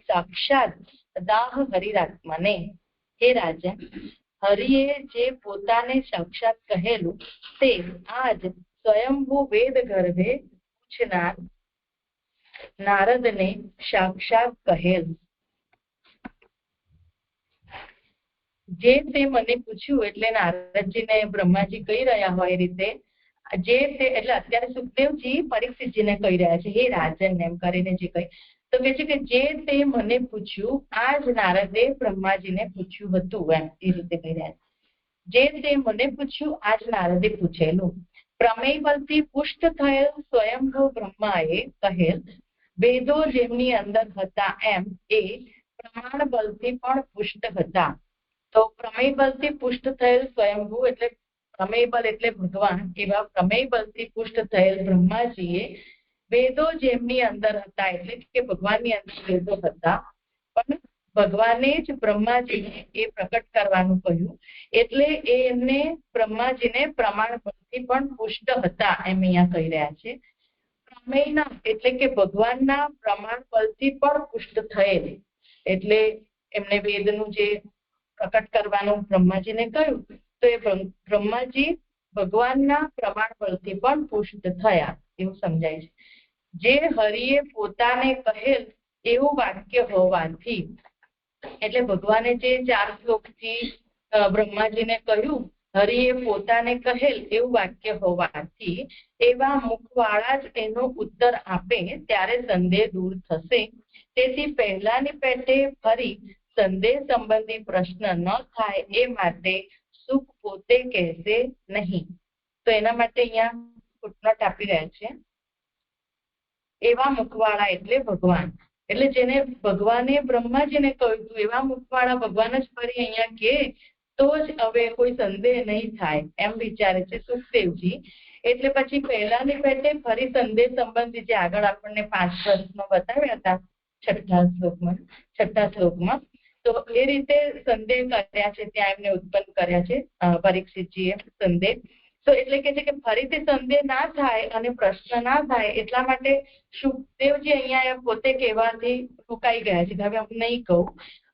સાક્ષાત દાહ હરિરાત્મને. હે રાજન, હરિએ જે પોતાને સાક્ષાત કહેલું તે આજ સ્વયંભૂ વેદ ગર્ભે પૂછનાર નારદને સાક્ષાત કહેલ. જે તે મને પૂછ્યું એટલે નારદજીને બ્રહ્માજી કહી રહ્યા હોય એ રીતે જે તે એટલે અત્યારે સુખદેવજી પરીક્ષિતજીને કહી રહ્યા છે, હે રાજન એમ કરીને જે કહી તો કે છે કે જે તે મને પૂછ્યું આ જ નારદે બ્રહ્માજીને પૂછ્યું હતું એમ એ રીતે કહી રહ્યા છે. જે તે મને પૂછ્યું આ જ નારદે પૂછેલું. પ્રમેય બલથી પુષ્ટ થયેલ સ્વયંભૂ બ્રહ્માએ કહેલ વેદો જેમની અંદર હતા એમ એ પ્રમાણ બલથી પણ પુષ્ટ હતા. તો પ્રમેય બલથી પુષ્ટ થયેલ સ્વયંભૂ એટલે પ્રમેય બલ એટલે ભગવાન, એવા પ્રમેય બલથી પુષ્ટ થયેલ બ્રહ્માજીએ વેદો જેમની અંદર હતા એટલે કે ભગવાનની અંદર વેદો હતા પણ ભગવાને જ બ્રહ્માજીને એ પ્રકટ કરવાનું કહ્યું એટલે એ એમને બ્રહ્માજીને પ્રમાણ બલથી પણ પુષ્ટ હતા એમ અહીંયા કહી રહ્યા છે. પ્રમેયના એટલે કે ભગવાનના પ્રમાણ બલથી પણ પુષ્ટ થયેલ એટલે એમને વેદનું જે પ્રકટ કરવાનું બ્રહ્માજીને કહ્યું તો એ બ્રહ્માજી ભગવાનના પ્રમાણ બળથી પણ પુષ્ટ થયા એવું સમજાય છે. જે હરિએ પોતાને કહેલ એવું વાક્ય હોવાથી એટલે ભગવાને જે 4 શ્લોકથી બ્રહ્માજીને કહ્યું હરિએ પોતાને કહેલ એવું વાક્ય હોવાથી એવા મુખવાળા જ એનો ઉત્તર આપે ત્યારે સંદેહ દૂર થશે. તેથી પહેલાની પેટે ફરી સંદેહ સંબંધી પ્રશ્ન ન થાય એ માટે સુખ પોતે કહેશે નહીં. તો એના માટે અહીંયા ફૂટનોટ આપી રહ્યા છે. એવા મુખવાળા એટલે ભગવાન એટલે જેને ભગવાને બ્રહ્માજીને કહ્યું હતું એવા મુખવાળા ભગવાન જ ફરી અહીંયા કે તો જ હવે કોઈ સંદેહ નહીં થાય એમ વિચારે છે સુખદેવજી. એટલે પછી પહેલાની પેટે ફરી સંદેહ સંબંધી જે આગળ આપણને 5 પ્રશ્નો બતાવ્યા હતા છઠ્ઠા શ્લોકમાં તો એ રીતે સંદેહ કર્યા છે ત્યાં એમને ઉત્પન્ન કર્યા છે પરીક્ષિતજીએ સંદેહ. તો એટલે કે છે કે ફરીથી સંદેહ ના થાય અને પ્રશ્ન ના થાય એટલા માટે સુખદેવજી અહીંયા પોતે કહેવાથી રોકાઈ ગયા છે કે હવે હું નહીં કહું.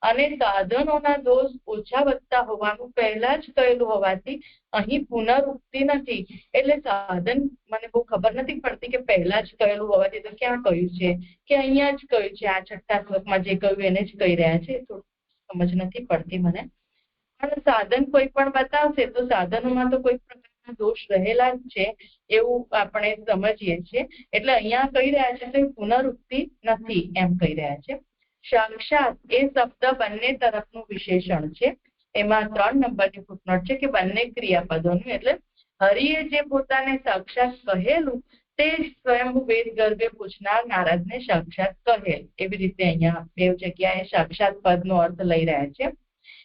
અને સાધનોના દોષ ઓછા વધતા હોવાનું પહેલા જ કહેલું હોવાથી અહીં પુનરુક્તિ નથી. એટલે સાધન મને બહુ ખબર નથી પડતી કે પહેલા જ કહેલું હોવાથી તો ક્યાં કહ્યું છે કે અહીંયા જ કહ્યું છે. આ છઠ્ઠા શ્લોકમાં જે કહ્યું એને જ કહી રહ્યા છે. થોડું સમજ નથી પડતી મને. પણ સાધન કોઈ પણ બતાવશે તો સાધનોમાં તો કોઈ પ્રકારના દોષ રહેલા જ છે એવું આપણે સમજીએ છીએ. એટલે અહીંયા કહી રહ્યા છે તો પુનરુક્તિ નથી એમ કહી રહ્યા છે. સાક્ષાત એ શબ્દ બંને તરફનું વિશેષણ છે. એમાં 3 નંબરની ફૂટનોટ છે કે બંને ક્રિયાપદોનું એટલે હરિએ જે પોતાને સાક્ષાત કહેલું તે સ્વયંભૂ વેદ ગર્ભે પૂછનાર નારદને સાક્ષાત કહેલ. એવી રીતે અહીંયા 2 જગ્યાએ સાક્ષાત પદનો અર્થ લઈ રહ્યા છે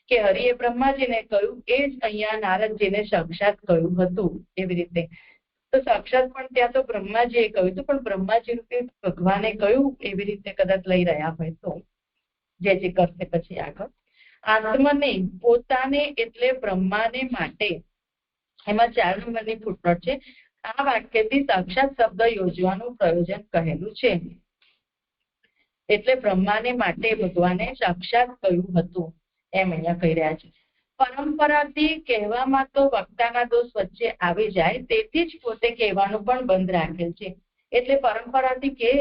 કે હરિએ બ્રહ્માજીને કહ્યું એ જ અહીંયા નારદજીને સાક્ષાત કહ્યું હતું એવી રીતે. તો સાક્ષાત પણ ત્યાં તો બ્રહ્માજીએ કહ્યું હતું પણ બ્રહ્માજી રૂપે ભગવાને કહ્યું એવી રીતે કદાચ લઈ રહ્યા હોય તો જે કરશે પછી આગળ. આત્મને પોતાને એટલે બ્રહ્માને માટે એમાં 4 નંબરની ફૂટનોટ છે. આ વાક્યથી સાક્ષાત શબ્દ યોજવાનું પ્રયોજન કહેલું છે. એટલે બ્રહ્માને માટે ભગવાને સાક્ષાત કહ્યું હતું એમ અહીંયા કહી રહ્યા છે. પરંપરાથી કહેવામાં તો વક્તાના દોષ વચ્ચે આવી જાય તેથી જ પોતે કહેવાનું પણ બંધ રાખેલ છે. એટલે પરંપરાથી કહે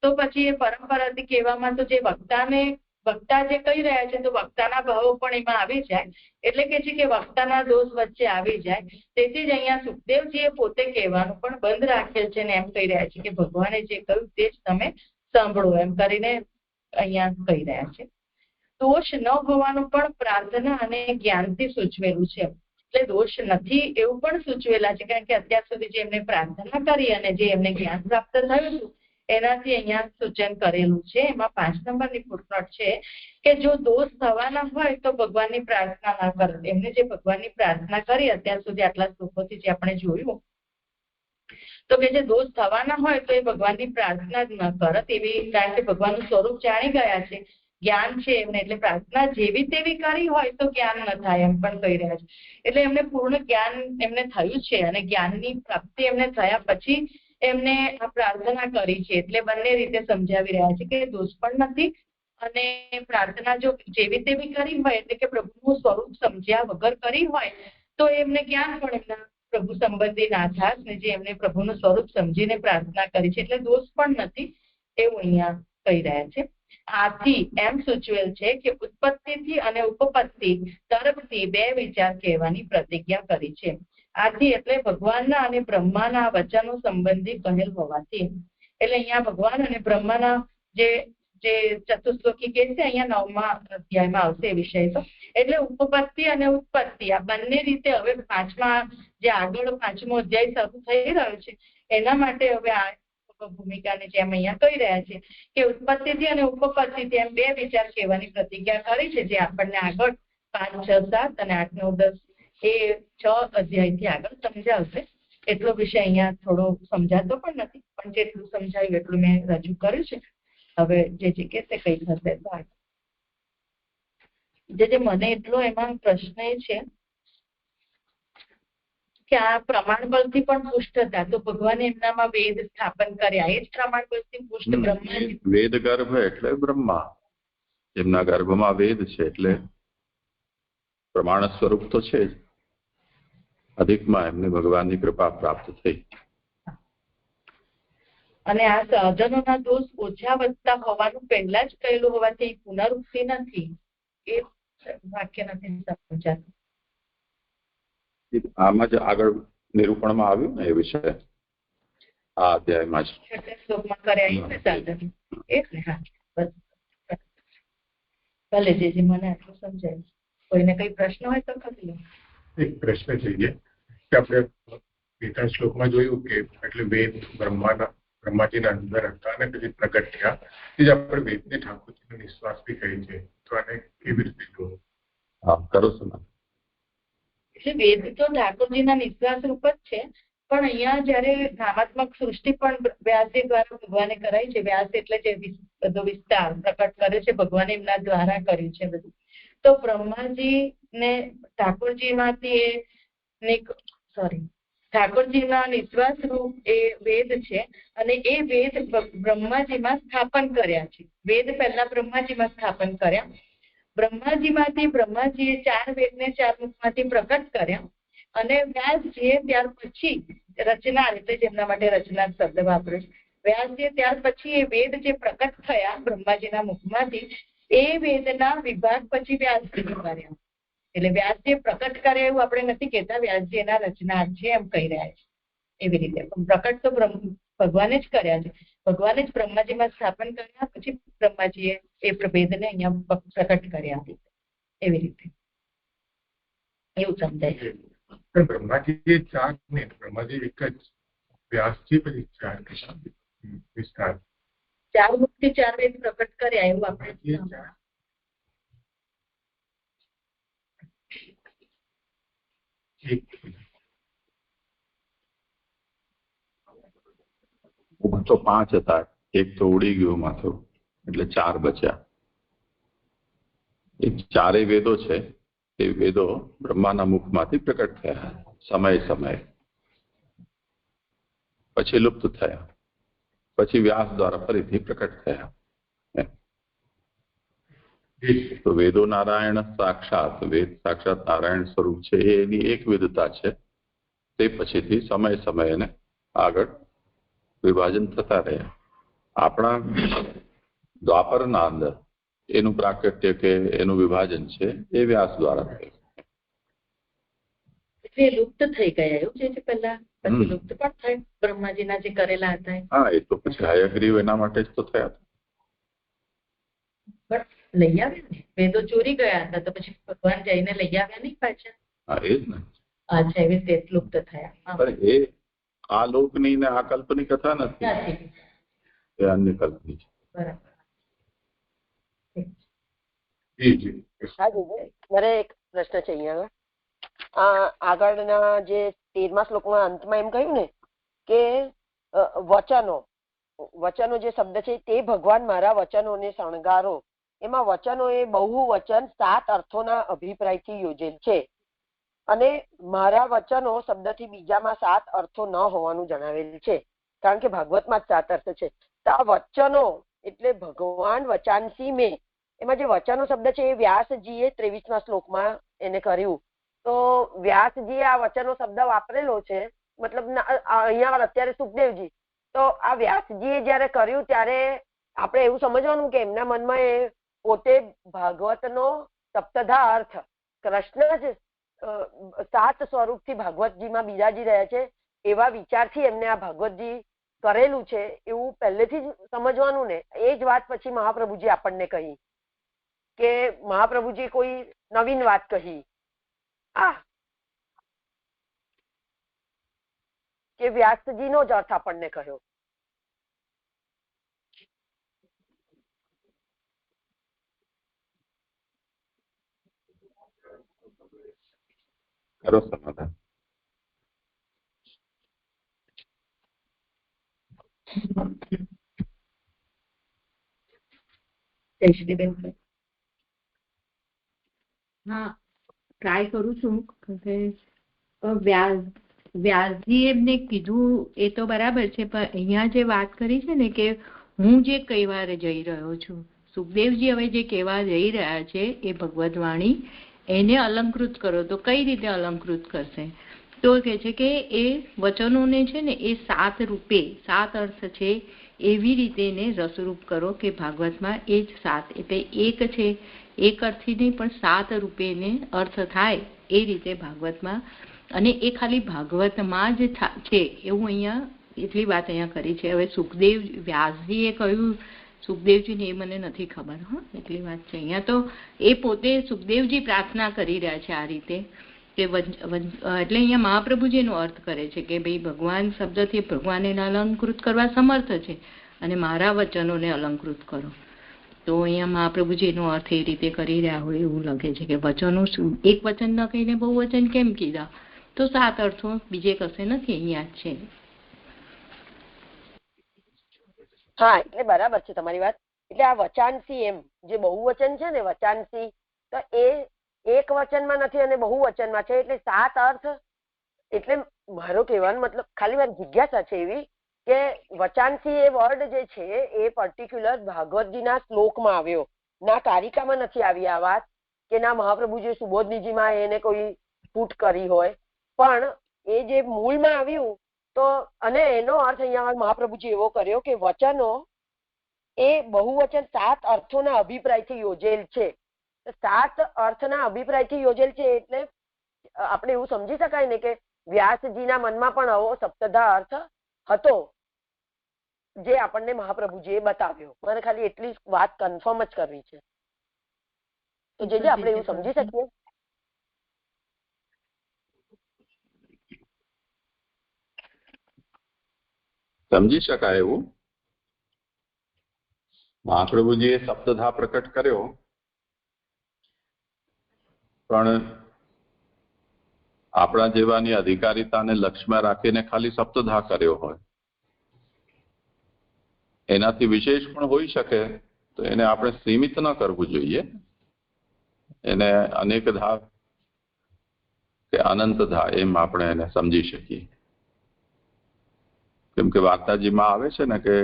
તો પછી એ પરંપરાથી કહેવામાં તો જે વક્તા જે કહી રહ્યા છે તો વક્તાના ભાવો પણ એમાં આવી જાય. એટલે કે છે કે વક્તાના દોષ વચ્ચે આવી જાય તેથી જ અહીંયા સુખદેવજીએ પોતે કહેવાનું પણ બંધ રાખેલ છે ને એમ કહી રહ્યા છે કે ભગવાને જે કહ્યું તે જ તમે સાંભળો એમ કરીને અહીંયા કહી રહ્યા છે. દોષ ન હોવાનું પણ પ્રાર્થના અને જ્ઞાનથી સૂચવેલું છે. એટલે દોષ નથી એવું પણ સૂચવેલા છે કારણ કે અત્યાર સુધી જે એમને પ્રાર્થના કરી અને જે એમને જ્ઞાન પ્રાપ્ત થયું હતું એનાથી અહીંયા સૂચન કરેલું છે. એમાં 5 નંબરની ફૂટનોટ છે કે જો દોષ થવાના હોય તો ભગવાનની પ્રાર્થના ના કરો. એમને જે ભગવાનની પ્રાર્થના કરી અત્યાર સુધી આટલા શ્લોકોથી જે આપણે જોયું, તો કે જે દોષ થવાના હોય તો એ ભગવાનની પ્રાર્થના જ ન કરત. એવી કારણ કે ભગવાનનું સ્વરૂપ જાણી ગયા છે, જ્ઞાન છે એમને, એટલે પ્રાર્થના જેવી તેવી કરી હોય તો જ્ઞાન ન થાય એમ પણ કહી રહ્યા છે. એટલે એમને પૂર્ણ જ્ઞાન એમને થયું છે અને જ્ઞાનની પ્રાપ્તિ એમને થયા પછી એમને આ પ્રાર્થના કરી છે. એટલે બંને રીતે સમજાવી રહ્યા છે કે દોષ પણ નથી અને પ્રાર્થના જો જેવી તેવી કરી હોય એટલે કે પ્રભુનું સ્વરૂપ સમજ્યા વગર કરી હોય તો એમને જ્ઞાન પણ એમના પ્રભુ સંબંધી ના થાત ને જે એમને પ્રભુનું સ્વરૂપ સમજીને પ્રાર્થના કરી છે, એટલે દોષ પણ નથી એવું અહીંયા કહી રહ્યા છે. આથી એમ સૂચવેલ છે કે ઉત્પત્તિથી અને ઉપપત્તિ તરફથી 2 વિચાર કહેવાની પ્રતિજ્ઞા કરી છે. આથી એટલે ભગવાનના અને બ્રહ્માના વચનો સંબંધી કહેલ હોવાથી, એટલે અહીંયા ભગવાન અને બ્રહ્માના જે ચતુશ્લોકી કે છે અહીંયા 9મા અધ્યાયમાં આવશે એ વિષય. તો એટલે ઉપપત્તિ અને ઉત્પત્તિ આ બંને રીતે હવે 5મા જે આગળ 5મો અધ્યાય શરૂ થઈ રહ્યો છે એના માટે હવે આ ભૂમિકાને જેમ અહીંયા કહી રહ્યા છે કે ઉત્પત્તિથી અને ઉપપત્તિથી એમ 2 વિચાર કહેવાની પ્રતિજ્ઞા કરી છે, જે આપણને આગળ 5, 6, 7 અને 8, 9, 10 એ 6 અધ્યાયથી આગળ સમજાવશે. એટલો વિષય અહીંયા થોડો સમજાતો પણ નથી, પણ જેટલું સમજાયું એટલું મેં રજૂ કર્યું છે. હવે જે કહેશે કઈ થશે તો જે મને એટલો એમાં પ્રશ્ન એ છે કે આ પ્રમાણ બળથી પણ પુષ્ટ હતા, તો ભગવાને એમનામાં વેદ સ્થાપન કર્યા, એ જ પ્રમાણ બળથી પુષ્ટ બ્રહ્મા. વેદ ગર્ભ એટલે બ્રહ્મા, એમના ગર્ભમાં વેદ છે એટલે પ્રમાણ સ્વરૂપ તો છે જ. અધિકમાં એમને ભગવાનની કૃપા પ્રાપ્ત થઈ. અને આ સાધનોના દોષ ઓછા વધતા હોવાનું પહેલા જ કહેલું હોવાથી પુનરુક્તિ નથી, એ વાક્ય નથી સમજાતું. આમાં જ આગળ નિરૂપણમાં આવ્યું ને એ વિષય આ અધ્યાયમાં જ શ્લોકમાં કર્યા સાધન એટલે. હા બસ ભલે જે મને આટલું સમજાય. કોઈને કઈ પ્રશ્ન હોય તો કરી લો. એક પ્રશ્ન જોઈએ કે આપણે 2-3 શ્લોકમાં જોયું કે એટલે વેદ બ્રહ્માજીના અંદર હતા અને પછી પ્રગટ થયા. એ જ આપણે વેદને ઠાકોરજીનો નિશ્વાસ બી કહે છે, તો આને કેવી રીતે જોવું? હા કરો છો. એટલે વેદ તો ઠાકોરજીના નિશ્વાસ રૂપ જ છે, પણ અહીંયા જયારે નામાત્મક સૃષ્ટિ પણ વ્યાસજી દ્વારા ભગવાને કરાઈ છે. વ્યાસ એટલે જે બધો વિસ્તાર પ્રકટ કરે છે ભગવાને એમના દ્વારા કર્યું છે બધું. તો બ્રહ્માજી ને ઠાકોરજીના નિશ્વાસ રૂપ એ વેદ છે અને એ વેદ બ્રહ્માજીમાં સ્થાપન કર્યા છે. વેદ પહેલા બ્રહ્માજીમાં સ્થાપન કર્યા. બ્રહ્માજીમાંથી બ્રહ્માજીએ 4 વેદને 4 મુખમાંથી પ્રકટ કર્યા અને વ્યાસજીએ ત્યાર પછી રચનાર, એટલે જેમના માટે રચનાર શબ્દ વાપર્યો છે, વ્યાસજીએ ત્યાર પછી એ વેદ જે પ્રકટ થયા બ્રહ્માજીના મુખમાંથી એ વેદના વિભાગ પછી વ્યાસજીએ કર્યા. એટલે વ્યાસજીએ પ્રકટ કર્યા એવું આપણે નથી કહેતા, વ્યાસજી એના રચનાર છે એમ કહી રહ્યા છે. એવી રીતે પ્રકટ તો ભગવાને જ કર્યા છે. ભગવાને જ બ્રહ્માજીમાં સ્થાપન કર્યા, પછી બ્રહ્માજીએ એ વેદને અહીંયા પ્રકટ કર્યા. એવી રીતે એવું સમજાય. બ્રહ્માજી 4 ને બ્રહ્માજી એક જ, વ્યાસજી પછી 4 વિસ્તાર 4 મુખથી 4 વેદ પ્રકટ કર્યા એવું આપણે. તો 5 હતા, એક તો ઉડી ગયું માથું એટલે 4 બચ્યા. એ 4 વેદો છે એ વેદો બ્રહ્માના મુખમાંથી પ્રકટ થયા સમયે, પછી લુપ્ત થયા, પછી વ્યાસ દ્વારા ફરીથી પ્રકટ થયા. તો વેદો નારાયણ સાક્ષાત, વેદ સાક્ષાત નારાયણ સ્વરૂપ છે, એની એક વિધતા છે. તે પછીથી સમયે આગળ વિભાજન થતા રહ્યા. આપણા દ્વાપરના અંદર એનું પ્રાકટ્ય કે એનું વિભાજન છે એ વ્યાસ દ્વારા થયું. એટલે લુપ્ત થઈ ગયા એવું છે પહેલા, પછી લુપ્ત પણ થાય બ્રહ્માજીના જે કરેલા હતા. હા, એ તો પછી હયગ્રીવ એના માટે જ તો થયા હતા. લઈ આવ્યા ને, વેદો ચોરી ગયા હતા તો પછી ભગવાન જઈને લઈ આવ્યા નહીં પાછા. હા એ જ ને. અચ્છા, એવી રીતે લુપ્ત થયા. એ આ લોકની ને આ કલ્પની કથા નથી. એ અન્ય કલ્પની છે. મારે એક પ્રશ્ન છે અહીંયા આગળના જે 13મા શ્લોકમાં અંતમાં એમ કહ્યું ને કે વચનો જે શબ્દ છે તે ભગવાન મારા વચનોને શણગારો, એમાં વચનો એ બહુવચન 7 અર્થોના અભિપ્રાયથી યોજેલ છે અને મારા વચનો શબ્દથી બીજામાં 7 અર્થો ન હોવાનું જણાવેલ છે, કારણ કે ભાગવતમાં જ 7 અર્થ છે. તો આ વચનો એટલે ભગવાન વચાનસી મેં, એમાં જે વચનો શબ્દ છે એ વ્યાસજીએ 23મા શ્લોકમાં એને કર્યું. તો વ્યાસજીએ આ વચનો શબ્દ વાપરેલો છે, મતલબ અહીંયા અત્યારે સુખદેવજી, તો આ વ્યાસજીએ જયારે કર્યું ત્યારે આપણે એવું સમજવાનું કે એમના મનમાં એ પોતે ભાગવતનો સપ્તધા અર્થ, કૃષ્ણ જ 7 સ્વરૂપથી ભાગવતજીમાં બિરાજી રહ્યા છે એવા વિચારથી એમને આ ભાગવતજી કરેલું છે એવું પહેલેથી જ સમજવાનું ને. એ જ વાત પછી મહાપ્રભુજી આપણને કહી કે મહાપ્રભુજી કોઈ નવીન વાત કહી કે વ્યાસજીનો જ અર્થ આપણને કહ્યો. કરો સમાધાન. હા, ટ્રાય કરું છું. વ્યાસજી એમને કીધું એ તો બરાબર છે, પણ અહીંયા જે વાત કરી છે ને કે હું જે કહેવા જઈ રહ્યો છું, સુખદેવજી હવે જે કહેવા જઈ રહ્યા છે એ ભગવદ વાણી એને અલંકૃત કરો. તો કઈ રીતે અલંકૃત કરશે? તો કહે છે કે એ વચનોને છે ને એ 7 રૂપે 7 અર્થ છે એવી રીતે એને રસરૂપ કરો કે ભાગવતમાં એ જ 7 એટલે એક છે, એક અર્થથી નહીં પણ 7 રૂપે એને અર્થ થાય એ રીતે ભાગવતમાં, અને એ ખાલી ભાગવતમાં જ છે એવું અહીંયા એટલી વાત અહીંયા કરી છે. હવે સુખદેવ વ્યાસજીએ કહ્યું સુખદેવજીને એ મને નથી ખબર. એટલી વાત છે અહીંયા. તો એ પોતે સુખદેવજી પ્રાર્થના કરી રહ્યા છે આ રીતે કે એટલે અહીંયા મહાપ્રભુજીનો અર્થ કરે છે કે ભાઈ ભગવાન શબ્દથી ભગવાન એને અલંકૃત કરવા સમર્થ છે અને મારા વચનોને અલંકૃત કરો. તો અહીંયા મહાપ્રભુજીનો અર્થ એ રીતે કરી રહ્યા હોય એવું લાગે છે કે વચનો એક વચન ન કહીને બહુ વચન કેમ કીધા? તો 7 અર્થો બીજે કશે નથી, અહીંયા જ છે. હા, એટલે બરાબર છે તમારી વાત. એટલે આ વચાનસી એમ જે બહુવચન છે ને વચાનસી, તો એ એક વચનમાં નથી અને બહુવચનમાં છે, એટલે 7 અર્થ. એટલે મારો કહેવાનો મતલબ ખાલી મારી જિજ્ઞાસા છે એવી કે વચાનસી એ વર્ડ જે છે એ પર્ટિક્યુલર ભાગવતજીના શ્લોકમાં આવ્યો, ના કારિકામાં નથી આવી આ વાત, કે ના મહાપ્રભુજી સુબોધનીજીમાં એને કોઈ ફૂટ કરી હોય, પણ એ જે મૂળમાં આવ્યું. તો અને એનો અર્થ અહીંયા મહાપ્રભુજી એવો કર્યો કે વચનો એ બહુવચન 7 અર્થોના અભિપ્રાયથી યોજેલ છે. 7 અર્થના અભિપ્રાયથી યોજેલ છે એટલે આપણે એવું સમજી શકાય ને કે વ્યાસજીના મનમાં પણ આવો સપ્તધા અર્થ હતો જે આપણને મહાપ્રભુજીએ બતાવ્યો. મને ખાલી એટલી વાત કન્ફર્મ જ કરવી છે. તો જે આપણે એવું સમજી શકીએ. સમજી શકાય એવું. મહાપ્રભુજીએ સપ્તધા પ્રકટ કર્યો, પણ આપણા જેવાની અધિકારીતાને લક્ષ્યમાં રાખીને ખાલી સપ્તધા કર્યો હોય, એનાથી વિશેષ પણ હોઈ શકે, તો એને આપણે સીમિત ન કરવું જોઈએ. એને અનેકધા કે અનંતધા એમ આપણે એને સમજી શકીએ. કેમ કે વાર્તાજીમાં આવે છે ને કે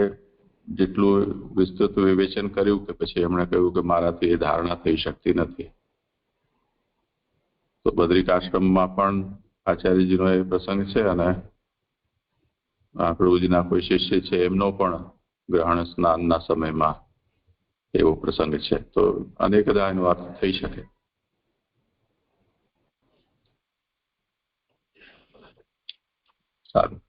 જેટલું વિસ્તૃત વિવેચન કર્યું કે પછી એમણે કહ્યું કે મારાથી એ ધારણા થઈ શકતી નથી. તો બદ્રિકાશ્રમમાં પણ આચાર્યજીનો એ પ્રસંગ છે અને પ્રભુજીના કોઈ શિષ્ય છે એમનો પણ ગ્રહણ સ્નાનના સમયમાં એવો પ્રસંગ છે. તો અનેકદા એનો અર્થ થઈ શકે. સારું.